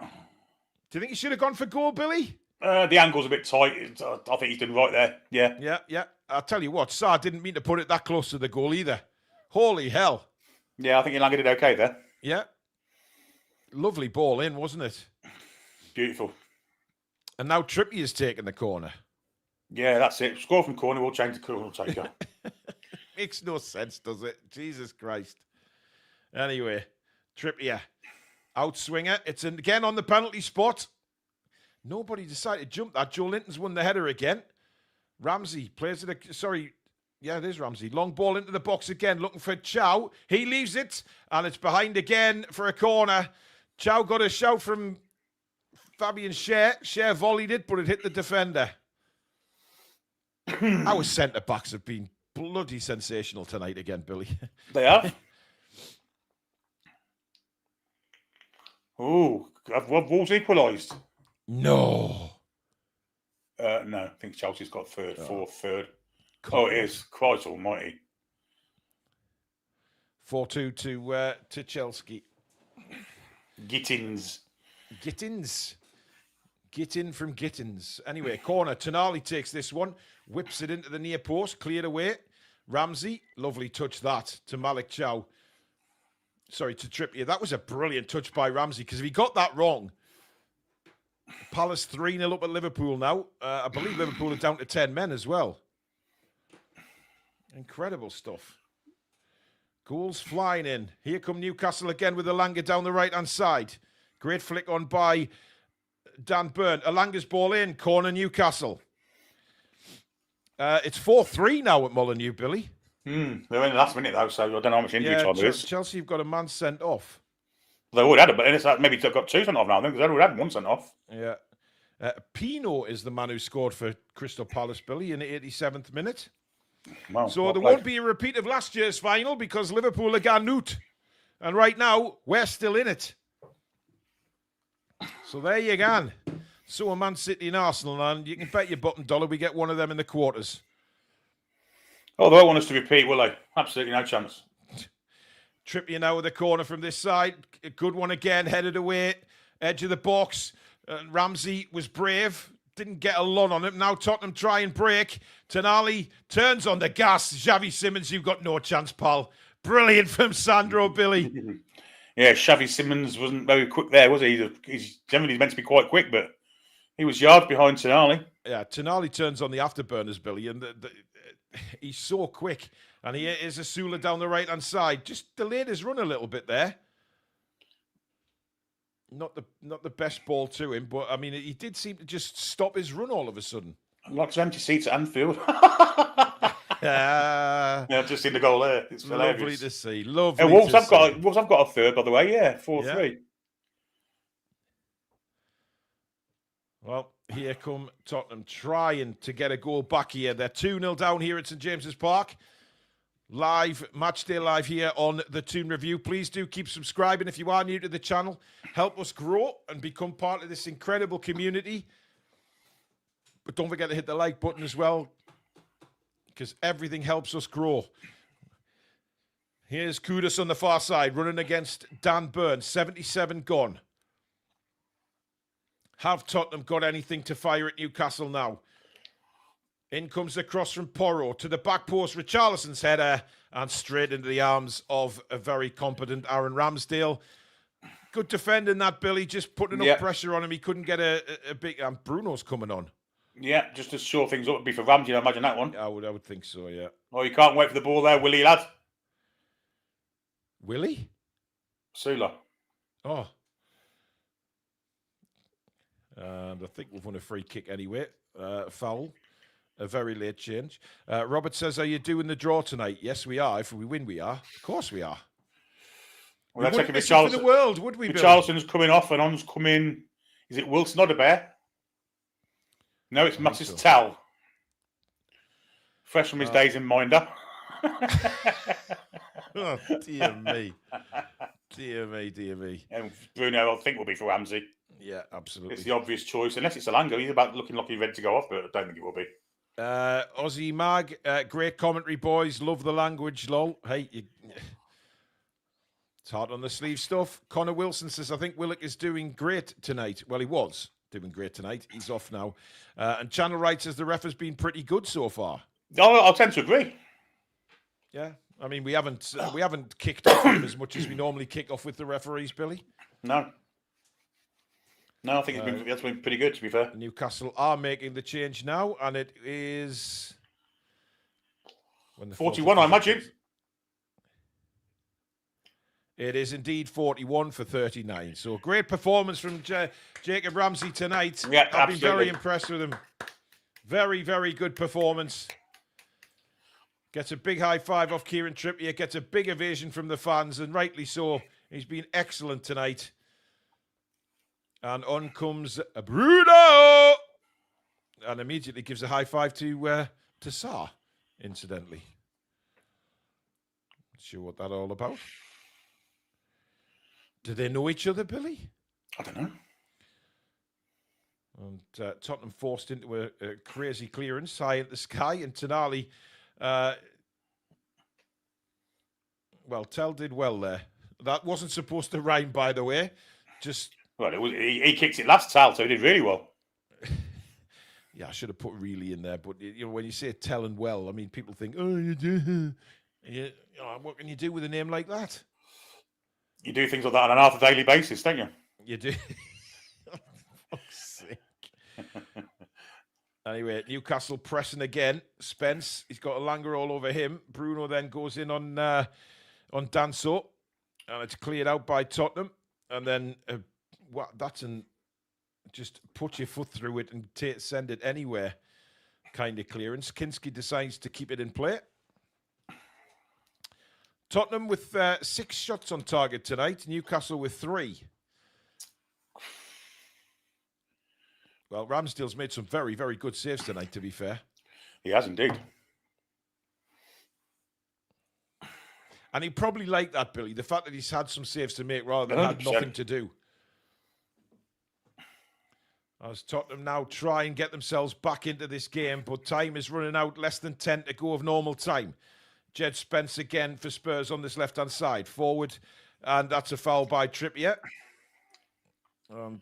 you think he should have gone for goal, Billy? The angle's a bit tight. I think he's done right there. Yeah. Yeah. I'll tell you what, Sarr didn't mean to put it that close to the goal either. Holy hell. Yeah, I think Elanga did okay there. Yeah. Lovely ball in, wasn't it? Beautiful. And now Trippier's taking the corner. Yeah, that's it. Score from corner, we'll change the corner, we'll take it. Makes no sense, does it? Jesus Christ. Anyway, Trippier. Outswinger. It's again on the penalty spot. Nobody decided to jump that. Joe Linton's won the header again. Ramsey plays it. Yeah, it is Ramsey. Long ball into the box again, looking for Chow. He leaves it, and it's behind again for a corner. Chow got a shout from Fabian Schär. Schär volleyed it, but it hit the defender. Our centre-backs have been bloody sensational tonight again, Billy. They have. Oh, have Wolves equalised? No. No, I think Chelsea's got fourth, third. Oh, it is. Christ almighty. 4-2 to Chelsea. Gittins. Gittin from Gittins. Anyway, corner. Tonali takes this one, whips it into the near post, cleared away. Ramsey, lovely touch that to Malik Chow. Sorry, to Trippier. That was a brilliant touch by Ramsey, because if he got that wrong, Palace 3-0 up at Liverpool now. I believe Liverpool are down to 10 men as well. Incredible stuff. Goals flying in. Here come Newcastle again with Alanga down the right-hand side. Great flick on by Dan Burn. Alanga's ball in. Corner Newcastle. It's 4-3 now at Molineux, Billy. They're in the last minute, though, so I don't know how much injury time there is. Chelsea have got a man sent off. They already had it, but it's like maybe they've got two sent off now, because they already had one sent off. Yeah. Pino is the man who scored for Crystal Palace, Billy, in the 87th minute. Wow, So there won't be a repeat of last year's final because Liverpool are ganut. And right now, we're still in it. So there you go. So are Man City and Arsenal, and you can bet your bottom dollar we get one of them in the quarters. Oh, they won't want us to repeat, will they? Absolutely no chance. Trippier now with the corner from this side. A good one again, headed away. Edge of the box. Ramsey was brave. Didn't get a lot on him. Now Tottenham try and break. Tonali turns on the gas. Xavi Simons, you've got no chance, pal. Brilliant from Sandro, Billy. Yeah, Xavi Simons wasn't very quick there, was he? He's generally meant to be quite quick, but he was yards behind Tonali. Yeah, Tonali turns on the afterburners, Billy, and he's so quick. And he is Asula down the right-hand side. Just delayed his run a little bit there. Not the best ball to him, but I mean, he did seem to just stop his run all of a sudden. Lots of empty seats at Anfield. Yeah, just in the goal there. It's hilarious. Lovely to see. Lovely. Wolves have got a third, by the way. Yeah, 4-3. Yeah. Well, here come Tottenham trying to get a goal back here. They're 2-0 down here at St James's Park. Live, Matchday live here on the Toon Review. Please do keep subscribing if you are new to the channel. Help us grow and become part of this incredible community. But don't forget to hit the like button as well, because everything helps us grow. Here's Kudus on the far side, running against Dan Burn. 77 gone. Have Tottenham got anything to fire at Newcastle now? In comes the cross from Porro to the back post. Richarlison's header and straight into the arms of a very competent Aaron Ramsdale. Good defending that, Billy. Just putting enough pressure on him. He couldn't get a big... And Bruno's coming on. Yeah, just to shore things up would be for Ramsey, I imagine that one. I would think so, yeah. Oh, you can't wait for the ball there, Willie, lad. Willie? Sula. Oh. And I think we've won a free kick anyway. Foul. A very late change. Robert says, are you doing the draw tonight? Yes, we are. If we win, we are. Of course we are. Well, we wouldn't miss it for the world, would we, Bill? Richarlison's coming off and on's coming... Is it Wilson Odebear? No, it's Mattis Tell. Fresh from his days in Minder. Oh, dear me. Dear me, dear me. And Bruno, I think, will be for Ramsey. Yeah, absolutely. It's the obvious choice, unless it's Alanga. He's about looking like he's ready to go off, but I don't think it will be. Aussie Mag, great commentary, boys. Love the language, lol. Hey, it's hard on the sleeve stuff. Connor Wilson says, I think Willock is doing great tonight. Well, he was doing great tonight. He's off now. And Channel Right says the ref has been pretty good so far. Oh, I'll tend to agree. Yeah, I mean, we haven't kicked off him as much as we normally kick off with the referees, Billy. No, I think that's been pretty good, to be fair. Newcastle are making the change now, and it is 41, I imagine. It is indeed 41 for 39. So great performance from Jacob Ramsey tonight. Yeah, I've been very absolutely. impressed with him. Very, very good performance. Gets a big high five off Kieran Trippier. Gets a big ovation from the fans, and rightly so. He's been excellent tonight. And on comes Bruno, and immediately gives a high five to Sarr, incidentally. Not sure what that's all about. Do they know each other, Billy? I don't know. And Tottenham forced into a crazy clearance high in the sky, and Tonali, Tell did well there. That wasn't supposed to rhyme, by the way. Just. Well, he kicked it last time, so he did really well. Yeah, I should have put really in there, but when you say telling well, I mean people think, oh, you do. What can you do with a name like that? You do things like that on an half-daily basis, don't you? You do. Fuck's sake. Anyway, Newcastle pressing again. Spence, he's got Alanga all over him. Bruno then goes in on Danso, and it's cleared out by Tottenham, and then. Just put your foot through it and send it anywhere kind of clearance. Kinski decides to keep it in play. Tottenham with 6 shots on target tonight. Newcastle with 3. Well, Ramsdale's made some very, very good saves tonight, to be fair. He has indeed. And he probably liked that, Billy. The fact that he's had some saves to make rather than 100%. had nothing to do. As Tottenham now try and get themselves back into this game, but time is running out, less than 10 to go of normal time. Jed Spence again for Spurs on this left-hand side. Forward, and that's a foul by Trippier. And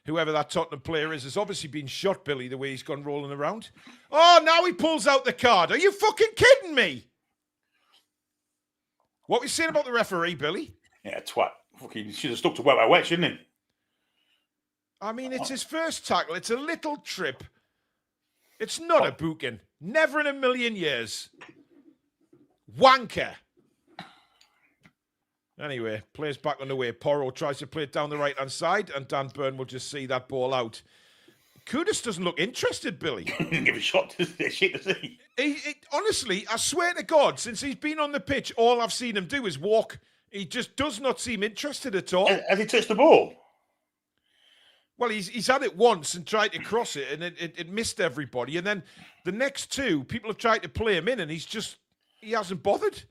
whoever that Tottenham player is has obviously been shot, Billy, the way he's gone rolling around. Oh, now he pulls out the card. Are you fucking kidding me? What were you saying about the referee, Billy? Yeah, twat. Fucking should have stuck to wet, shouldn't he? I mean, it's his first tackle. It's a little trip. It's not a booking. Never in a million years. Wanker. Anyway, plays back on the way. Porro tries to play it down the right-hand side, and Dan Burn will just see that ball out. Kudus doesn't look interested, Billy. He didn't give a shot to shit, does he? Honestly, I swear to God, since he's been on the pitch, all I've seen him do is walk. He just does not seem interested at all. Has he touched the ball? Well, he's had it once and tried to cross it, and it missed everybody. And then the next 2, people have tried to play him in, and he hasn't bothered.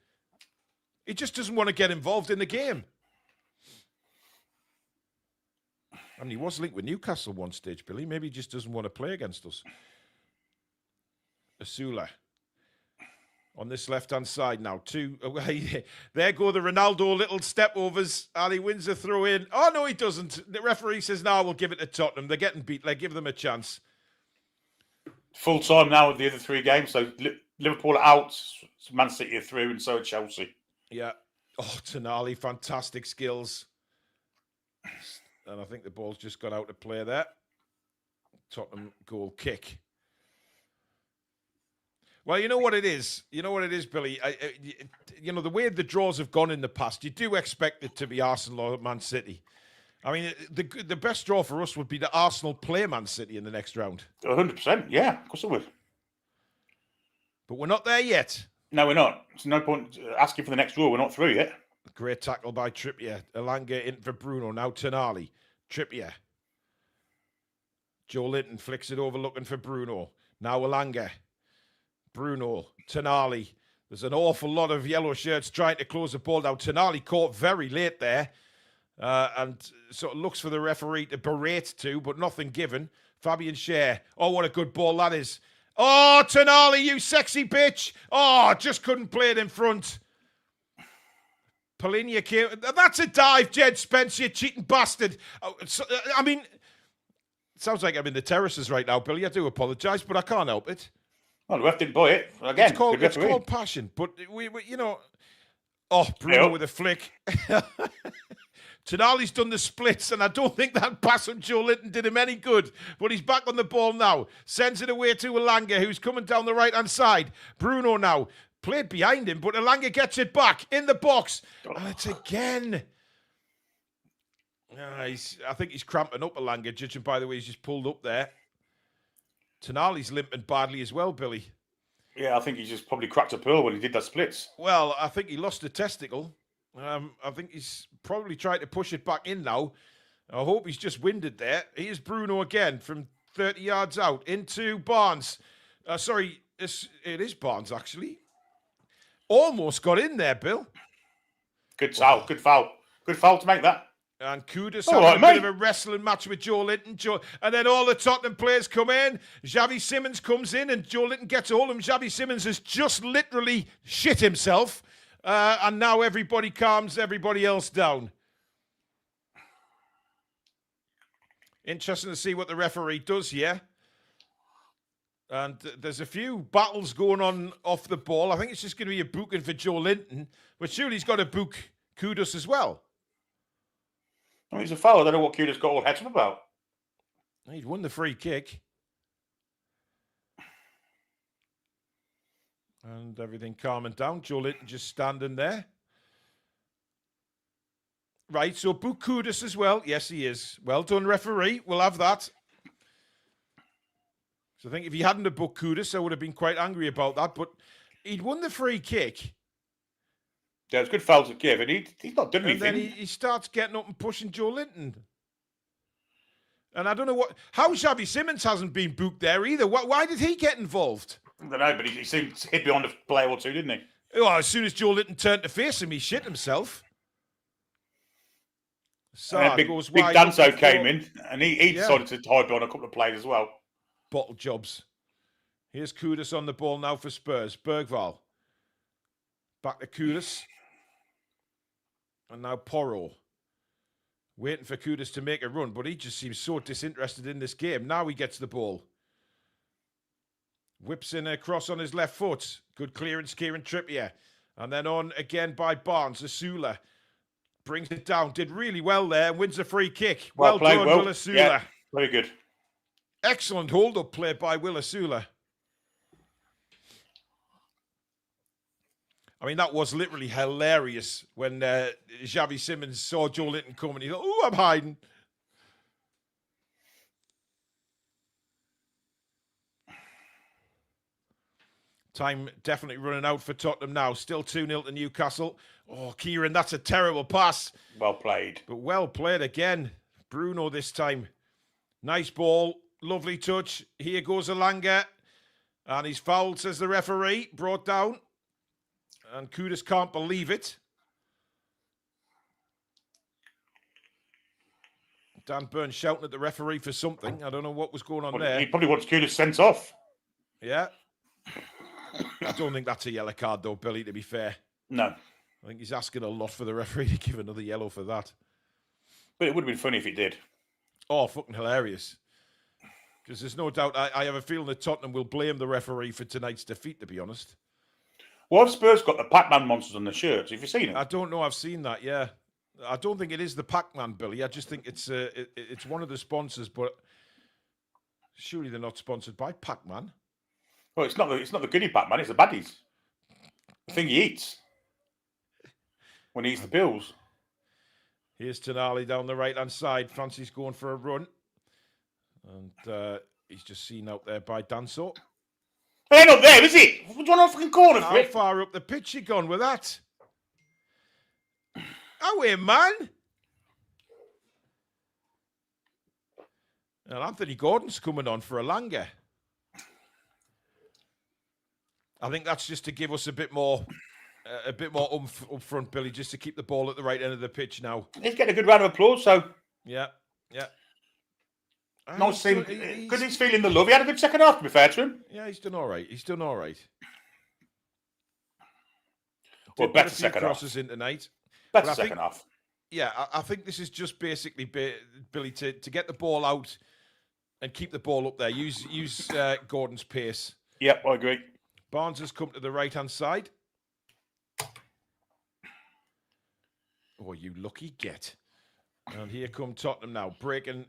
He just doesn't want to get involved in the game. I mean, he was linked with Newcastle one stage, Billy. Maybe he just doesn't want to play against us. Asula. On this left-hand side now. 2 away. There go the Ronaldo little step-overs. And he wins a throw-in. Oh, no, he doesn't. The referee says, no, we'll give it to Tottenham. They're getting beat. Let's give them a chance. Full time now with the other 3 games. So Liverpool are out. Man City are through, and so are Chelsea. Yeah. Oh, Tonali, fantastic skills. And I think the ball's just got out of play there. Tottenham goal kick. Well, you know what it is? You know what it is, Billy? The way the draws have gone in the past, you do expect it to be Arsenal or Man City. I mean, the best draw for us would be the Arsenal play Man City in the next round. 100%, yeah, of course it would. But we're not there yet. No, we're not. There's no point asking for the next draw. We're not through yet. Great tackle by Trippier. Alanga in for Bruno. Now Tonali. Trippier. Joe Linton flicks it over looking for Bruno. Now Alanga. Bruno. Tonali. There's an awful lot of yellow shirts trying to close the ball down. Tonali caught very late there and sort of looks for the referee to berate to, but nothing given. Fabian Schär. Oh, what a good ball that is. Oh, Tonali, you sexy bitch. Oh, just couldn't play it in front. Polinia came. That's a dive, Jed Spence, you cheating bastard. I mean, it sounds like I'm in the terraces right now, Billy. I do apologise, but I can't help it. Well, the ref didn't buy it. Again, it's called passion, but we you know. Oh, Bruno with a flick. Tonali's done the splits, and I don't think that pass from Joe Linton did him any good. But he's back on the ball now. Sends it away to Elanga, who's coming down the right-hand side. Bruno now played behind him, but Elanga gets it back in the box. And it's again. I think he's cramping up, Elanga, judging by the way he's just pulled up there. Tonali's limping badly as well, Billy. Yeah, I think he just probably cracked a pearl when he did that splits. Well, I think he lost a testicle. I think he's probably trying to push it back in now. I hope he's just winded there. Here's Bruno again from 30 yards out into Barnes. Sorry, it is Barnes, actually. Almost got in there, Bill. Good foul, good foul. Good foul to make that. And Kudus having a bit of a wrestling match with Joe Linton. And then all the Tottenham players come in. Xavi Simons comes in and Joe Linton gets a hold of him. Xavi Simons has just literally shit himself. And now everybody calms everybody else down. Interesting to see what the referee does here. And there's a few battles going on off the ball. I think it's just going to be a booking for Joe Linton. But surely he's got to book Kudus as well. I mean, he's a foul. I don't know what Kudus got all heads up about. He'd won the free kick. And everything calming down. Joe Linton just standing there. Right, so book Kudus as well. Yes, he is. Well done, referee. We'll have that. So I think if he hadn't have booked Kudus, I would have been quite angry about that. But he'd won the free kick. Yeah, it's good fouls to give, and he's not done anything. And then he starts getting up and pushing Joe Linton. And I don't know how Xavi Simons hasn't been booked there either. Why did he get involved? I don't know, but he seemed hid behind a player or two, didn't he? Well, as soon as Joe Linton turned to face him, he shit himself. So big Danso came in, and he decided to hide behind a couple of players as well. Bottle jobs. Here's Kudus on the ball now for Spurs. Bergvall. Back to Kudus. And now Porro. Waiting for Kudus to make a run, but he just seems so disinterested in this game. Now he gets the ball. Whips in a cross on his left foot. Good clearance, Kieran Trippier. And then on again by Barnes. Asula brings it down. Did really well there and wins a free kick. Well done, Will Asula. Yeah, very good. Excellent hold-up play by Will Asula. I mean, that was literally hilarious when Xavi Simons saw Joe Linton come and he thought, oh, I'm hiding. Time definitely running out for Tottenham now. Still 2-0 to Newcastle. Oh, Kieran, that's a terrible pass. Well played. But well played again. Bruno this time. Nice ball. Lovely touch. Here goes Elanga. And he's fouled, says the referee. Brought down. And Kudus can't believe it. Dan Burns shouting at the referee for something. I don't know what was going on there. He probably wants Kudus sent off. Yeah. I don't think that's a yellow card, though, Billy, to be fair. No. I think he's asking a lot for the referee to give another yellow for that. But it would have been funny if he did. Oh, fucking hilarious. Because there's no doubt, I have a feeling that Tottenham will blame the referee for tonight's defeat, to be honest. Well, have Spurs got the Pac-Man monsters on the shirts? Have you seen it? I don't know. I've seen that, yeah. I don't think it is the Pac-Man, Billy. I just think it's one of the sponsors, but surely they're not sponsored by Pac-Man. Well, it's not the goodie Pac-Man, it's the baddies. The thing he eats when he eats the pills. Here's Tonali down the right-hand side. Fancy's going for a run. And he's just seen out there by Danso. It ain't up there, is it? What's on the fucking corner for it? How far up the pitch you gone with that? Away, man. And Anthony Gordon's coming on for Elanga. I think that's just to give us a bit more oomph up front, Billy, just to keep the ball at the right end of the pitch now. He's getting a good round of applause, so Yeah. nice to see him. Good he's feeling the love. He had a good second half, to be fair to him. Yeah, he's done all right. Well, Did better put a few second half. crosses in tonight. Better second half. Yeah, I think this is just basically, Billy, to get the ball out and keep the ball up there. Use Gordon's pace. Yep, I agree. Barnes has come to the right-hand side. Oh, you lucky get. And here come Tottenham now, breaking.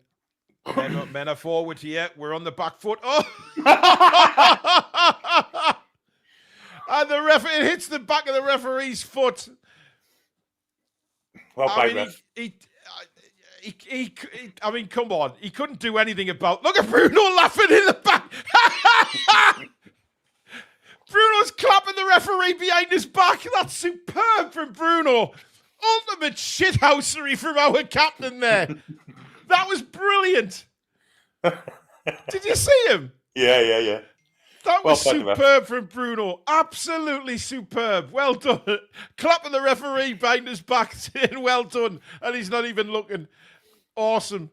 Men are forward here. We're on the back foot. Oh! And it hits the back of the referee's foot. Well played, ref. I mean, come on. He couldn't do anything about... Look at Bruno laughing in the back. Bruno's clapping the referee behind his back. That's superb from Bruno. Ultimate shithousery from our captain there. That was brilliant. Did you see him? Yeah. That was superb from Bruno. Absolutely superb. Well done. Clapping the referee behind his back, saying well done. And he's not even looking. Awesome.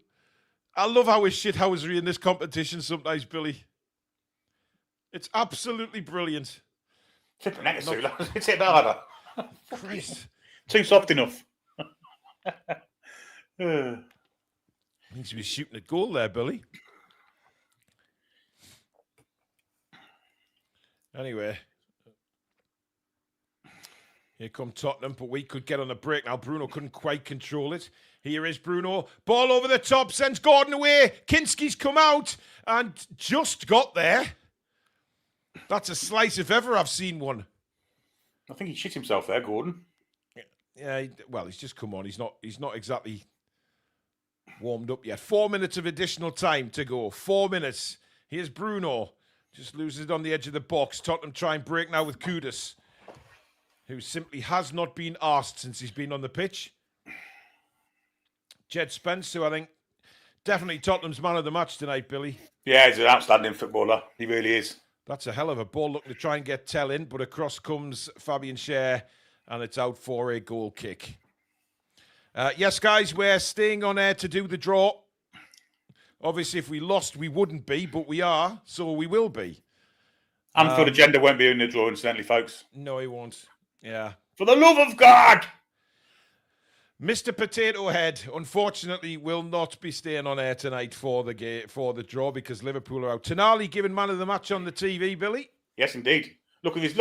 I love how it's shithousery in this competition sometimes, Billy. It's absolutely brilliant. Flipping neck, it's hit harder. Christ. Too soft enough. Thinks he was shooting a goal there, Billy. Anyway, here come Tottenham, but we could get on a break now. Bruno couldn't quite control it. Here is Bruno. Ball over the top, sends Gordon away. Kinski's come out and just got there. That's a slice if ever I've seen one. I think he shit himself there, Gordon. Yeah, well, he's just come on. He's not exactly warmed up yet. 4 minutes of additional time to go. 4 minutes. Here's Bruno. Just loses it on the edge of the box. Tottenham try and break now with Kudus, who simply has not been asked since he's been on the pitch. Jed Spence, who I think definitely Tottenham's man of the match tonight, Billy. Yeah, he's an outstanding footballer. He really is. That's a hell of a ball looking to try and get Tell in, but across comes Fabian Schär, and it's out for a goal kick. Yes, guys, we're staying on air to do the draw. Obviously, if we lost, we wouldn't be, but we are, so we will be. And for the gender won't be in the draw, incidentally, folks. No, he won't. Yeah. For the love of God! Mr. Potato Head, unfortunately, will not be staying on air tonight for the draw because Liverpool are out. Tonali given man of the match on the TV, Billy. Yes, indeed. Look at his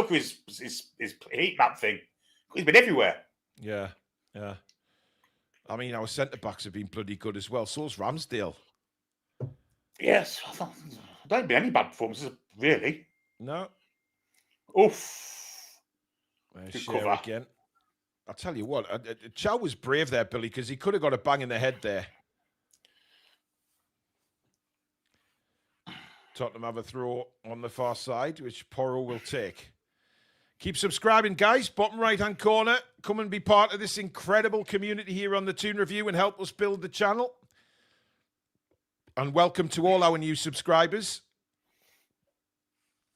heat map thing. He's been everywhere. Yeah. I mean, our centre-backs have been bloody good as well. So's Ramsdale. Yes. I don't be any bad performances, really. No. Oof. Schär again. I'll tell you what, Chow was brave there, Billy, because he could have got a bang in the head there. Tottenham have a throw on the far side, which Porro will take. Keep subscribing, guys. Bottom right-hand corner. Come and be part of this incredible community here on the Toon Review and help us build the channel. And welcome to all our new subscribers.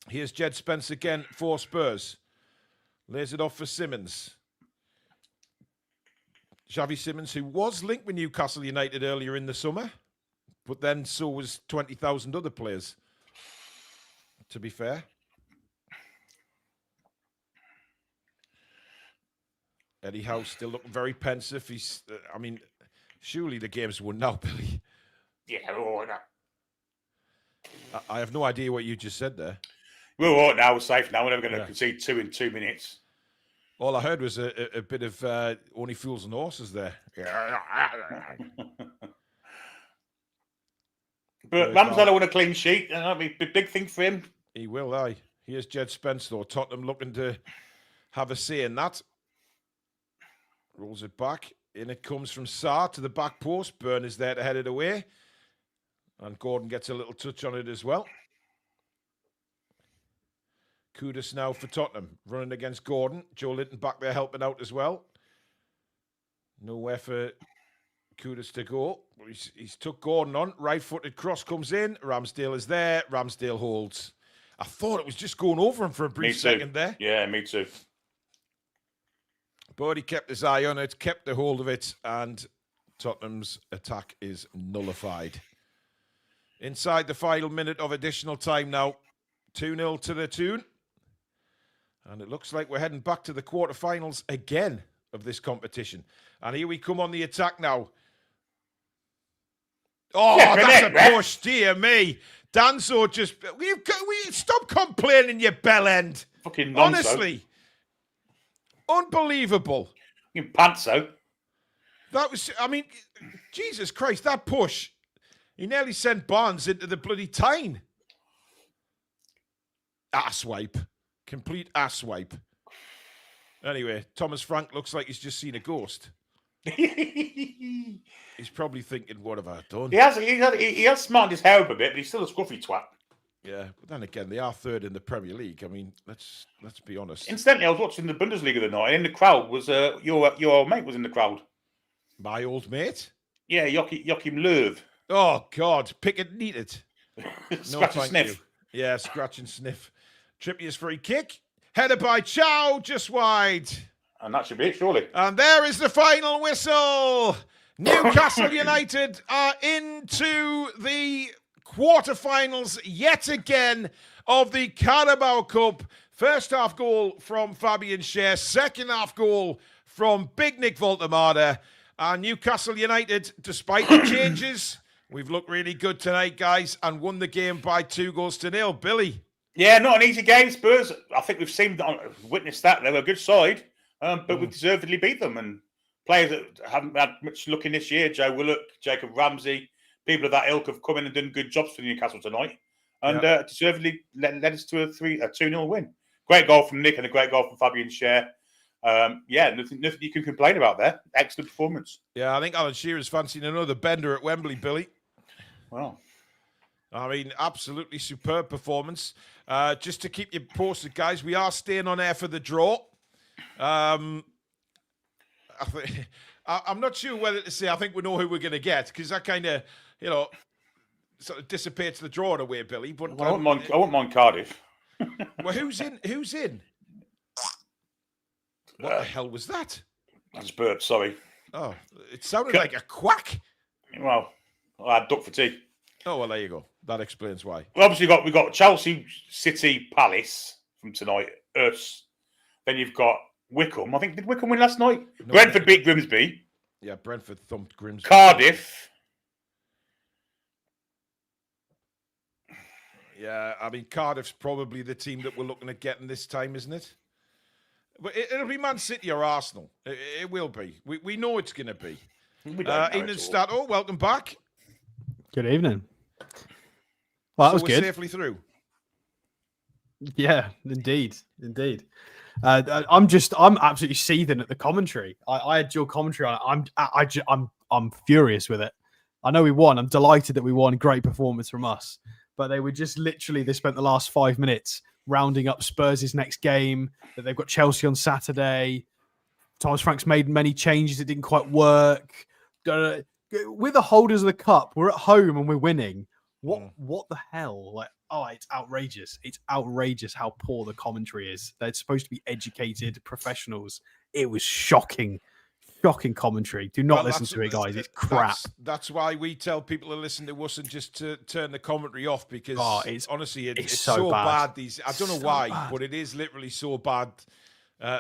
Here's Jed Spence again for Spurs. Lays it off for Simmons. Xavi Simmons, who was linked with Newcastle United earlier in the summer, but then so was 20,000 other players, to be fair. Eddie Howe still looking very pensive. He's, I mean, surely the game's won now, Billy. Yeah, all right. I have no idea what you just said there. We're all right now. We're safe now. We're never going to concede 2 in 2 minutes. All I heard was a bit of only fools and horses there. But Ramdale won a clean sheet, and that'll be a big thing for him. He will, aye. Here's Jed Spence, though. Tottenham looking to have a say in that. Rolls it back. In it comes from Sarr to the back post. Byrne is there to head it away. And Gordon gets a little touch on it as well. Kudus now for Tottenham, running against Gordon. Joe Linton back there helping out as well. Nowhere for Kudus to go. He's took Gordon on. Right-footed cross comes in. Ramsdale is there. Ramsdale holds. I thought it was just going over him for a brief second there. Yeah, me too. But he kept his eye on it, kept the hold of it, and Tottenham's attack is nullified. Inside the final minute of additional time now, 2-0 to the Toon. And it looks like we're heading back to the quarterfinals again of this competition. And here we come on the attack now. Oh, yeah, that's a push, dear me. Danso just... Stop complaining, you bellend. Fucking nonsense. Honestly. Unbelievable. You pantso. That was... I mean, Jesus Christ, that push. He nearly sent Barnes into the bloody tyne. Asswipe. Complete asswipe. Anyway, Thomas Frank looks like he's just seen a ghost. He's probably thinking, what have I done? He has smartened his hair up a bit, but he's still a scruffy twat. Yeah, but then again, they are third in the Premier League. I mean, let's be honest. Incidentally, I was watching the Bundesliga the night, and in the crowd was your old mate was in the crowd. My old mate? Yeah, Joachim Löw. Oh, God. Pick it, neat it. Scratch and sniff. You. Yeah, scratch and sniff. Trippier's free kick. Headed by Chow, just wide. And that should be it, surely. And there is the final whistle. Newcastle United are into the quarterfinals yet again of the Carabao Cup. First half goal from Fabian Schär. Second half goal from Big Nick Voltemada. And Newcastle United, despite the changes, we've looked really good tonight, guys, and won the game by 2-0. Billy. Yeah, not an easy game, Spurs. I think we've witnessed that. They were a good side, but we deservedly beat them. And players that haven't had much luck in this year, Joe Willock, Jacob Ramsey, people of that ilk have come in and done good jobs for Newcastle tonight. And deservedly led us to a 2-0 win. Great goal from Nick and a great goal from Fabian Schär. Nothing you can complain about there. Excellent performance. Yeah, I think Alan Shearer's fancying another bender at Wembley, Billy. Well, I mean, absolutely superb performance. Just to keep you posted, guys, we are staying on air for the draw. I'm not sure whether to say I think we know who we're going to get, because that kind of, sort of dissipates the draw in a way, Billy. But I won't mind Cardiff. Well, who's in? Who's in? What the hell was that? That's burp, sorry. Oh, it sounded like a quack. Well, I had duck for tea. Oh, well, there you go. That explains why. Well, obviously, we got Chelsea, City, Palace from tonight. Us. Then you've got Wickham. I think, did Wickham win last night? No, Brentford beat Grimsby. Yeah, Brentford thumped Grimsby. Cardiff. Yeah, I mean, Cardiff's probably the team that we're looking at getting this time, isn't it? But it'll be Man City or Arsenal. It will be. We know it's going to be. Evening start. Oh, welcome back. Good evening. Well, that was good. Safely through. Yeah, indeed. I'm absolutely seething at the commentary. I had your commentary on it. I'm furious with it. I know we won. I'm delighted that we won. Great performance from us. But they were just literally, they spent the last 5 minutes rounding up Spurs' next game, that they've got Chelsea on Saturday. Thomas Frank's made many changes. It didn't quite work. We're the holders of the cup. We're at home and we're winning. What the hell? It's outrageous. It's outrageous how poor the commentary is. They're supposed to be educated professionals. It was shocking. Shocking commentary. Do not listen to it, guys. It's crap. That's why we tell people to listen to us and just to turn the commentary off, because honestly, it's so bad. I don't know why, but it is literally so bad.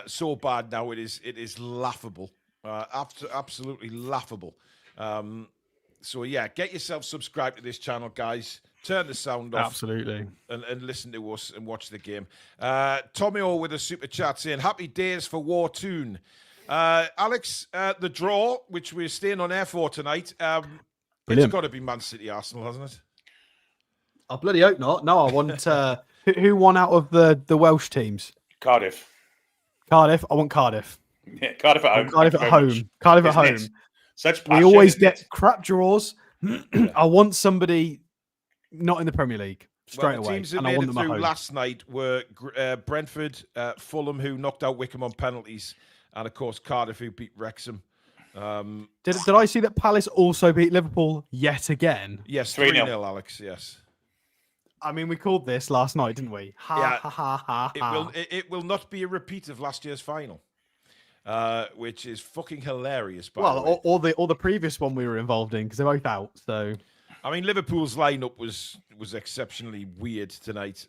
So bad now. It is laughable. Absolutely laughable. So yeah, get yourself subscribed to this channel, guys. Turn the sound off. Absolutely. And listen to us and watch the game. Tommy O with a super chat saying, happy days for War Toon. Alex, the draw, which we're staying on air for tonight, it's got to be Man City Arsenal, hasn't it? I bloody hope not. No, I want who won out of the Welsh teams? Cardiff. I want Cardiff. Yeah, Cardiff at home. Cardiff at home. Cardiff at home. Such passion, we always get crap draws. I want somebody not in the Premier League straight away. The teams that made it through last night were Brentford, Fulham, who knocked out Wickham on penalties, and of course Cardiff, who beat Wrexham. Did I see that Palace also beat Liverpool yet again? Yes, 3-0, Alex. Yes. I mean, we called this last night, didn't we? Yeah. Ha. It will not be a repeat of last year's final, which is fucking hilarious. By the way. or the previous one we were involved in because they're both out. So, I mean, Liverpool's lineup was exceptionally weird tonight.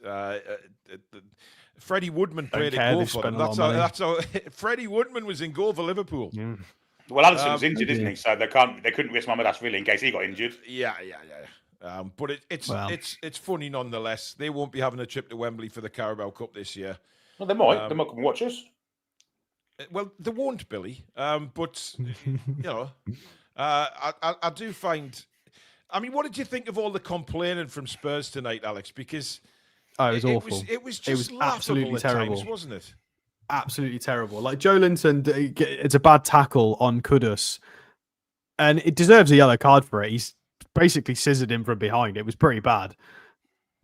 Freddie Woodman played in goal for them. That's how Freddie Woodman was in goal for Liverpool. Yeah. Well, Alisson's injured, isn't he? So they couldn't risk Mamardashvili in case he got injured. Yeah. But it's funny nonetheless. They won't be having a trip to Wembley for the Carabao Cup this year. Well, they might. They might come and watch us. Well, they won't, Billy. But I do find. I mean, what did you think of all the complaining from Spurs tonight, Alex? Because it was awful. It was absolutely terrible, times, wasn't it? Absolutely terrible. Like Joe Linton, it's a bad tackle on Kudus, and it deserves a yellow card for it. He's basically scissored him from behind. It was pretty bad.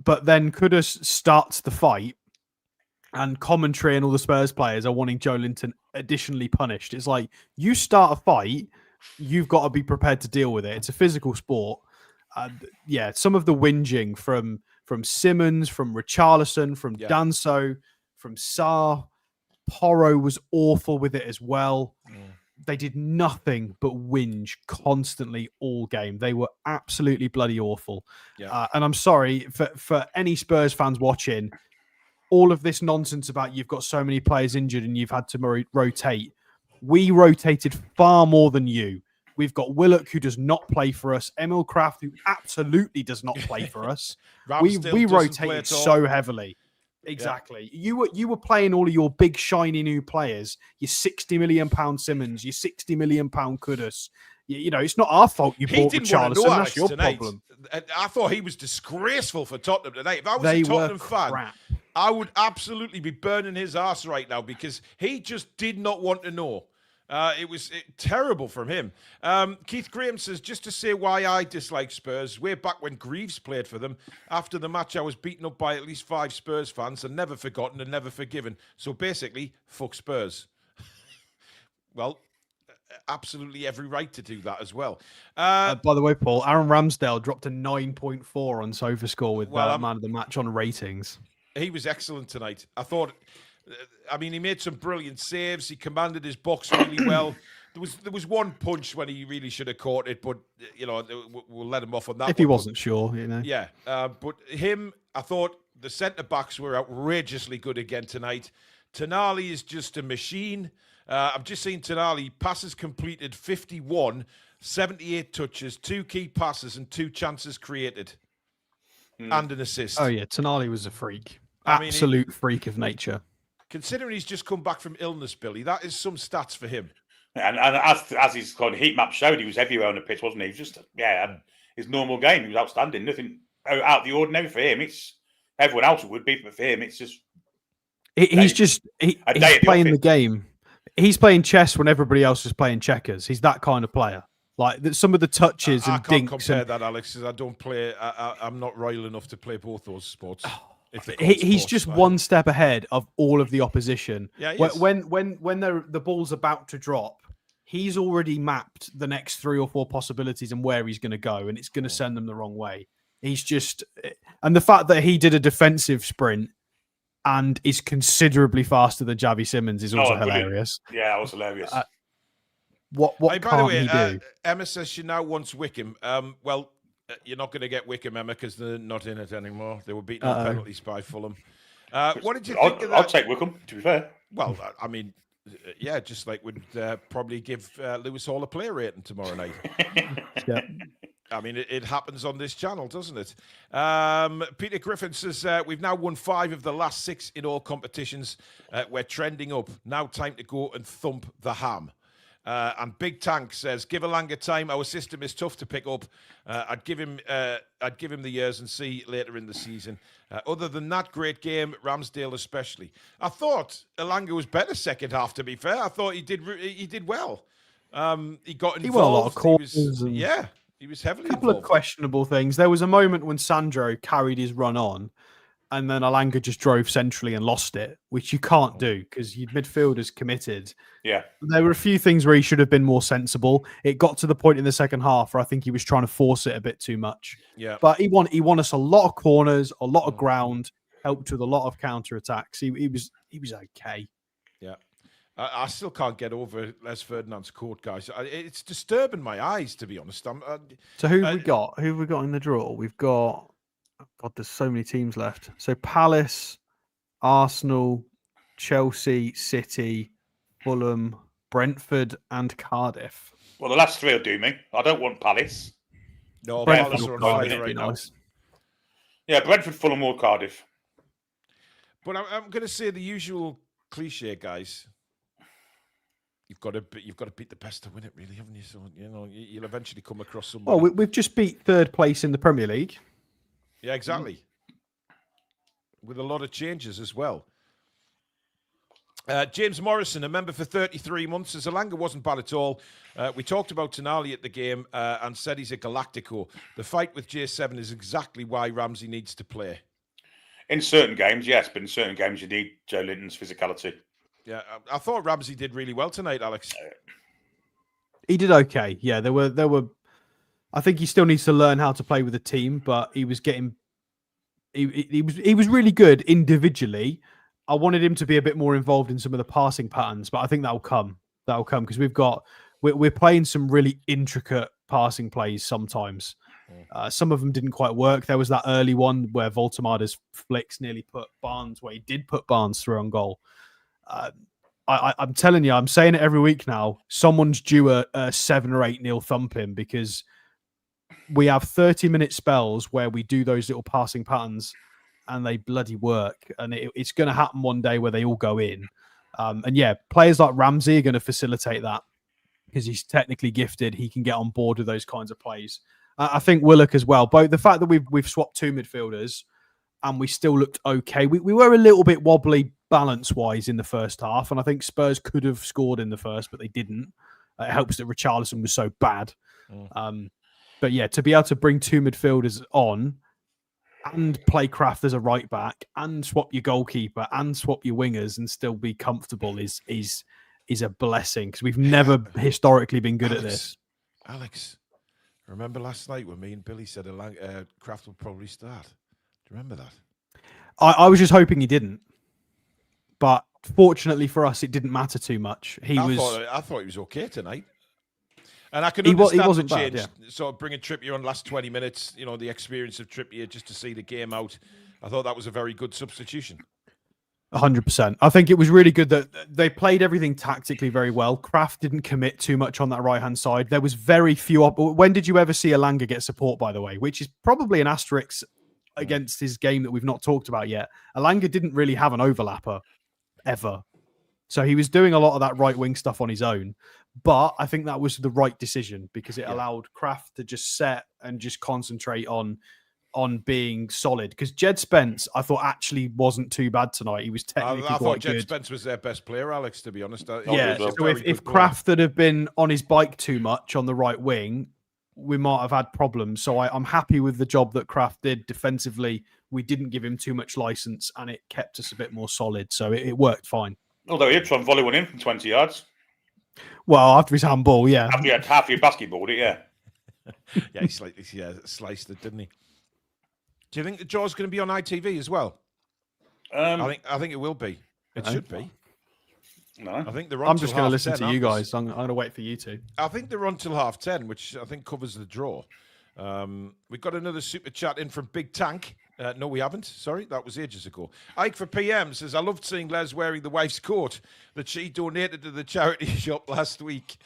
But then Kudus starts the fight, and commentary and all the Spurs players are wanting Joe Linton additionally punished. It's like, you start a fight, you've got to be prepared to deal with it. It's a physical sport. Some of the whinging from Simmons, from Richarlison, from Danso, from Sarr, Porro was awful with it as well. They did nothing but whinge constantly all game. They were absolutely bloody awful. And I'm sorry for any Spurs fans watching, all of this nonsense about you've got so many players injured and you've had to rotate. We rotated far more than you. We've got Willock, who does not play for us. Emil Kraft, who absolutely does not play for us. we rotated so heavily. Exactly. Yeah. You were playing all of your big shiny new players. Your £60 million Simmons, your £60 million Kudus. It's not our fault you bought Richarlison. That's your problem. I thought he was disgraceful for Tottenham tonight. If I was a Tottenham fan, I would absolutely be burning his ass right now because he just did not want to know. It was terrible from him. Keith Graham says, just to say why I dislike Spurs, way back when Greaves played for them, after the match I was beaten up by at least 5 Spurs fans and never forgotten and never forgiven. So basically, fuck Spurs. Well, absolutely every right to do that as well. By the way, Paul, Aaron Ramsdale dropped a 9.4 on SofaScore with man of the match on ratings. He was excellent tonight. I thought... I mean, he made some brilliant saves. He commanded his box really well. There was one punch when he really should have caught it, but we'll let him off on that. If he wasn't sure, Yeah, but I thought the centre backs were outrageously good again tonight. Tonali is just a machine. I've just seen Tonali passes completed 51, 78 touches, 2 key passes, and 2 chances created, and an assist. Oh yeah, Tonali was a freak, absolute freak of nature. Considering he's just come back from illness, Billy, that is some stats for him. And as his kind of heat map showed, he was everywhere on the pitch, wasn't he? He was just, his normal game. He was outstanding. Nothing out of the ordinary for him. It's everyone else it would be, but for him, it's just... He's playing the game. He's playing chess when everybody else is playing checkers. He's that kind of player. Like some of the touches and dinks. I can't compare that, Alex, because I don't play... I'm not royal enough to play both those sports. He's just one step ahead of all of the opposition. Yeah, when the ball's about to drop, he's already mapped the next 3 or 4 possibilities and where he's going to go, and it's going to send them the wrong way. He's just, and the fact that he did a defensive sprint and is considerably faster than Javi Simmons is also hilarious. Yeah, that was hilarious. What can't he do? Emma says she now wants Wickham. You're not going to get Wickham, Emma, because they're not in it anymore. They were beaten on penalties by Fulham. What did you think of that? I'll take Wickham, to be fair. Well, I mean, just like we'd probably give Lewis Hall a player rating tomorrow night. Yeah. I mean, it happens on this channel, doesn't it? Peter Griffin says, we've now won 5 of the last 6 in all competitions. We're trending up. Now time to go and thump the ham. And Big Tank says, give Elanga time. Our system is tough to pick up. I'd give him the years and see later in the season. Other than that, great game, Ramsdale especially. I thought Elanga was better second half. To be fair, I thought he did well. He got involved. He won a lot of corners. He was heavily involved. A couple of questionable things. There was a moment when Sandro carried his run on, and then Alanga just drove centrally and lost it, which you can't do because your midfielder's committed. Yeah. There were a few things where he should have been more sensible. It got to the point in the second half where I think he was trying to force it a bit too much. Yeah. But he won us a lot of corners, a lot of ground, helped with a lot of counter attacks. He was okay. Yeah. I still can't get over Les Ferdinand's quote, guys. It's disturbing my eyes, to be honest. So who have we got? Who have we got in the draw? We've got... God, there's so many teams left. So Palace, Arsenal, Chelsea, City, Fulham, Brentford, and Cardiff. Well, the last three will do me. I don't want Palace. No, Brentford Palace are on or fire Cardiff would right be now. nice. Yeah, Brentford, Fulham, or Cardiff. But I'm going to say the usual cliche, guys. You've got to beat the best to win it, really, haven't you? So you'll eventually come across someone. Well, we've just beat third place in the Premier League. Yeah, exactly. With a lot of changes as well. James Morrison, a member for 33 months, says Alanga wasn't bad at all. We talked about Tonali at the game and said he's a Galactico. The fight with J7 is exactly why Ramsey needs to play. In certain games, yes, but in certain games you need Joe Linton's physicality. Yeah, I thought Ramsey did really well tonight, Alex. He did okay. Yeah, there were. I think he still needs to learn how to play with a team, but he was getting. He was really good individually. I wanted him to be a bit more involved in some of the passing patterns, but I think that'll come. That'll come because we're playing some really intricate passing plays sometimes. Some of them didn't quite work. There was that early one where Voltemada's flicks nearly put Barnes, where he did put Barnes through on goal. I'm telling you, I'm saying it every week now. Someone's due a 7 or 8-0 thumping because we have 30-minute spells where we do those little passing patterns and they bloody work. And it's going to happen one day where they all go in. And yeah, players like Ramsey are going to facilitate that because he's technically gifted. He can get on board with those kinds of plays. I think Willock as well. But the fact that we've swapped two midfielders and we still looked okay. We were a little bit wobbly balance-wise in the first half, and I think Spurs could have scored in the first, but they didn't. It helps that Richarlison was so bad. But yeah, to be able to bring two midfielders on and play Kraft as a right back and swap your goalkeeper and swap your wingers and still be comfortable is a blessing because we've never historically been good at this. Alex, remember last night when me and Billy said Kraft will probably start? Do you remember that? I was just hoping he didn't. But fortunately for us, it didn't matter too much. I thought he was okay tonight. And I can understand the change. Yeah. Sort of bringing Trippier on last 20 minutes, the experience of Trippier just to see the game out. I thought that was a very good substitution. 100%. I think it was really good that they played everything tactically very well. Kraft didn't commit too much on that right-hand side. There was very few... When did you ever see Alanga get support, by the way? Which is probably an asterisk against his game that we've not talked about yet. Alanga didn't really have an overlapper ever. So he was doing a lot of that right wing stuff on his own. But I think that was the right decision because it allowed Kraft to just set and just concentrate on being solid. Because Jed Spence, I thought actually wasn't too bad tonight. He was technically quite good. I thought Jed Spence was their best player, Alex, to be honest. So if Kraft had have been on his bike too much on the right wing, we might have had problems. So I'm happy with the job that Kraft did defensively. We didn't give him too much license and it kept us a bit more solid. So it worked fine. Although he did try and volley one in from 20 yards. Well, after his handball, yeah. After he had half your basketball, yeah. Yeah, he slightly sliced it, didn't he? Do you think the draw's going to be on ITV as well? I think it will be. It should be. No. I think they're I'm just going to listen to you guys. I'm going to wait for you two. I think they're on till 10:30, which I think covers the draw. We've got another super chat in from Big Tank. No, we haven't. Sorry, that was ages ago. Ike for PM says, I loved seeing Les wearing the wife's coat that she donated to the charity shop last week.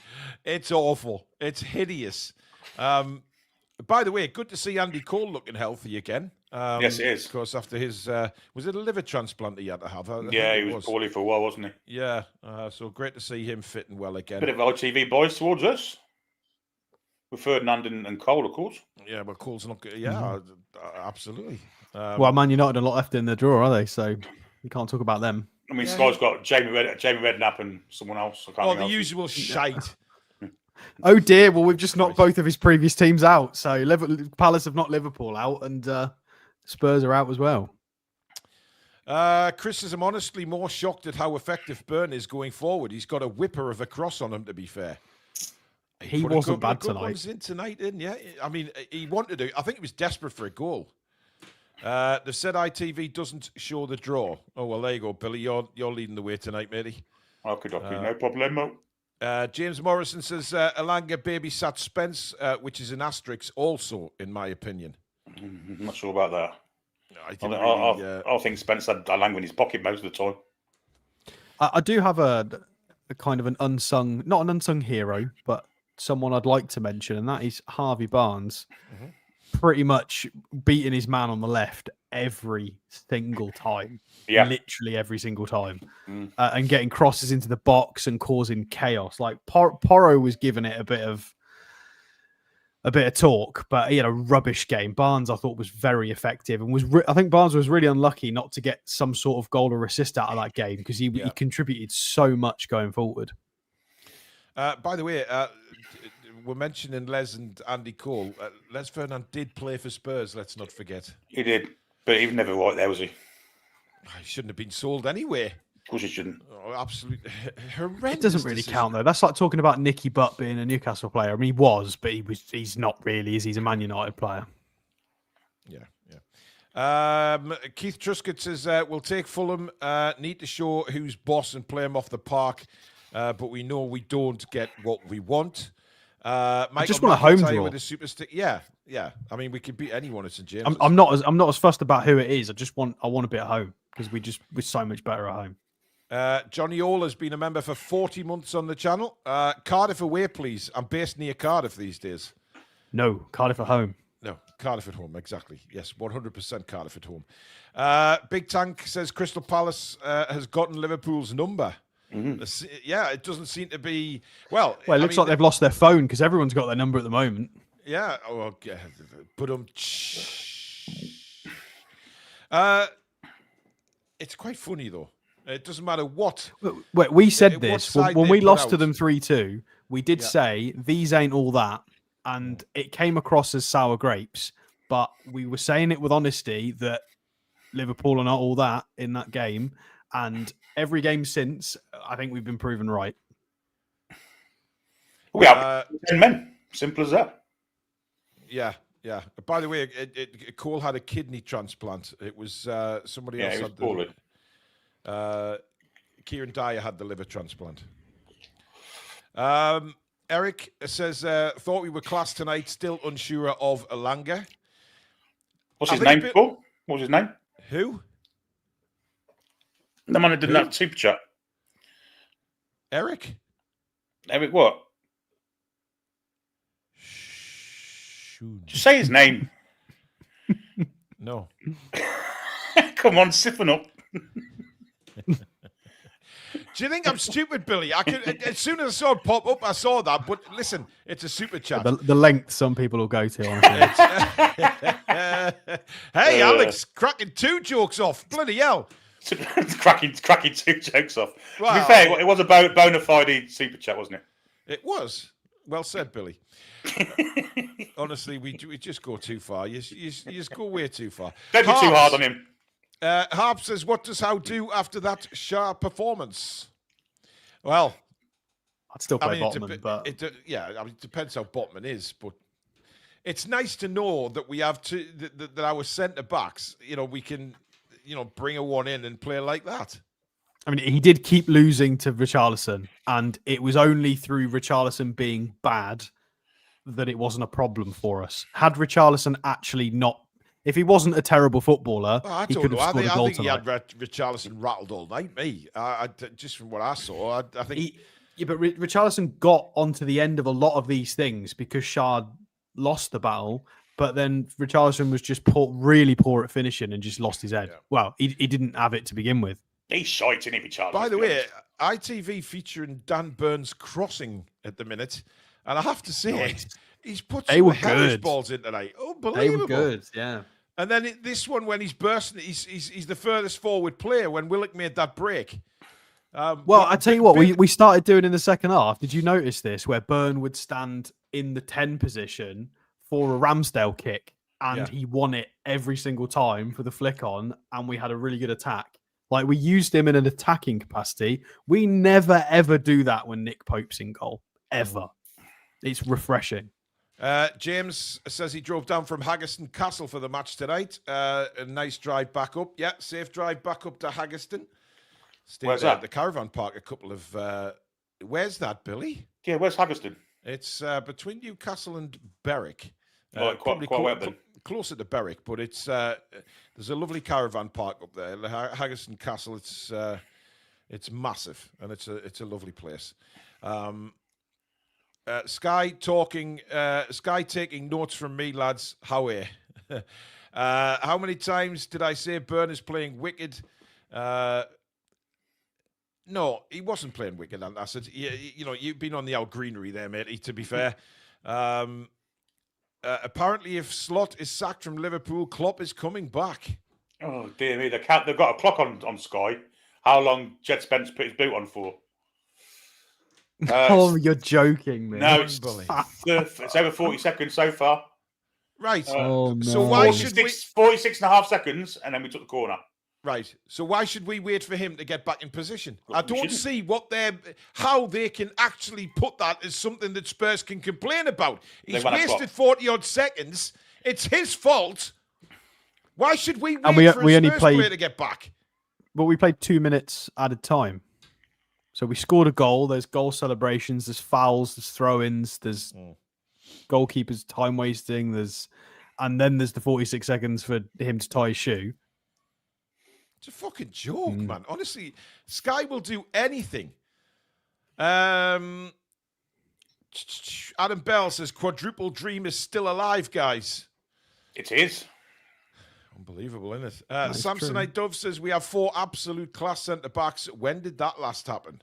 It's awful. It's hideous. By the way, good to see Andy Cole looking healthy again. Yes, it is. Of course, after his... was it a liver transplant he had to have? Yeah, he was poorly for a while, wasn't he? Yeah, so great to see him fitting well again. Bit of ITV boys towards us. With Ferdinand and Cole, of course. Yeah, but Cole's not good. Yeah, absolutely. Well, Man United are not left in the draw, are they? So you can't talk about them. I mean, Sky's got Jamie Redknapp and someone else. The usual shite. Oh dear! Well, we've just knocked both of his previous teams out. So Palace have knocked Liverpool out, and Spurs are out as well. Chris says, I'm honestly more shocked at how effective Burn is going forward. He's got a whipper of a cross on him, to be fair. He put a wasn't couple of bad good tonight. ones in tonight, didn't he? I mean, he wanted to. I think he was desperate for a goal. They've said ITV doesn't show the draw. Oh, well, there you go, Billy. You're leading the way tonight, matey. Okay, no problemo. James Morrison says, Alanga babysat Spence, which is an asterisk also, in my opinion. I'm not sure about that. I I think Spence had Alanga in his pocket most of the time. I do have a kind of not an unsung hero, but someone I'd like to mention, and that is Harvey Barnes. Mm-hmm. Pretty much beating his man on the left every single time. Yeah. Literally every single time. And getting crosses into the box and causing chaos. Like Porro was giving it a bit of talk, but he had a rubbish game. Barnes, I thought, was very effective and I think Barnes was really unlucky not to get some sort of goal or assist out of that game because he contributed so much going forward. By the way, we're mentioning Les and Andy Cole. Les Ferdinand did play for Spurs, let's not forget. He did, but he was never right there, was he? He shouldn't have been sold anyway. Of course he shouldn't. Oh, absolutely horrendous. It doesn't really count, though. That's like talking about Nicky Butt being a Newcastle player. I mean, he was, but he's not really, is he? He's a Man United player. Yeah. Keith Truscott says, we'll take Fulham. Need to show who's boss and play them off the park. But we know we don't get what we want. I just want a home draw with a super stick. Yeah. I mean, we could beat anyone at St James. I'm not as fussed about who it is. I want a bit at home because we're so much better at home. Johnny Ola has been a member for 40 months on the channel. Cardiff away, please. I'm based near Cardiff these days. No, Cardiff at home. No, Cardiff at home, exactly. Yes, 100% Cardiff at home. Big Tank says Crystal Palace has gotten Liverpool's number. Mm-hmm. Yeah, it doesn't seem to be... Well, it looks like they've lost their phone because everyone's got their number at the moment. Yeah, but it's quite funny, though. It doesn't matter what... Wait, we said this. When we lost to them 3-2, we did say, these ain't all that. And it came across as sour grapes. But we were saying it with honesty that Liverpool are not all that in that game. And every game since, I think we've been proven right. We have 10 men. Simple as that. Yeah. By the way, Cole had a kidney transplant. It was somebody else had Kieran Dyer had the liver transplant. Eric says, thought we were class tonight, still unsure of Alanga. What's his name, Paul? What was his name? Who? The man who did that super chat. Eric? Eric what? Just say his name. No. Come on, siphon up. Do you think I'm stupid, Billy? As soon as I saw it pop up, I saw that. But listen, it's a super chat. The length some people will go to, honestly. Hey, Alex, cracking 2 jokes off. Bloody hell. cracking 2 jokes off. Well, to be fair, it was a bona fide super chat, wasn't it? It was. Well said, Billy. Honestly, we just go too far. You just go way too far. Don't be too hard on him. Harp says, what does Howe do after that Schär performance? Well, I'd still play Botman, but... it depends how Botman is, but it's nice to know that we have that our centre-backs, we can, bring a one in and play like that. I mean, he did keep losing to Richarlison, and it was only through Richarlison being bad that it wasn't a problem for us. Had Richarlison actually not... If he wasn't a terrible footballer, he could have scored a goal tonight. I think he had Richarlison rattled all night, me. Just from what I saw, I think... But Richarlison got onto the end of a lot of these things because Schär lost the battle, but then Richarlison was just really poor at finishing and just lost his head. Yeah. Well, he didn't have it to begin with. He's shite, isn't he, Richarlison? By the way, ITV featuring Dan Burns crossing at the minute, and I have to say, he's put some hellish balls in tonight. Unbelievable. They were good, yeah. And then this one, when he's bursting, he's the furthest forward player when Willock made that break. Well, I tell you what, we started doing in the second half. Did you notice this? Where Burn would stand in the 10 position for a Ramsdale kick, and he won it every single time for the flick on, and we had a really good attack. Like, we used him in an attacking capacity. We never, ever do that when Nick Pope's in goal. Ever. It's refreshing. James says he drove down from Haggerston Castle for the match tonight. A nice drive back up. Yeah, safe drive back up to Haggerston. Where's that? The caravan park. A couple of... where's that, Billy? Yeah, where's Haggerston? It's between Newcastle and Berwick. Quite well then. Closer to Berwick, but it's there's a lovely caravan park up there. Haggerston Castle. It's massive, and it's a lovely place. Sky taking notes from me, lads. How are you? How many times did I say Byrne is playing wicked? No, he wasn't playing wicked. I said, you've been on the out greenery there, matey, to be fair. Apparently, if Slot is sacked from Liverpool, Klopp is coming back. Oh, dear me. They've got a clock on Sky. How long Jed Spence put his boot on for? Oh, you're joking, man. No, it's over 40 seconds so far. Right. No. So why should we... 46 and a half seconds, and then we took the corner. Right. So why should we wait for him to get back in position? Well, I don't see how they can actually put that as something that Spurs can complain about. He's wasted 40-odd seconds. It's his fault. Why should we wait for a Spurs player to get back? But we played 2 minutes at a time. So we scored a goal. There's goal celebrations. There's fouls. There's throw-ins. There's goalkeepers time wasting. And then there's the 46 seconds for him to tie his shoe. It's a fucking joke, man. Honestly, Sky will do anything. Adam Bell says, quadruple dream is still alive, guys. It is. Unbelievable, isn't it? Samsonite Dove says, we have 4 absolute class centre-backs. When did that last happen?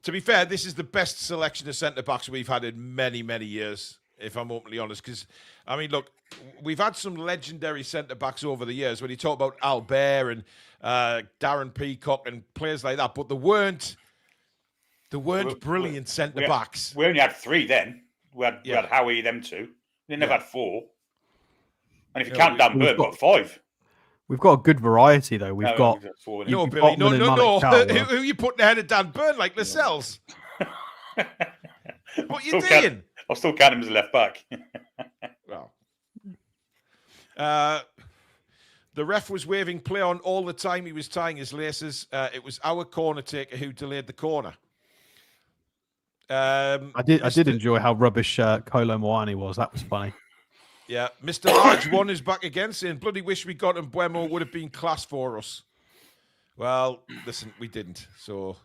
To be fair, this is the best selection of centre-backs we've had in many, many years, if I'm openly honest. Because, I mean, look, we've had some legendary centre-backs over the years when you talk about Albert and Darren Peacock and players like that, but there weren't brilliant centre-backs. We only had 3 then. We had Howie, them 2. We never had 4. And if you count Dan Burn, we've got 5. We've got a good variety, though. We've got... No, Billy, no. Who are you putting ahead of Dan Burn like Lascelles? What are you doing? I'll still count him as a left back. Well, the ref was waving play on all the time he was tying his laces. It was our corner taker who delayed the corner. I did enjoy how rubbish Kolo Moani was. That was funny. Yeah, Mr. Large One is back again, saying, bloody wish we got him. Buemo would have been class for us. Well, listen, we didn't. So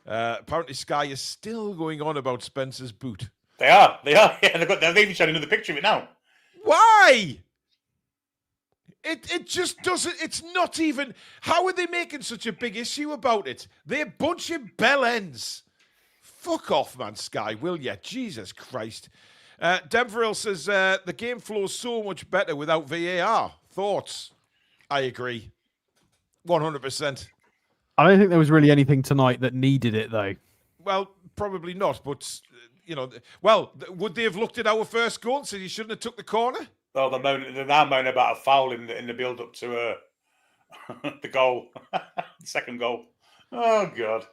apparently Sky is still going on about Spencer's boot. They are. Yeah, they've even shown another picture of it now. Why? It just doesn't. It's not even. How are they making such a big issue about it? They're a bunch of bellends. Fuck off, man, Sky, will ya? Jesus Christ. Denveril says the game flows so much better without VAR. Thoughts? I agree. 100%. I don't think there was really anything tonight that needed it, though. Well, probably not, but, would they have looked at our first goal and said you shouldn't have took the corner? Oh, they're now moaning about a foul in the build-up to the goal. The second goal. Oh, God.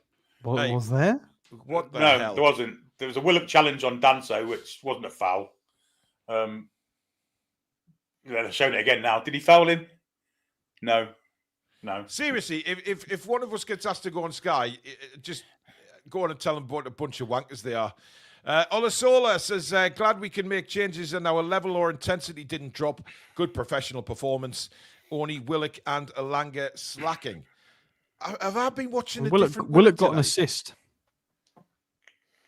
What was there? What the hell? No, there wasn't. There was a Willock challenge on Danso, which wasn't a foul. They're showing it again now. Did he foul him? No. Seriously, if one of us gets asked to go on Sky, just go on and tell them what a bunch of wankers they are. Olasola says, glad we can make changes and our level or intensity didn't drop. Good professional performance. Only Willock and Alanga slacking. Have I been watching Willock got an assist.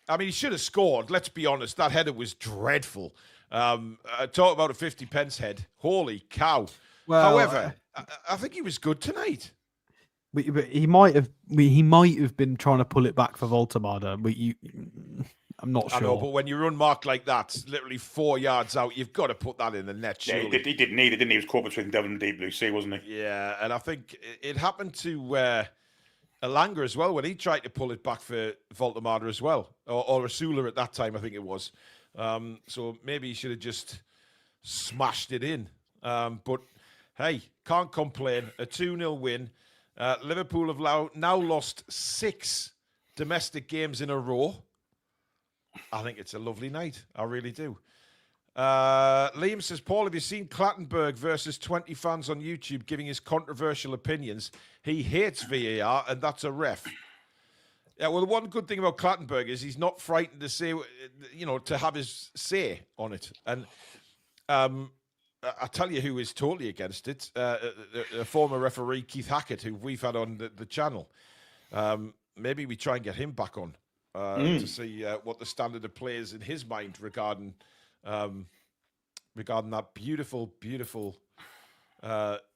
I mean, he should have scored. Let's be honest. That header was dreadful. Talk about a 50 pence head. Holy cow. Well, however, I think he was good tonight. But he might have been trying to pull it back for Voltemada. But I'm not sure. I know, but when you're unmarked like that, literally 4 yards out, you've got to put that in the net. Yeah, he didn't need it, didn't he? He was caught between Devon and Deep Blue Sea, wasn't he? Yeah, and I think it happened to Alanga as well when he tried to pull it back for Voltemada as well, or Rasula at that time, I think it was. So maybe he should have just smashed it in. But hey, can't complain. A 2-0 win. Liverpool have now lost 6 domestic games in a row. I think it's a lovely night. I really do. Liam says, Paul, have you seen Clattenburg versus 20 fans on YouTube giving his controversial opinions? He hates VAR, and that's a ref. Yeah, well, the one good thing about Clattenburg is he's not frightened to say, to have his say on it. And I tell you who is totally against it, a former referee, Keith Hackett, who we've had on the channel. Maybe we try and get him back on to see what the standard of play is in his mind regarding that beautiful, beautiful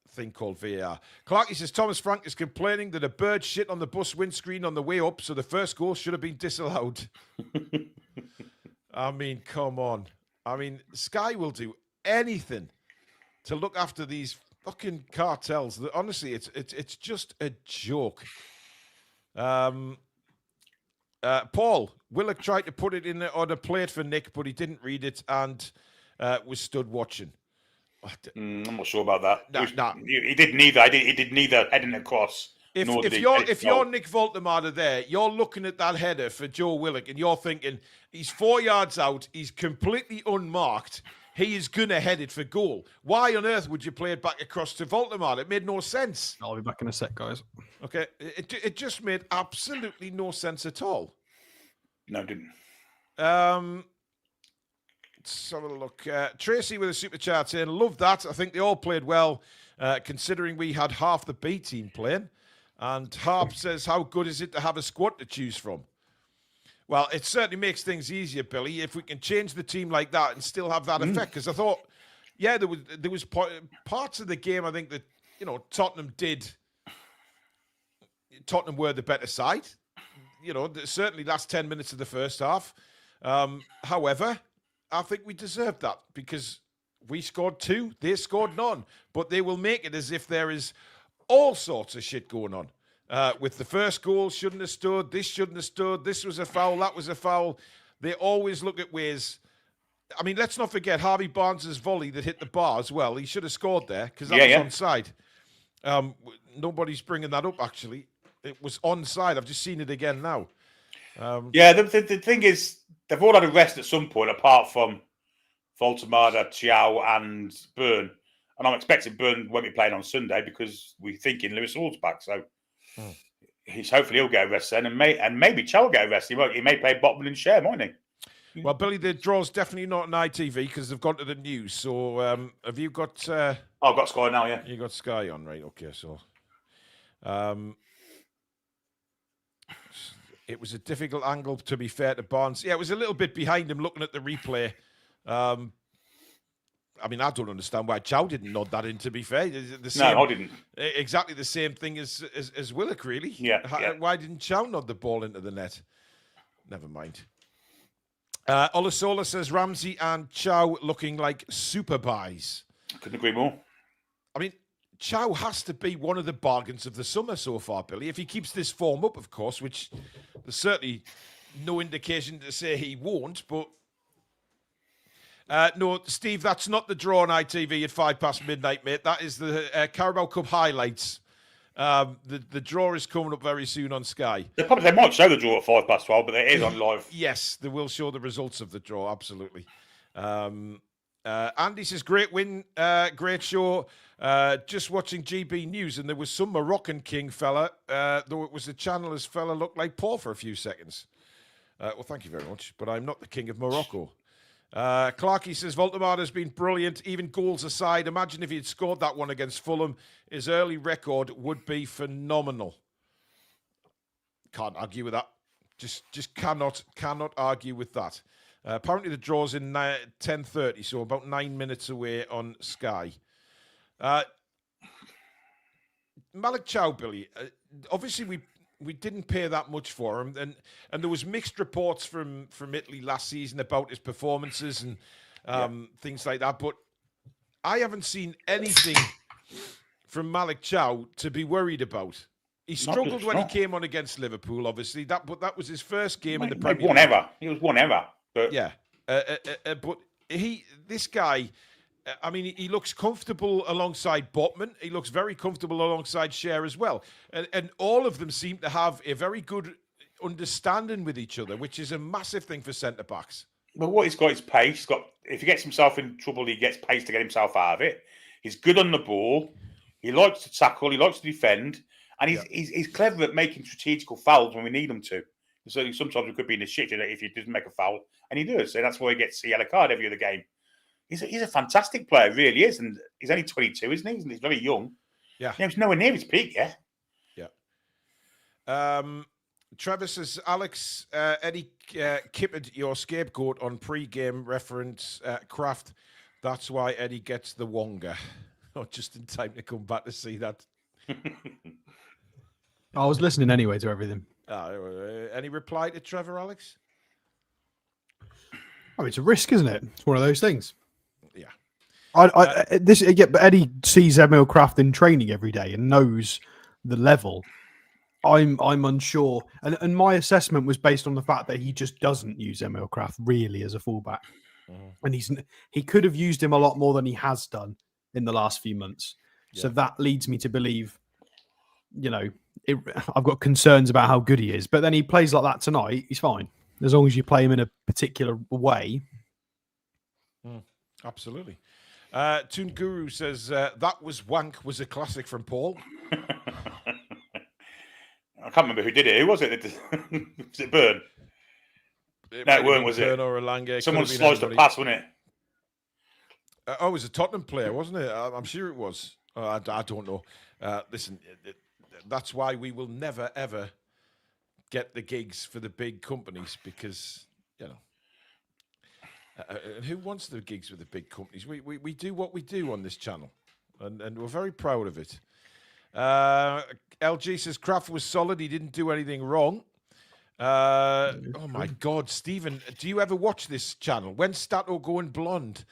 thing called VAR. Clarky says, Thomas Frank is complaining that a bird shit on the bus windscreen on the way up, so the first goal should have been disallowed. I mean, come on. I mean, Sky will do anything to look after these fucking cartels. Honestly, it's just a joke. Paul Willock tried to put it on a plate for Nick, but he didn't read it and was stood watching. I'm not sure about that. Nah. He did neither. He did neither heading across. If you're Nick Voltemada there, you're looking at that header for Joe Willock and you're thinking, he's 4 yards out, he's completely unmarked, he is going to head it for goal. Why on earth would you play it back across to Voltemada? It made no sense. I'll be back in a sec, guys. Okay, it just made absolutely no sense at all. No, it didn't. Let's have a look. Tracy with a super chat saying, love that. I think they all played well, considering we had half the B team playing. And Harp says, how good is it to have a squad to choose from? Well, it certainly makes things easier, Billy, if we can change the team like that and still have that effect. Because I thought, yeah, there was parts of the game, I think, that, Tottenham were the better side. Certainly last 10 minutes of the first half. However, I think we deserved that because we scored 2, they scored none. But they will make it as if there is all sorts of shit going on. With the first goal, shouldn't have stood, this shouldn't have stood, this was a foul, that was a foul. They always look at ways. I mean, let's not forget Harvey Barnes' volley that hit the bar as well. He should have scored there because that was onside. Nobody's bringing that up, actually. It was onside. I've just seen it again now. The thing is, they've all had a rest at some point, apart from Voltemada, Thiaw, and Byrne. And I'm expecting Byrne won't be playing on Sunday because we're thinking Lewis Hall's back. So hopefully he'll get a rest then, and maybe Thiaw will get a rest. He may play Botman and Schär, mightn't he? Well, Billy, the draw's definitely not on ITV because they've gone to the news. So have you got? I've got Sky now. Yeah, you got Sky on, right? Okay, so. It was a difficult angle, to be fair to Barnes. Yeah, it was a little bit behind him looking at the replay. I mean, I don't understand why Chow didn't nod that in, to be fair. No, I didn't. Exactly the same thing as Willock, really. Yeah. Why didn't Chow nod the ball into the net? Never mind. Olasola says Ramsey and Chow looking like super buys. Couldn't agree more. I mean, Chow has to be one of the bargains of the summer so far, Billy. If he keeps this form up, of course, which there's certainly no indication to say he won't. But no, Steve, that's not the draw on ITV at midnight, mate. That is the Carabao Cup highlights. The draw is coming up very soon on Sky. They might show the draw at 12, but it is on live. Yes, they will show the results of the draw. Absolutely. Andy says, great win, great show. Just watching GB News, and there was some Moroccan king fella, though it was a channelist fella, looked like Paul for a few seconds. Well, thank you very much, but I'm not the king of Morocco. Clarkey says, Voltemada's been brilliant, even goals aside. Imagine if he'd scored that one against Fulham. His early record would be phenomenal. Can't argue with that. Just cannot argue with that. Apparently the draw's in 10:30, so about 9 minutes away on Sky. Malik Chow, Billy, obviously we didn't pay that much for him, and there was mixed reports from Italy last season about his performances and things like that, but I haven't seen anything from Malik Chow to be worried about. He struggled when he came on against Liverpool, obviously, but that was his first game in the Premier League. He was one ever. But yeah, but this guy I mean, he looks comfortable alongside Botman. He looks very comfortable alongside Schär as well. And all of them seem to have a very good understanding with each other, which is a massive thing for centre-backs. Well, what he's got is pace. He's got, if he gets himself in trouble, he gets pace to get himself out of it. He's good on the ball. He likes to tackle. He likes to defend. And he's clever at making strategical fouls when we need him to. So sometimes we could be in the shit if he doesn't make a foul. And he does. And that's why he gets a yellow card every other game. He's a fantastic player, really is. And he's only 22, isn't he? He's very young. Yeah. He's nowhere near his peak yet. Yeah. Trevor says, Alex, Eddie kippered your scapegoat on pre-game reference Kraft. That's why Eddie gets the Wonga. Not just in time to come back to see that. I was listening anyway to everything. Any reply to Trevor, Alex? Oh, it's a risk, isn't it? It's one of those things. Yeah. But Eddie sees Emil Kraft in training every day and knows the level. I'm unsure, and my assessment was based on the fact that he just doesn't use Emil Kraft really as a fullback, and he could have used him a lot more than he has done in the last few months. Yeah. So that leads me to believe, I've got concerns about how good he is. But then he plays like that tonight, he's fine as long as you play him in a particular way. Absolutely. Toon Guru says that was wank was a classic from Paul. I can't remember who did it. Who was it? Was it Byrne? No, it weren't, was it? Byrne or Alanga. Someone sliced a pass, wasn't it? It was a Tottenham player, wasn't it? I'm sure it was. I don't know. Listen, that's why we will never, ever get the gigs for the big companies because, who wants the gigs with the big companies? We do what we do on this channel, and we're very proud of it. LG says Kraft was solid. He didn't do anything wrong. Oh my God, Stephen, do you ever watch this channel? When's Stato going blonde?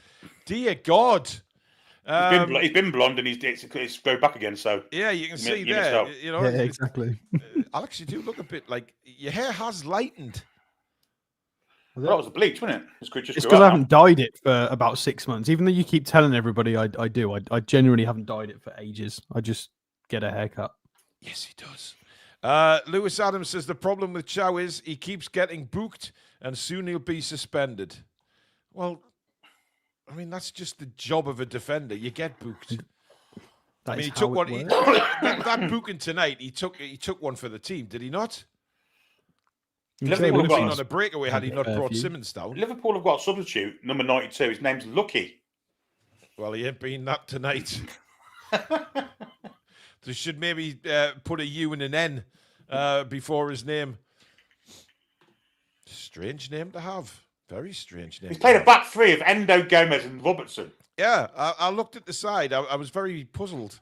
Dear God. He's been blonde and he's go back again. So yeah, you can see there. Yeah, exactly. Alex, you do look a bit like your hair has lightened. Well, that was a bleach, wasn't it? It's because I haven't dyed it for about 6 months. Even though you keep telling everybody I do, I genuinely haven't dyed it for ages. I just get a haircut. Yes, he does. Lewis Adams says the problem with Chow is he keeps getting booked and soon he'll be suspended. Well, I mean, that's just the job of a defender. You get booked. He took one. That booking tonight, he took one for the team, did he not? Liverpool would have been on a breakaway had he not brought Simmons down. Liverpool have got a substitute, number 92. His name's Lucky. Well, he ain't been that tonight. They should maybe put a U and an N before his name. Strange name to have. Very strange name. He's played a back three of Endo, Gomez and Robertson. Yeah, I looked at the side. I was very puzzled.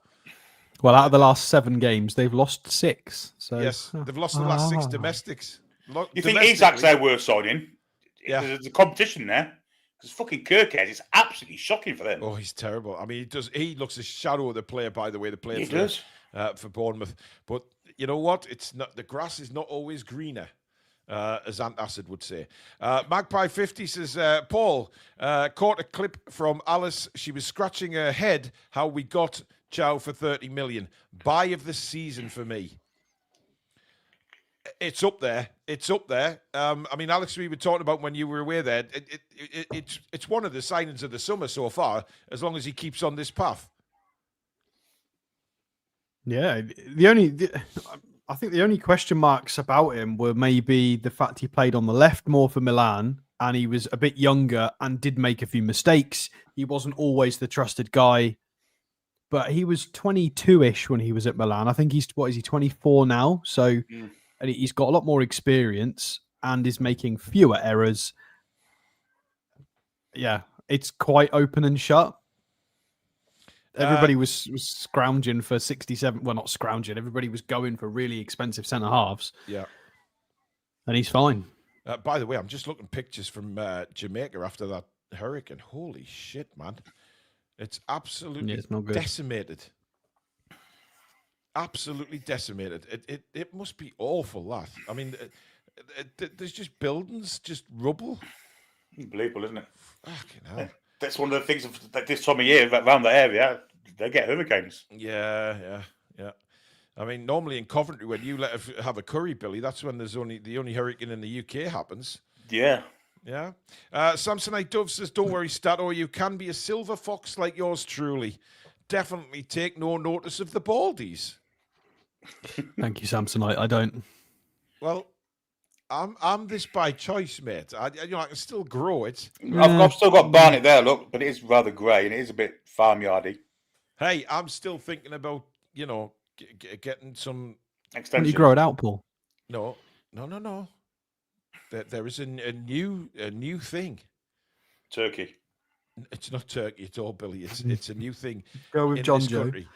Well, out of the last 7 games, they've lost 6. So yes, they've lost the last 6 domestics. You think Isak's their worst signing? Yeah. There's a competition there. Because fucking Kirkhead is absolutely shocking for them. Oh, he's terrible. I mean, he looks a shadow of the player, by the way, the player for Bournemouth. But you know what? It's not, the grass is not always greener, as Antacid would say. Magpie 50 says, Paul, caught a clip from Alice. She was scratching her head how we got Chow for 30 million. Buy of the season for me. It's up there. It's up there. I mean, Alex, we were talking about when you were away there. It's one of the signings of the summer so far, as long as he keeps on this path. Yeah, I think the only question marks about him were maybe the fact he played on the left more for Milan, and he was a bit younger and did make a few mistakes. He wasn't always the trusted guy, but he was 22-ish when he was at Milan. I think he's 24 now, so. And he's got a lot more experience and is making fewer errors. Yeah, it's quite open and shut. Everybody was scrounging for 67. Well, not scrounging. Everybody was going for really expensive centre halves. Yeah. And he's fine. By the way, I'm just looking at pictures from Jamaica after that hurricane. Holy shit, man. It's absolutely it's not good. Decimated. Absolutely decimated. It must be awful, that. I mean, there's just buildings, just rubble. Unbelievable, isn't it? Fucking hell. that's one of the things that this time of year around the area, they get hurricanes. Yeah. I mean, normally in Coventry, when you have a curry, Billy, that's when the only hurricane in the UK happens. Yeah. Yeah. Samsonite Dove says, don't worry, Stato, you can be a silver fox like yours truly. Definitely take no notice of the baldies. Thank you, Samsonite. I don't. Well, I'm this by choice, mate. I can still grow it. I've still got Barnet there, look, but it is rather grey and it is a bit farmyardy. Hey, I'm still thinking about, getting some Extension. When you grow it out, Paul? No. There is a new thing. Turkey. It's not turkey at all, Billy. It's a new thing. Go with in John this Joe. country.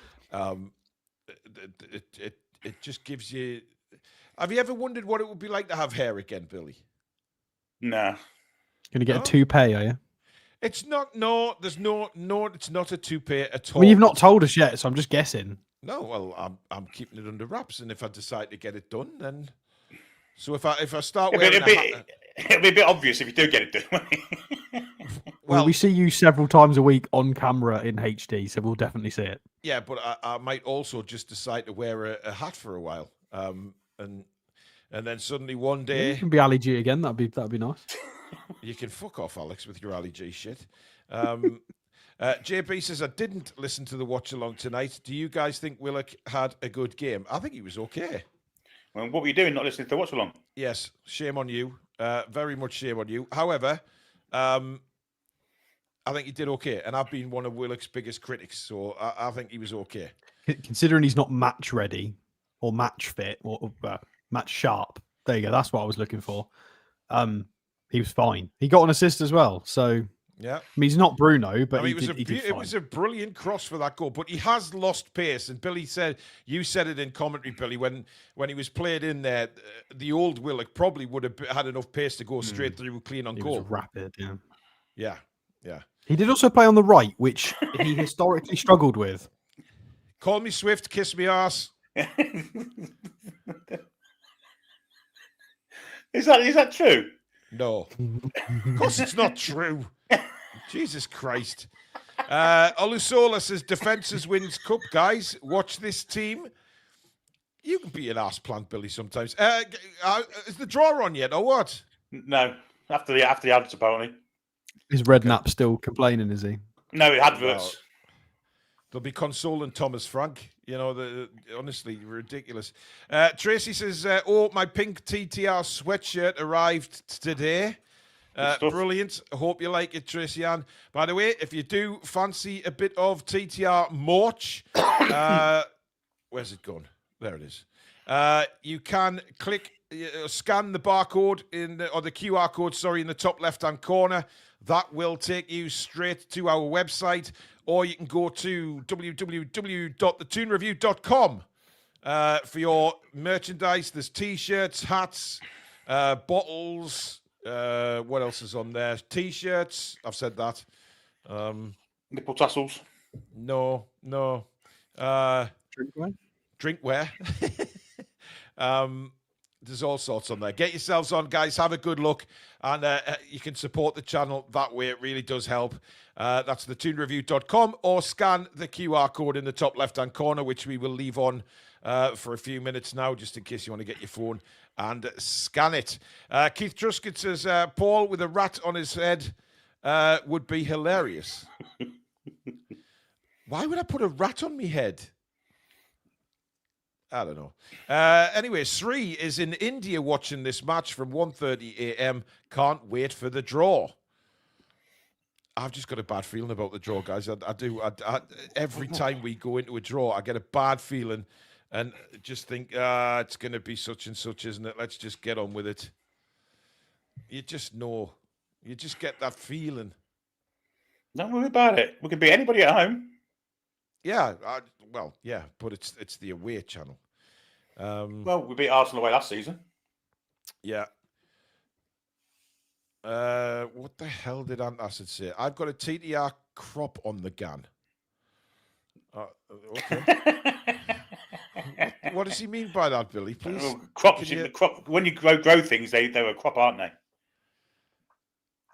It just gives you. Have you ever wondered what it would be like to have hair again, Billy? Nah. Gonna get a toupee, are you? It's not. No, there's no. It's not a toupee at all. I mean, you've not told us yet, so I'm just guessing. No, well, I'm keeping it under wraps, and if I decide to get it done, then. So if I start wearing it'll be a bit obvious if you do get it done. Well, we see you several times a week on camera in HD, so we'll definitely see it. Yeah, but I might also just decide to wear a hat for a while, and then suddenly one day You can be Ali G again. That'd be nice. You can fuck off, Alex, with your Ali G shit. JP says, I didn't listen to the watch along tonight. Do you guys think Willock had a good game? I think he was okay. Well, what were you doing not listening to the watch along? Yes, shame on you. Very much shame on you. However, I think he did okay. And I've been one of Willock's biggest critics, so I think he was okay. Considering he's not match ready or match fit or match sharp. There you go. That's what I was looking for. He was fine. He got an assist as well. So, yeah. I mean, he's not Bruno, but it was a brilliant cross for that goal. But he has lost pace. And Billy said, you said it in commentary, Billy, when he was played in there, the old Willock probably would have had enough pace to go straight through clean on goal. He was rapid, yeah. Yeah. He did also play on the right, which he historically struggled with. Call me Swift, kiss me arse. Is that true? No. Of course it's not true. Jesus Christ. Olusola says, Defences wins cup, guys. Watch this team. You can be an arse plant, Billy, sometimes. Is the draw on yet, or what? No. After the ads, apparently. Is Redknapp still complaining, is he? No, adverts. They'll be consoling Thomas Frank. Honestly, ridiculous. Tracy says, my pink TTR sweatshirt arrived today. Brilliant. I hope you like it, Tracy Ann. By the way, if you do fancy a bit of TTR merch, where's it gone? There it is. You can scan the barcode or the QR code, in the top left-hand corner. That will take you straight to our website, or you can go to www.thetoonreview.com for your merchandise. There's T-shirts, hats, bottles. What else is on there? T-shirts. I've said that. Nipple tassels. No. Drinkware. There's all sorts on there. Get yourselves on, guys. Have a good look. And you can support the channel that way. It really does help. That's thetoonreview.com, or scan the QR code in the top left-hand corner, which we will leave on for a few minutes now, just in case you want to get your phone and scan it. Keith Truscott says, Paul with a rat on his head would be hilarious. Why would I put a rat on my head? I don't know. Anyway, Sri is in India watching this match from 1:30 a.m. Can't wait for the draw. I've just got a bad feeling about the draw, guys. I do. Every time we go into a draw, I get a bad feeling and just think, it's going to be such and such, isn't it? Let's just get on with it. You just know. You just get that feeling. Don't worry about it. We could be anybody at home. Yeah. Yeah, but it's the away channel. Well, we beat Arsenal away last season. Yeah. What the hell did Antacid say? I've got a TTR crop on the gun. Okay. What does he mean by that, Billy? Please. Crop. When you grow things, they were a crop, aren't they?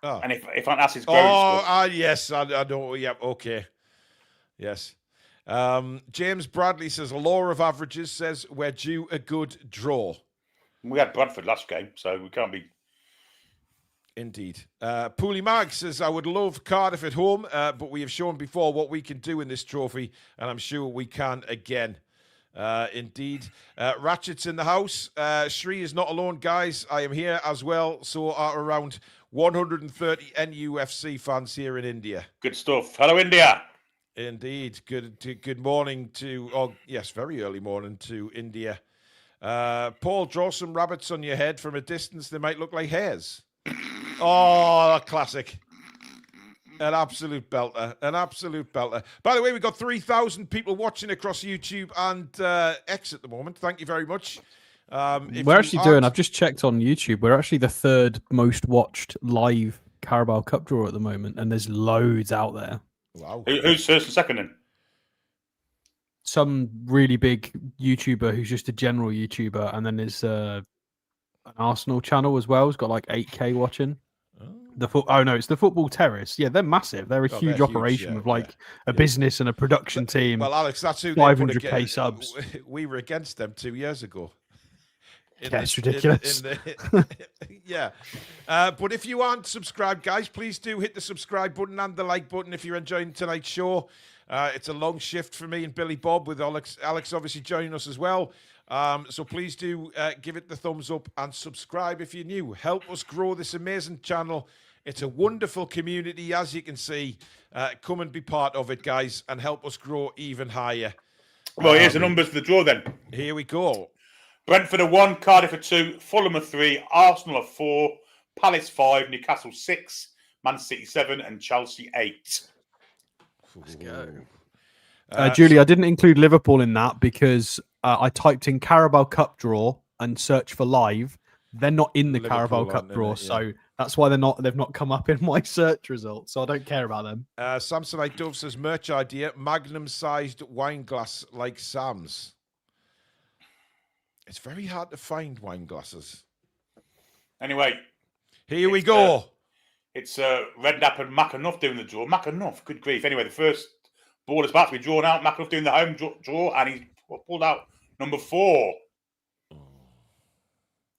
Oh. And if Anastas goes, yes, I know. Yep, okay. Yes. James Bradley says, law of averages says we're due a good draw. we had Bradford last game, so we can't be. Indeed. Pooley Mag says, I would love Cardiff at home, but we have shown before what we can do in this trophy, and I'm sure we can again. Indeed. Ratchet's in the house. Shri is not alone, guys. I am here as well. So are around 130 NUFC fans here in India. Good stuff. Hello, India. Indeed. Good morning to, yes, very early morning to India. Paul, draw some rabbits on your head from a distance. They might look like hares. Oh, classic. An absolute belter. An absolute belter. By the way, we've got 3,000 people watching across YouTube and X at the moment. Thank you very much. We're actually doing, I've just checked on YouTube, we're actually the 3rd most watched live Carabao Cup draw at the moment, and there's loads out there. Wow. Who's first and second then? Some really big YouTuber who's just a general YouTuber, and then there's an Arsenal channel as well. It's got like 8K watching. It's the Football Terrace. Yeah, they're massive. They're a huge operation with like a business and a production team. Well, Alex, that's who 500k subs. We were against them 2 years ago. That's ridiculous. Yeah. But if you aren't subscribed, guys, please do hit the subscribe button and the like button if you're enjoying tonight's show. It's a long shift for me and Billy Bob with Alex obviously joining us as well. So please do give it the thumbs up and subscribe if you're new. Help us grow this amazing channel. It's a wonderful community, as you can see. Come and be part of it, guys, and help us grow even higher. Well, here's the numbers for the draw then. Here we go. Brentford are 1, Cardiff are 2, Fulham are 3, Arsenal are 4, Palace 5, Newcastle 6, Man City 7, and Chelsea 8. Let's go. Julie, I didn't include Liverpool in that because I typed in Carabao Cup draw and searched for live. They're not in the Carabao Cup draw, so that's why they've not come up in my search results. So I don't care about them. Samsonite Dove says merch idea: magnum-sized wine glass like Sam's. It's very hard to find wine glasses. Anyway, here we go. It's Redknapp and McAnuff doing the draw. McAnuff, good grief. Anyway, the first ball is about to be drawn out. McAnuff doing the home draw, and he's pulled out number 4.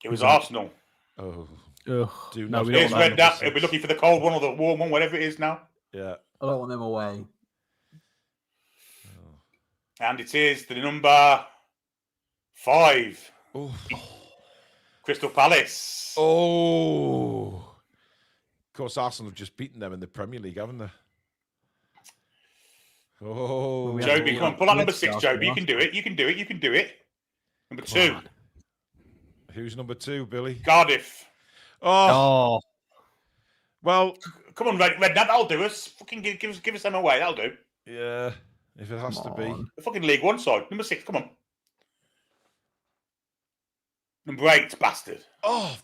It was Arsenal. Oh. Ugh. Here's Redknapp. He'll be looking for the cold one or the warm one, whatever it is now. Yeah. I don't want them away. And it is the number 5. Oh. Crystal Palace. Oh. Of course, Arsenal have just beaten them in the Premier League, haven't they? Oh. Joby, come on. Pull out number 6, Joby. You can do it. You can do it. You can do it. Number 2. Who's number 2, Billy? Cardiff. Oh. Well. Come on, Redknapp. That'll do us. Fucking give us them away. That'll do. Yeah. If it has to be. The fucking League One side. Number 6. Come on. Number 8, bastard. Oh,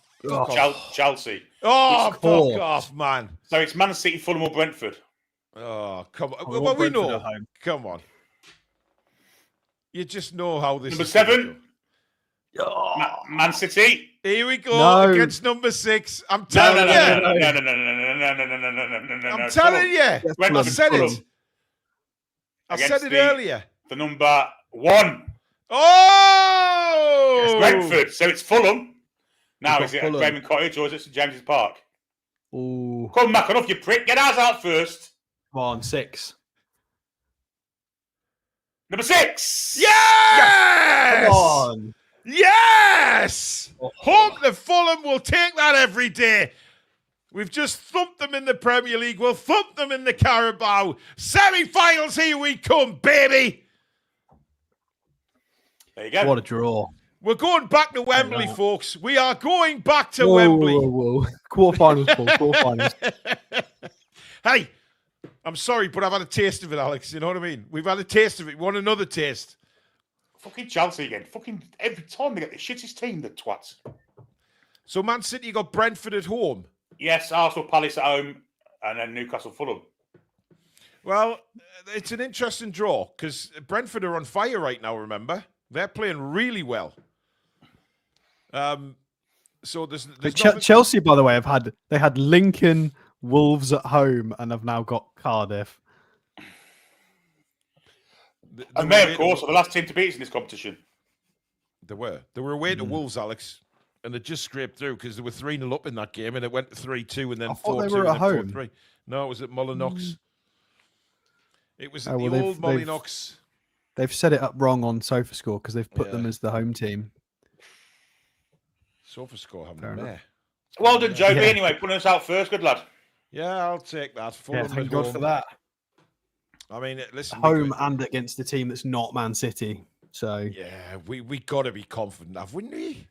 Chelsea. Oh, fuck off, man. So it's Man City, Fulham, or Brentford. Oh, come on. Well, we know. Come on. You just know how this number is. 7. Man City. Here we go against number 6. I'm telling you. No. I'm telling you. I said it. I said it earlier. The number 1. Oh! It's Brentford. So it's Fulham. Now, is it at Raymond Cottage or is it St James's Park? Ooh. Come back off, you prick. Get ours out first. Come on, 6. Number 6. Yes! Come on. Yes! Hope the Fulham will take that every day. We've just thumped them in the Premier League. We'll thump them in the Carabao. Semi-finals, here we come, baby. There you go. What a draw. We're going back to Wembley, folks. We are going back to Wembley. Whoa. Quarterfinals, Paul. Quarterfinals. Hey, I'm sorry, but I've had a taste of it, Alex. You know what I mean? We've had a taste of it. We want another taste. Fucking Chelsea again. Fucking every time they get the shittest team, the twats. So Man City got Brentford at home. Yes, Arsenal, Palace at home, and then Newcastle, Fulham. Well, it's an interesting draw because Brentford are on fire right now, remember? They're playing really well. So there's Chelsea, by the way, had Lincoln, Wolves at home, and I've now got Cardiff. And they, of course, are the last team to beat us in this competition. They were away to Wolves, Alex, and they just scraped through because they were 3-0 up in that game, and it went 3-2 and then 4-2 they were and at then home. 4-3. No, it was at Molyneux. It was at well, the old Molyneux. They've set it up wrong on SofaScore because they've put them as the home team. SofaScore haven't been there. Well done, Joby. Anyway, putting us out first. Good lad. Yeah, I'll take that. Fulham Thank at God home. for that. I mean, listen, Home and against the team that's not Man City. So yeah, we got to be confident, wouldn't we?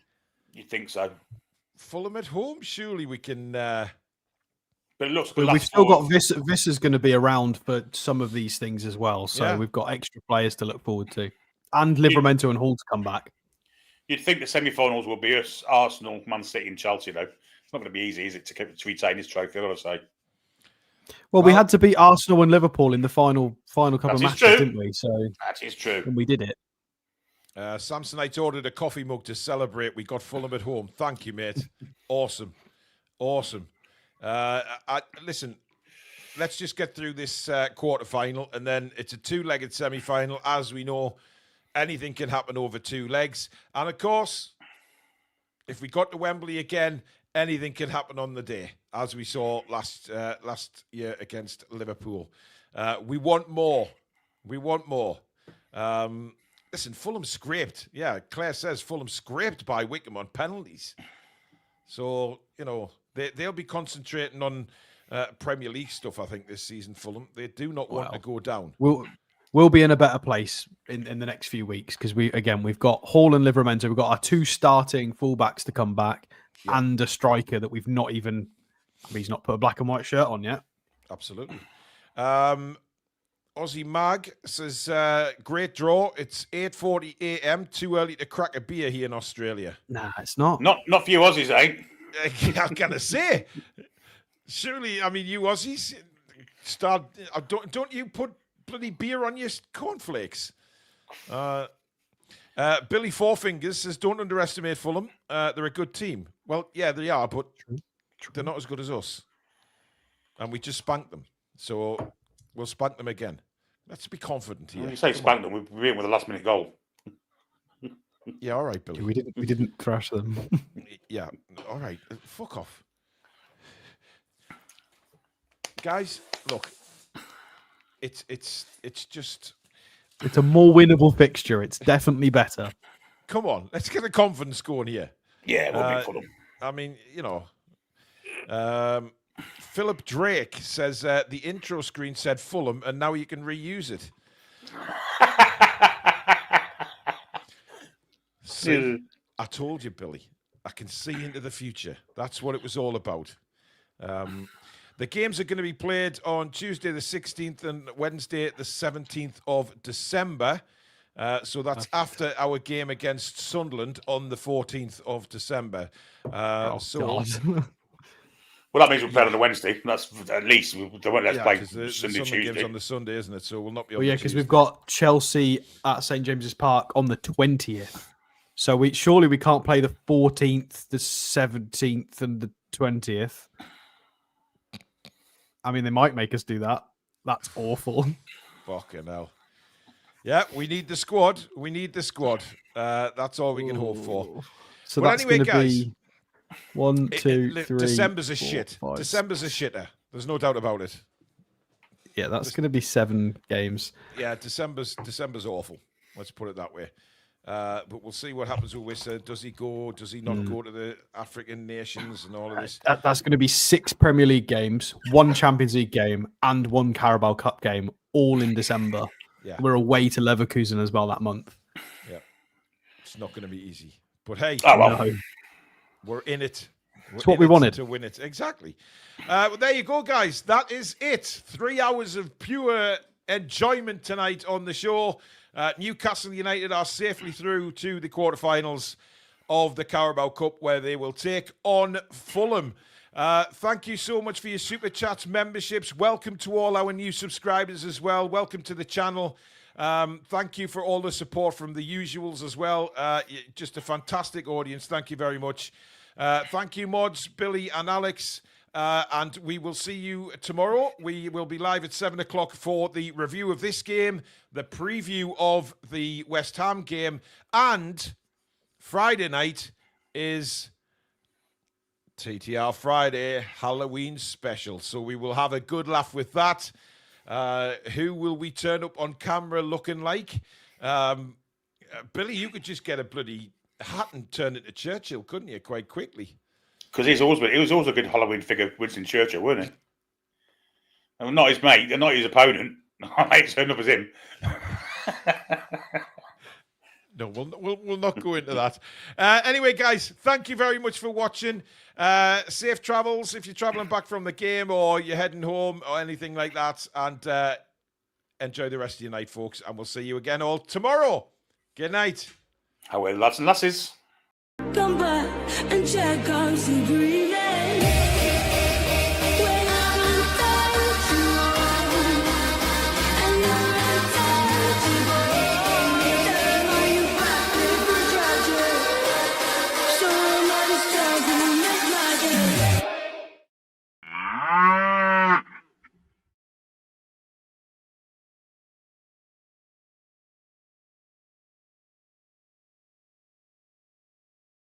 You think so? Fulham at home, surely we can. But it looks. We've still got This is going to be around for some of these things as well. So we've got extra players to look forward to, and Livramento and Hall to come back. You'd think the semi-finals will be us, Arsenal, Man City, and Chelsea. Though it's not going to be easy, is it, to retain this trophy? I've got to say. Well, we had to beat Arsenal and Liverpool in the final couple of matches, didn't we? So that is true, and we did it. Samsonite ordered a coffee mug to celebrate. We got Fulham at home. Thank you, mate. Awesome. Listen, let's just get through this quarter-final, and then it's a two-legged semi-final. As we know, anything can happen over two legs. And, of course, if we got to Wembley again, anything can happen on the day, as we saw last year against Liverpool. We want more. Listen, Fulham scraped. Yeah, Claire says Fulham scraped by Wickham on penalties. So, they'll be concentrating on Premier League stuff, I think, this season, Fulham. They do not want to go down. We'll be in a better place in the next few weeks because we've got Hall and Livramento. We've got our two starting fullbacks to come back and a striker that we've not even... he's not put a black and white shirt on yet. Absolutely. Aussie Mag says, great draw. It's 8:40 a.m. Too early to crack a beer here in Australia. Nah, it's not. Not for you Aussies, eh? I'm going to say. Surely, I mean, you Aussies, don't you put bloody beer on your cornflakes? Billy Fourfingers says, don't underestimate Fulham. They're a good team. Well, yeah, they are, but they're not as good as us. And we just spanked them. So we'll spank them again. Let's be confident here. When you say spank them, we're beating with a last-minute goal. Yeah, all right, Billy. We didn't thrash them. Yeah, all right. Fuck off. Guys, look. It's just... It's a more winnable fixture. It's definitely better. Come on, let's get a confidence going here. Yeah, we'll beat Fulham. I mean, Philip Drake says the intro screen said Fulham, and now you can reuse it. See, I told you, Billy. I can see into the future. That's what it was all about. The games are going to be played on Tuesday the 16th and Wednesday the 17th of December. So that's after our game against Sunderland on the 14th of December. God. Well, that means we're playing on the Wednesday. That's at least they won't let us play the Sunday, Sunday Tuesday. game's on the Sunday, isn't it? So we'll not be on Well, yeah, because we've got Chelsea at St James's Park on the 20th. So surely we can't play the 14th, the 17th, and the 20th. I mean, they might make us do that. That's awful. Fucking hell. Yeah, we need the squad. That's all we can hope for. So well, that's anyway, going to guys, be 1, 2, 3. December's a 4, shit. 5, December's a shitter. There's no doubt about it. Yeah, that's going to be 7 games. Yeah, December's awful. Let's put it that way. But we'll see what happens with Wissa. Does he go? Does he not go to the African nations and all of this? That's going to be 6 Premier League games, 1 Champions League game, and 1 Carabao Cup game, all in December. Yeah. We're away to Leverkusen as well that month. Yeah. It's not going to be easy. But hey, we're in it. It's what we wanted. To win it. Exactly. Well, there you go, guys. That is it. 3 hours of pure enjoyment tonight on the show. Newcastle United are safely through to the quarterfinals of the Carabao Cup, where they will take on Fulham. Thank you so much for your super chats, memberships. Welcome to all our new subscribers as well. Welcome to the channel. Thank you for all the support from the usuals as well. Just a fantastic audience. Thank you very much. Thank you, Mods, Billy, and Alex. And we will see you tomorrow. We will be live at 7 o'clock for the review of this game, the preview of the West Ham game, and Friday night is TTR Friday Halloween special. So we will have a good laugh with that. Who will we turn up on camera looking like? Billy, you could just get a bloody hat and turn into Churchill, couldn't you, quite quickly? Because he was always a good Halloween figure, Winston Churchill, wasn't he? And not his mate, and not his opponent. My mate turned up as him. No, we'll not go into that. Anyway, guys, thank you very much for watching. Safe travels if you're travelling back from the game or you're heading home or anything like that. And enjoy the rest of your night, folks. And we'll see you again all tomorrow. Good night. How well, lads and lasses. Come back and check out the breeze.